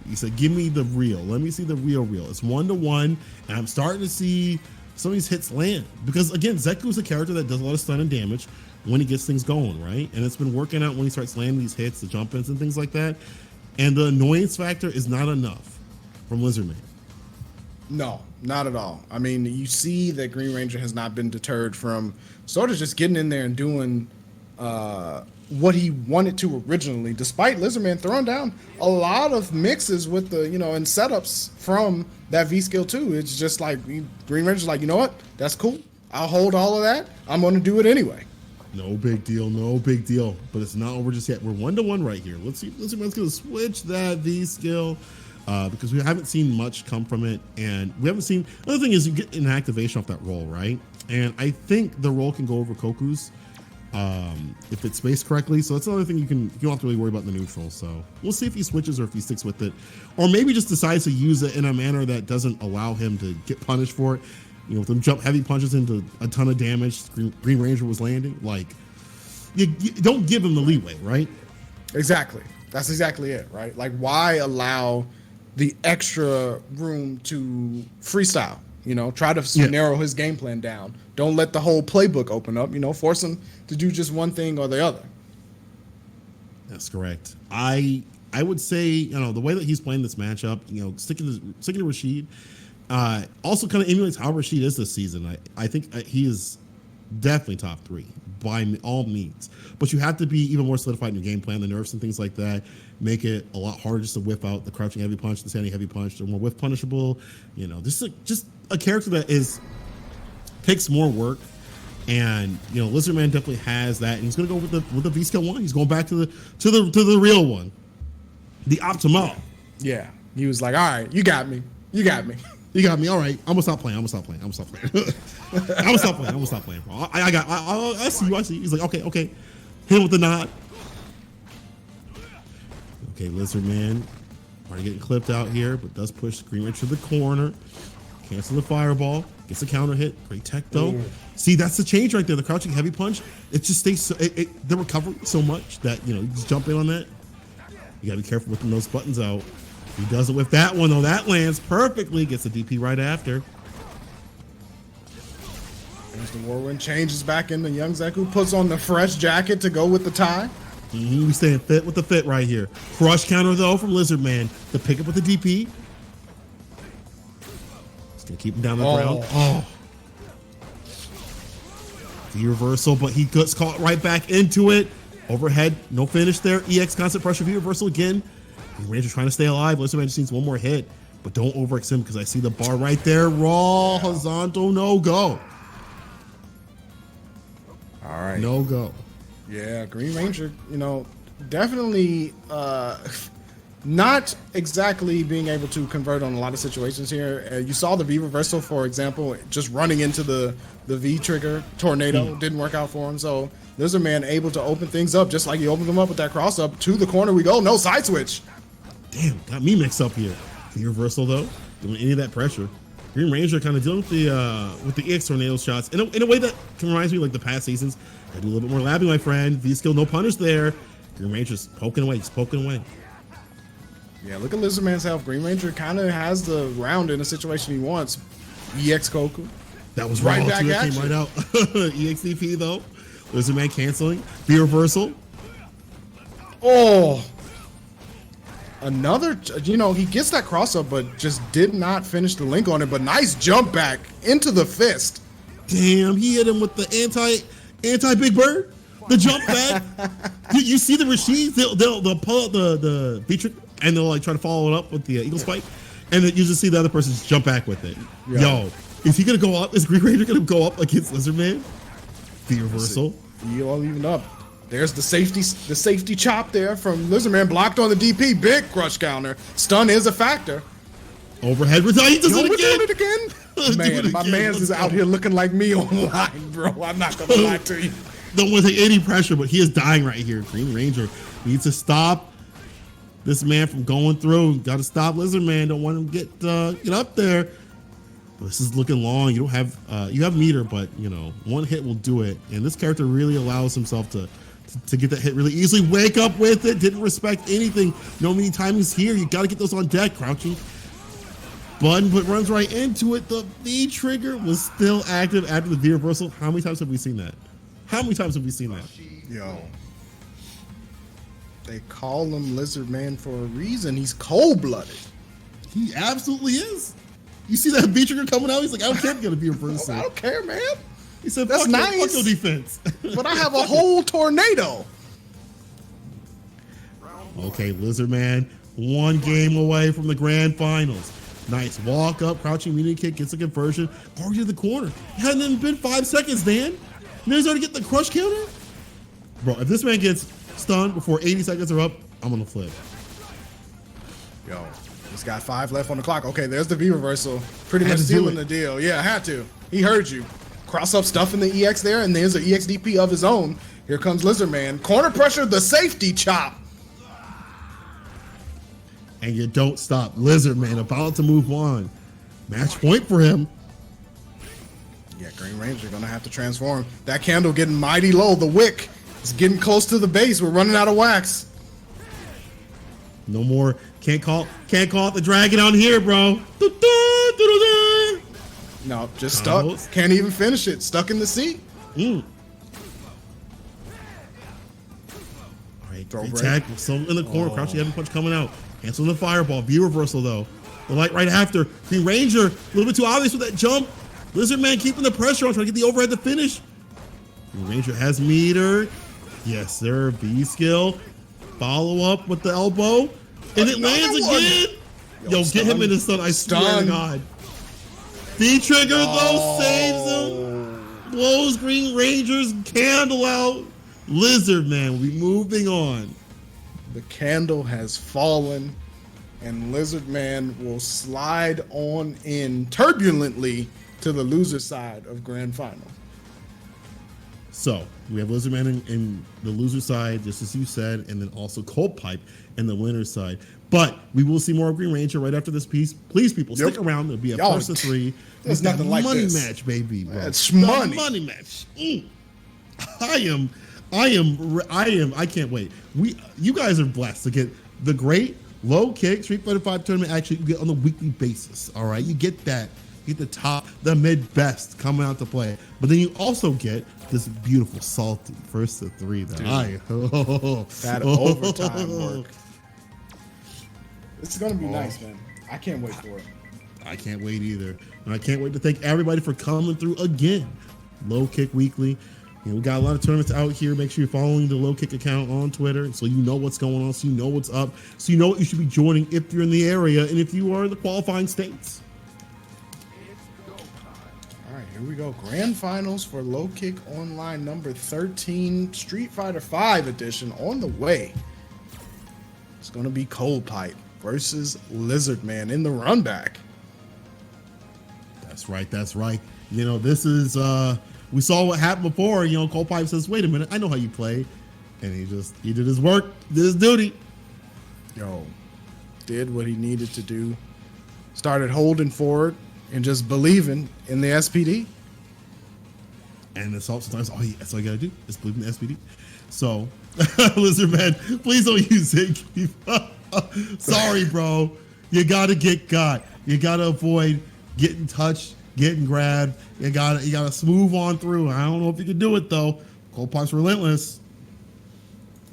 He said, "Give me the real. Let me see the real. It's 1-to-1, and I'm starting to see some of these hits land because again, Zeku's a character that does a lot of stun and damage when he gets things going, right? And it's been working out when he starts landing these hits, the jump ins and things like that. And the annoyance factor is not enough from Lizardman. No, not at all. I mean, you see that Green Ranger has not been deterred from sort of just getting in there and doing what he wanted to originally, despite Lizardman throwing down a lot of mixes with the, and setups from that V skill too. It's just like Green Ranger's like, you know what? That's cool. I'll hold all of that. I'm going to do it anyway. No big deal. But it's not over just yet. We're 1-to-1 right here. Let's see if Lizardman's going to switch that V skill. Because we haven't seen much come from it, and we haven't seen. Another thing is you get an activation off that roll, right? And I think the roll can go over Koku's if it's spaced correctly. So that's another thing you don't have to really worry about in the neutral. So we'll see if he switches or if he sticks with it, or maybe just decides to use it in a manner that doesn't allow him to get punished for it. With them jump heavy punches into a ton of damage, Green Ranger was landing. Like you don't give him the leeway, right? Exactly. That's exactly it, right? Like why allow the extra room to freestyle, try to narrow his game plan down. Don't let the whole playbook open up, force him to do just one thing or the other. That's correct. I would say, the way that he's playing this matchup, sticking to Rashid, also kind of emulates how Rashid is this season. I think he is definitely top 3 by all means, but you have to be even more solidified in your game plan. The nerfs and things like that make it a lot harder just to whip out the crouching heavy punch, the standing heavy punch. They're more whiff punishable. Just a character that takes more work. And Lizardman definitely has that, and he's going to go with the V skill 1. He's going back to the real one, the optimal. Yeah, he was like, all right, you got me. You got me. All right. I'm gonna stop playing. I'm gonna stop playing, bro. I see you. He's like, okay. Hit him with the nod. Okay, Lizardman. Already getting clipped out here, but does push Green Ranger to the corner. Cancel the fireball. Gets a counter hit. Great tech though. See, that's the change right there. The crouching heavy punch. It just stays. The recovery so much that you just jump in on that. You gotta be careful whipping those buttons out. He does it with that one, though. That lands perfectly. Gets the DP right after. There's the whirlwind. Changes back into Young Zeku. Puts on the fresh jacket to go with the tie. We staying fit with the fit right here. Crush counter, though, from Lizardman. To pick up with the DP. He's going to keep him down the ground. The reversal, but he gets caught right back into it. Overhead. No finish there. EX constant pressure. V reversal again. Ranger trying to stay alive. Lizardman just needs one more hit, but don't overextend because I see the bar right there. Raw horizontal no go. All right, no go. Yeah, Green Ranger, definitely not exactly being able to convert on a lot of situations here. You saw the V reversal, for example, just running into the V trigger tornado didn't work out for him. So Lizardman able to open things up just like he opened them up with that cross up to the corner. We go, no side switch. Damn, got me mixed up here. The reversal though, doing any of that pressure. Green Ranger kind of dealing with the EX tornado shots in a way that reminds me like the past seasons. I do a little bit more labbing, my friend. V skill, no punish there. Green Ranger's poking away, just poking away. Yeah, look at Lizardman's health. Green Ranger kind of has the round in a situation he wants. EX Koku. That was right back at you. Came right out. EX DP though. Lizardman canceling. V reversal. Oh. Another, he gets that cross up, but just did not finish the link on it. But nice jump back into the fist. Damn, he hit him with the anti Big Bird. The jump back. you see the Rashids, they'll pull out the V-trick and they'll like try to follow it up with the Eagle Spike, and then you just see the other person just jump back with it. Yeah. Yo, is he gonna go up? Is Green Ranger gonna go up against Lizardman? The reversal. You all even up. There's the safety chop there from Lizardman, blocked on the DP. Big crush counter. Stun is a factor. Overhead return. He does it again. Man, my man's is out here looking like me online, bro. I'm not gonna lie to you. Don't want to take any pressure, but he is dying right here. Green Ranger needs to stop this man from going through. Got to stop Lizardman. Don't want him to get up there. This is looking long. You don't have you have meter, but one hit will do it. And this character really allows himself to to get that hit really easily. Wake up with it. Didn't respect anything. No many timings here. You got to get those on deck. Crouching. Button, but runs right into it. The V trigger was still active after the V reversal. How many times have we seen that? How many times have we seen that? Yo. They call him Lizard Man for a reason. He's cold-blooded. He absolutely is. You see that V trigger coming out? He's like, I don't care if you're going to be a reversal. I don't care, man. He said, that's nice. Fuck your defense. But I have a whole tornado. Okay, Lizard Man, one game away from the grand finals. Nice walk up, crouching medium kick, gets a conversion, already to the corner. It hadn't even been 5 seconds, Dan. And he's already getting the crush counter? Bro, if this man gets stunned before 80 seconds are up, I'm gonna flip. Yo, he's got 5 left on the clock. Okay, there's the V reversal. Pretty much sealing the deal. Yeah, I had to. He heard you. Cross up stuff in the EX there, and there's an EXDP of his own. Here comes Lizard Man. Corner pressure, the safety chop. And you don't stop. Lizard Man about to move on. Match point for him. Yeah, Green Ranger gonna have to transform. That candle getting mighty low. The wick is getting close to the base. We're running out of wax. No more. Can't call it the dragon out here, bro. No, just stuck. Can't even finish it. Stuck in the seat. All right, great tag. So in the corner, crouching heavy punch coming out. Cancel the fireball. V reversal though. The light right after. Green Ranger, a little bit too obvious with that jump. Lizard Man keeping the pressure on, trying to get the overhead to finish. Green Ranger has meter. Yes, sir. V skill. Follow up with the elbow. And it lands again. Yo, get him in the sun. I swear to God. V trigger though saves him. Blows Green Ranger's candle out. Lizard Man will be moving on. The candle has fallen, and Lizard Man will slide on in turbulently to the loser side of Grand Final. So we have Lizard Man in the loser side, just as you said, and then also Cold Pipe in the winner side. But we will see more of Green Ranger right after this piece. Please, people, stick around. There'll be a first of 3. There's nothing like money this. Match, baby. Bro. It's money. Money match. I can't wait. You guys are blessed to get the great low kick Street Fighter 5 tournament action you get on a weekly basis. All right, you get that. You get the top, the mid best coming out to play, but then you also get this beautiful salty first of 3 that that overtime work. It's gonna be nice, man. I can't wait for it. I can't wait either, and I can't wait to thank everybody for coming through again. Low Kick Weekly. We got a lot of tournaments out here. Make sure you're following the Low Kick account on Twitter so you know what's going on, so you know what's up, so you know what you should be joining if you're in the area and if you are in the qualifying states. All right, here we go. Grand Finals for Low Kick Online number 13, Street Fighter 5 edition on the way. It's going to be Cold Pipe versus Lizard Man in the run back. That's right. That's right. You know, this is... we saw what happened before. You know, Cold Pipe says, wait a minute, I know how you play. And he did his work, did his duty. Yo, did what he needed to do. Started holding forward and just believing in the SPD. And it's all sometimes, that's all you got to do is believe in the SPD. So, Lizard Man, please don't use it. Sorry, bro. You got to get got. You got to avoid getting touched, getting grabbed. You gotta smooth on through. I don't know if you can do it though. Cold Pipe's relentless.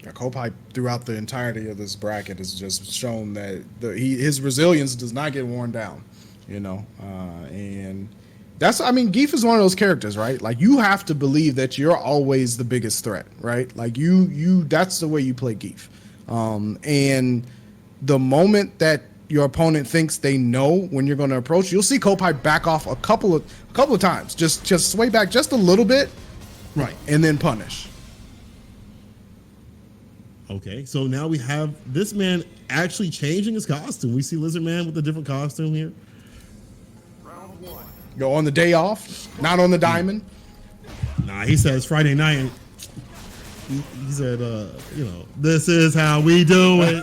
Yeah, Cold Pipe throughout the entirety of this bracket has just shown that his resilience does not get worn down. You know, and that's, I mean, Geef is one of those characters, right? Like, you have to believe that you're always the biggest threat, right? Like, that's the way you play Geef. And the moment that your opponent thinks they know when you're going to approach, you'll see Cold Pipe back off a couple of times, just sway back just a little bit, right, and then punish. Okay, so now we have this man actually changing his costume. We see Lizard Man with a different costume here. Round 1. Go on the day off, not on the diamond. Nah, he says Friday night. He said, you know, this is how we do it.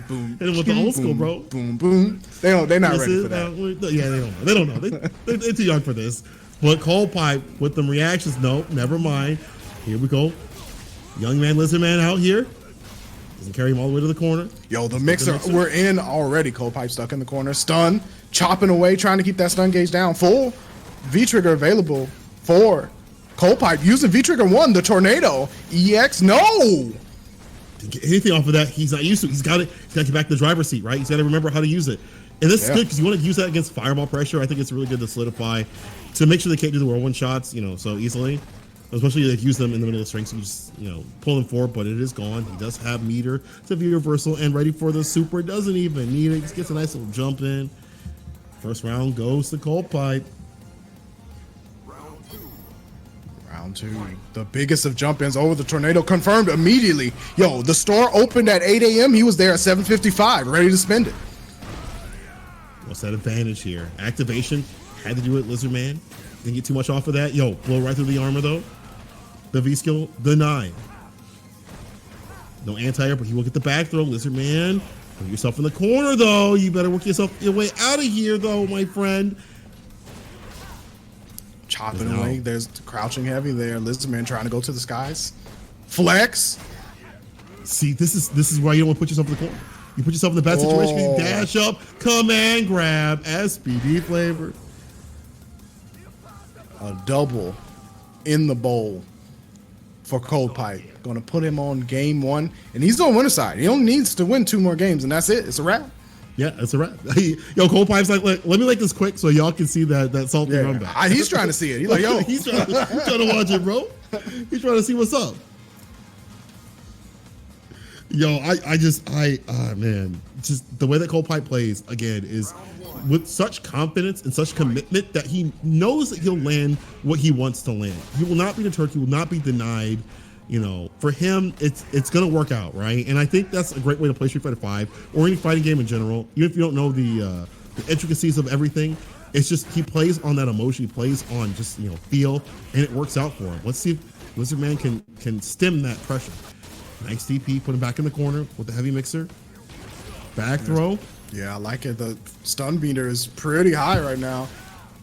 Boom. And with the old school, bro. Boom, boom. They're not ready for that. Yeah, they don't know. They're too young for this. But Cold Pipe with them reactions, nope, never mind. Here we go. Young man, lizard man out here. Doesn't carry him all the way to the corner. Yo, the mixer, we're in already. Cold Pipe stuck in the corner. Stun, chopping away, trying to keep that stun gauge down. Full V-Trigger available for Cold Pipe. Using V-Trigger 1, the Tornado. EX, no! To get anything off of that, he's not used to it. He's got to get back to the driver's seat, right? He's got to remember how to use it. And this is good because you want to use that against fireball pressure. I think it's really good to solidify, to make sure they can't do the whirlwind shots, so easily. Especially if you use them in the middle of the string, so you just, pull them forward, but it is gone. He does have meter to be reversal and ready for the super. Doesn't even need it. Just gets a nice little jump in. First round goes to Cold Pipe. Round 2. The biggest of jump-ins over the Tornado confirmed immediately. Yo, the store opened at 8 a.m. He was there at 7:55, ready to spend it. What's that advantage here? Activation. Had to do it, Lizard Man. Didn't get too much off of that. Yo, blow right through the armor, though. The V-skill, denied. No anti-air, but he will get the back throw. Lizard Man, put yourself in the corner, though. You better work your way out of here, though, my friend. Chopping away. There's crouching heavy there. Lizard Man trying to go to the skies. Flex. See, this is why you don't want to put yourself in the corner. You put yourself in the bad situation. You dash up, command grab, SPD flavor. A double in the bowl for Cold Pipe. Going to put him on game 1, and he's on winner side. He only needs to win 2 more games, and that's it. It's a wrap. Yeah, it's a wrap. Yo, Cold Pipe's like, let me this quick so y'all can see that salty run back. He's trying to see it. He's like, yo. he's trying to watch it, bro. He's trying to see what's up. Yo, man, just the way that Cold Pipe plays, again, is with such confidence and such commitment that he knows that he'll land what he wants to land. He will not be deterred. He will not be denied. For him, it's going to work out, right? And I think that's a great way to play Street Fighter 5 or any fighting game in general. Even if you don't know the intricacies of everything, it's just he plays on that emotion. He plays on just, feel, and it works out for him. Let's see if Lizard Man can stem that pressure. Nice DP, put him back in the corner with the heavy mixer. Back throw. Yeah, I like it. The stun meter is pretty high right now.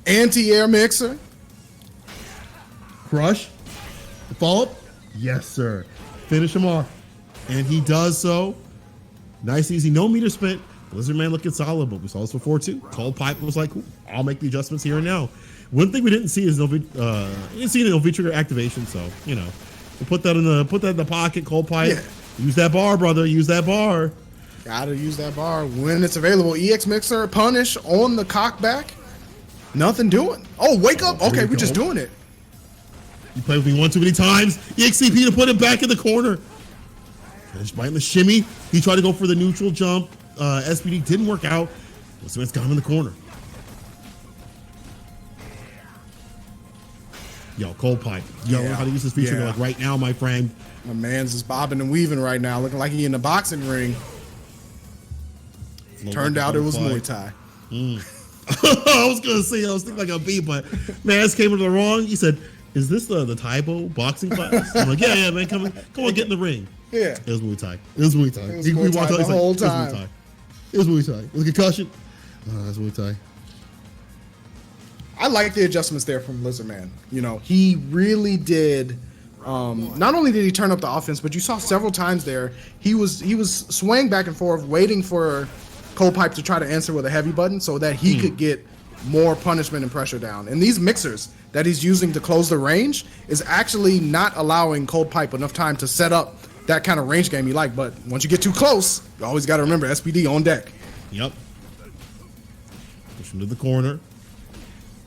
Anti-air mixer. Crush. The follow-up. Yes, sir. Finish him off. And he does so. Nice, easy. No meter spent. Lizard Man looking solid, but we saw this before too. Cold Pipe was like, cool, I'll make the adjustments here and now. One thing we didn't see is no V-trigger activation, so, we'll put that in the pocket. Cold Pipe. Yeah. Use that bar, brother. Use that bar. Gotta use that bar when it's available. EX Mixer, punish on the cockback. Nothing doing. Oh, wake up. Okay, we're just doing it. You played with me one too many times. EXCP to put him back in the corner. Finished biting the shimmy. He tried to go for the neutral jump. SPD didn't work out. Smith's got him in the corner. Yo, Cold Pipe. Yo, learn how to use this feature like right now, my friend. My man's just bobbing and weaving right now, looking like he in the boxing ring. Turned out it was Muay Thai. I was gonna say I was thinking like a B, but Mans came into the wrong. He said, "Is this the Taibo boxing class?" I'm like, "Yeah, man, come on, get in the ring." Yeah, it was Muay Thai. It was Muay Thai. We walked out. The whole time. It was Muay Thai. It was a concussion. It was Muay Thai. I like the adjustments there from Lizard Man. He really did. Not only did he turn up the offense, but you saw several times there he was swaying back and forth, waiting for Cold Pipe to try to answer with a heavy button so that he could get more punishment and pressure down. And these mixers that he's using to close the range is actually not allowing Cold Pipe enough time to set up that kind of range game you like. But once you get too close, you always got to remember SPD on deck. Yep. Push him to the corner.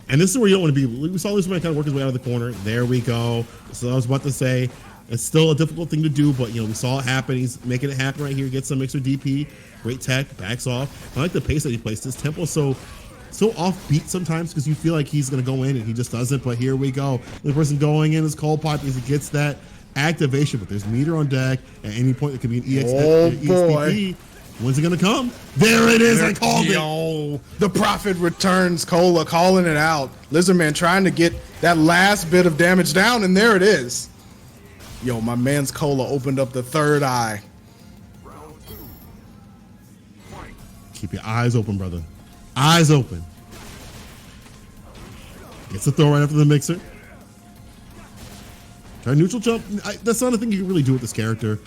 And this is where you don't want to be. We saw this man kind of work his way out of the corner. There we go. So I was about to say, it's still a difficult thing to do, but we saw it happen. He's making it happen right here. Gets some mixer DP. Great tech. Backs off. I like the pace that he plays. His tempo so offbeat sometimes because you feel like he's going to go in and he just doesn't. But here we go. The person going in is Cold Pipe because he gets that activation. But there's meter on deck at any point. It could be an EXP. When's it going to come? There it is. I called it. The Prophet returns. Cola calling it out. Lizard Man trying to get that last bit of damage down, and there it is. Yo, my man's Cola opened up the third eye. Keep your eyes open, brother. Eyes open. Gets the throw right after the mixer. Try neutral jump. That's not a thing you can really do with this character.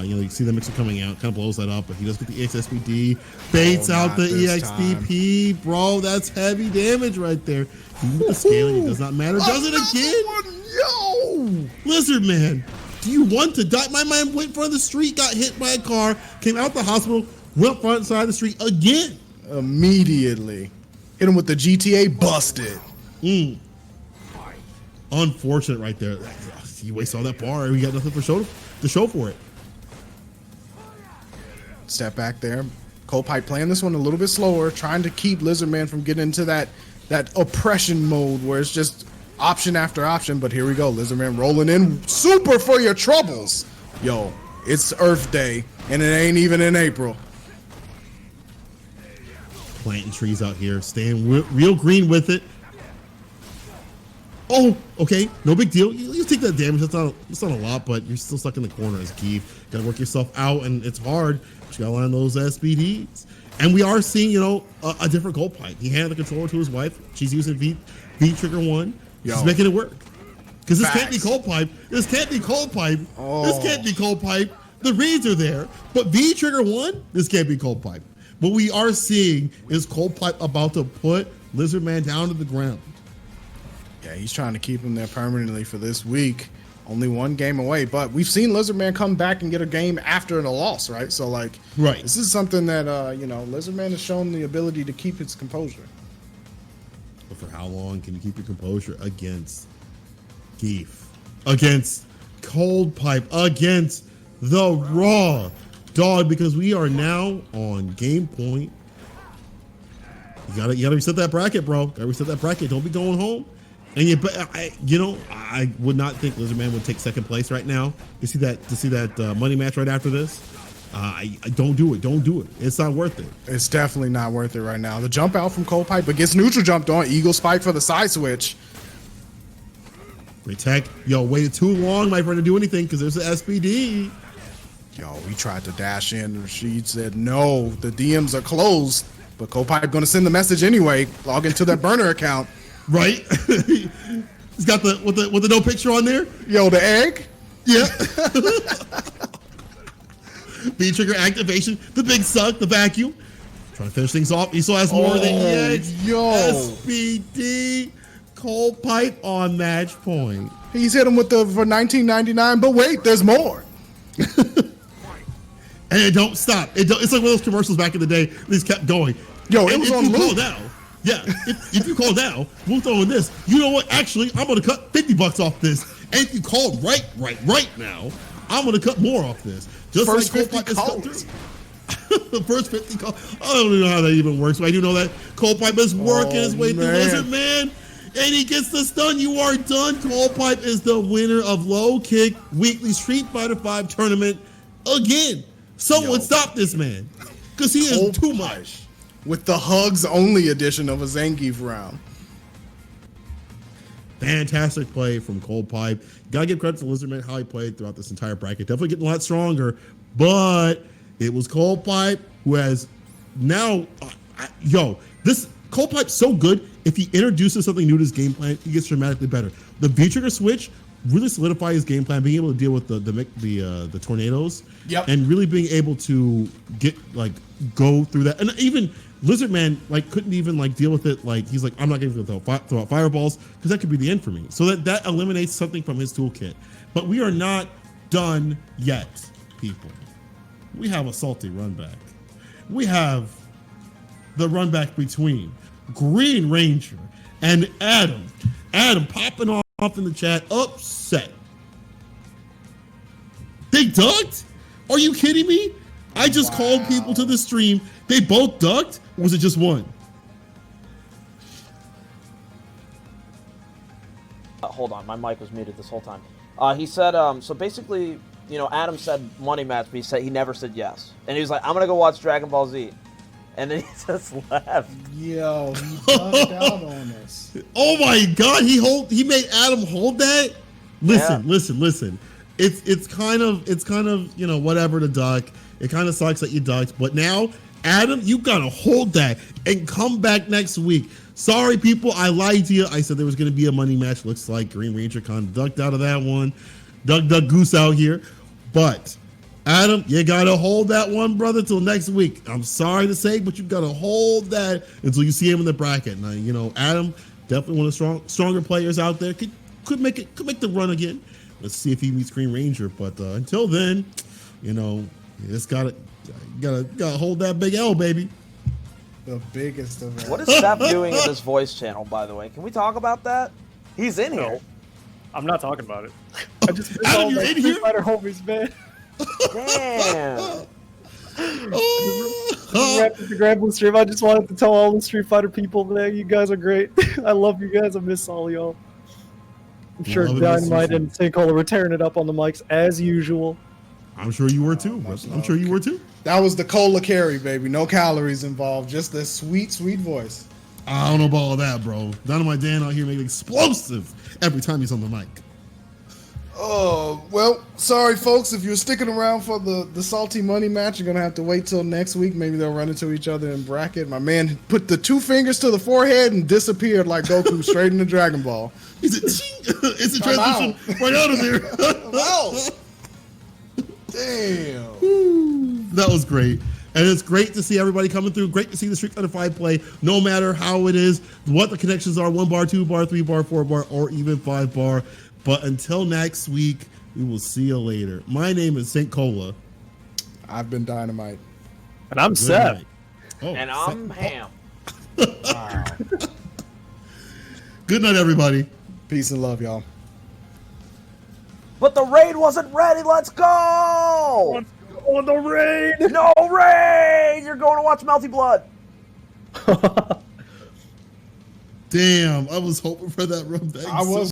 You see the mixer coming out, kind of blows that up, but he does get the EXSPD, baits out the EXDP, bro. That's heavy damage right there. Even with the scaling, it does not matter. Does it again? Yo! Lizard Man, do you want to die? My man went in front of the street, got hit by a car, came out the hospital, went front side of the street again. Immediately. Hit him with the GTA, busted. Unfortunate right there. You waste all that bar, we got nothing to show for it. Step back there. Cold Pipe playing this one a little bit slower, trying to keep Lizard Man from getting into that oppression mode where it's just option after option. But here we go. Lizard Man rolling in. Super for your troubles. Yo, it's Earth Day, and it ain't even in April. Planting trees out here, staying real green with it. Oh, okay, no big deal. You take that damage. It's not a lot, but you're still stuck in the corner as Keith. Gotta work yourself out, and it's hard. But you gotta line those SPDs. And we are seeing, a different Cold Pipe. He handed the controller to his wife. She's using V Trigger 1. She's making it work. Because this can't be Cold Pipe. This can't be Cold Pipe. Oh. This can't be Cold Pipe. The reads are there, but V Trigger 1, this can't be Cold Pipe. What we are seeing is Cold Pipe about to put Lizard Man down to the ground. Yeah, he's trying to keep him there permanently for this week. Only one game away, but we've seen Lizard Man come back and get a game after a loss, right? So, this is something that, Lizard Man has shown the ability to keep his composure. But for how long can you keep your composure against Keith? Against Cold Pipe? Against the Raw Dog? Because we are now on game point. You gotta reset that bracket, bro. Gotta reset that bracket. Don't be going home. And I would not think Lizard Man would take second place right now. To see that money match right after this, I don't do it. Don't do it. It's not worth it. It's definitely not worth it right now. The jump out from Cold Pipe, but gets neutral jumped on. Eagle spike for the side switch. Great tech. Yo, waited too long, my friend, to do anything because there's an SPD. Yo, we tried to dash in. Rashid said no. The DMs are closed, but Cold Pipe gonna send the message anyway. Log into that burner account. Right? He's got the with the no picture on there. Yo, the egg? Yeah. V trigger activation, the big suck, the vacuum. Trying to finish things off. He still has more than EX. Yo. SPD Cold Pipe on match point. He's hit him with for $19.99, but wait, there's more. And it don't stop. It's like one of those commercials back in the day. These kept going. Yo, it was on loop. Yeah, if you call now, we'll throw in this. You know what? Actually, I'm going to cut $50 off this. And if you call right now, I'm going to cut more off this. Just first like 50 calls. The first 50 calls. I don't even know how that even works, but I do know that Cold Pipe is working his way through Lizard Man. And he gets the stun. You are done. Cold Pipe is the winner of Low Kick Weekly Street Fighter 5 tournament again. Someone stop this man. Because he is too much. With the hugs only edition of a Zangief round. Fantastic play from Cold Pipe. Gotta give credit to Lizard Man how he played throughout this entire bracket. Definitely getting a lot stronger, but it was Cold Pipe who has now, this Cold Pipe's so good. If he introduces something new to his game plan, he gets dramatically better. The V trigger switch really solidifies his game plan, being able to deal with the tornadoes, and really being able to go through that, and even Lizard Man couldn't even deal with it. He's like, I'm not going to throw out fireballs because that could be the end for me. So that eliminates something from his toolkit. But we are not done yet, people. We have a salty run back. We have the run back between Green Ranger and Adam. Adam popping off in the chat, upset. They ducked? Are you kidding me? I just called people to the stream. They both ducked? Or was it just one? Hold on, my mic was muted this whole time. He said, so basically, Adam said money match, but he never said yes. And he was like, I'm going to go watch Dragon Ball Z. And then he just left. Yo, he bugged out on us. Oh my God, he made Adam hold that? Listen. It's kind of whatever to duck. It kind of sucks that you ducked, but now Adam, you gotta hold that and come back next week. Sorry, people, I lied to you. I said there was going to be a money match. Looks like Green Ranger kind of ducked out of that one. Duck, goose out here. But, Adam, you got to hold that one, brother, till next week. I'm sorry to say, but you got to hold that until you see him in the bracket. Now, you know, Adam, definitely one of the stronger players out there. Could make the run again. Let's see if he meets Green Ranger. But until then, you know, you just gotta hold that big L, baby. The biggest of all. What is Seth doing in this voice channel, by the way? Can we talk about that? He's in here. No, I'm not talking about it. I just miss Adam, all you're my in Street here? Fighter homies, man. Damn. Wrapping the Grand Blue stream. I just wanted to tell all the Street Fighter people, man, you guys are great. I love you guys. I miss all y'all. I'm sure Love and miss Dynamite you. and Sinkhole were tearing it up on the mics as usual. I'm sure you were too. I'm sure you were too. That was the cola carry, baby. No calories involved. Just this sweet, sweet voice. I don't know about all that, bro. Dynamite Dan out here making explosive every time he's on the mic. Oh, well, sorry, folks. If you're sticking around for the salty money match, you're going to have to wait till next week. Maybe they'll run into each other in bracket. My man put the 2 fingers to the forehead and disappeared like Goku straight into Dragon Ball. It's a transition right out of there. Wow. Damn. That was great. And it's great to see everybody coming through. Great to see the Street Fighter 5 play, no matter how it is, what the connections are, 1 bar, 2 bar, 3 bar, 4 bar, or even 5 bar. But until next week, we will see you later. My name is St. Cola. I've been Dynamite. And I'm Good Seth. night. Oh, And I'm Ham. Good night, everybody. Peace and love, y'all. But the raid wasn't ready. Let's go! On the raid! No raid! You're going to watch Melty Blood. Damn, I was hoping for that run. I was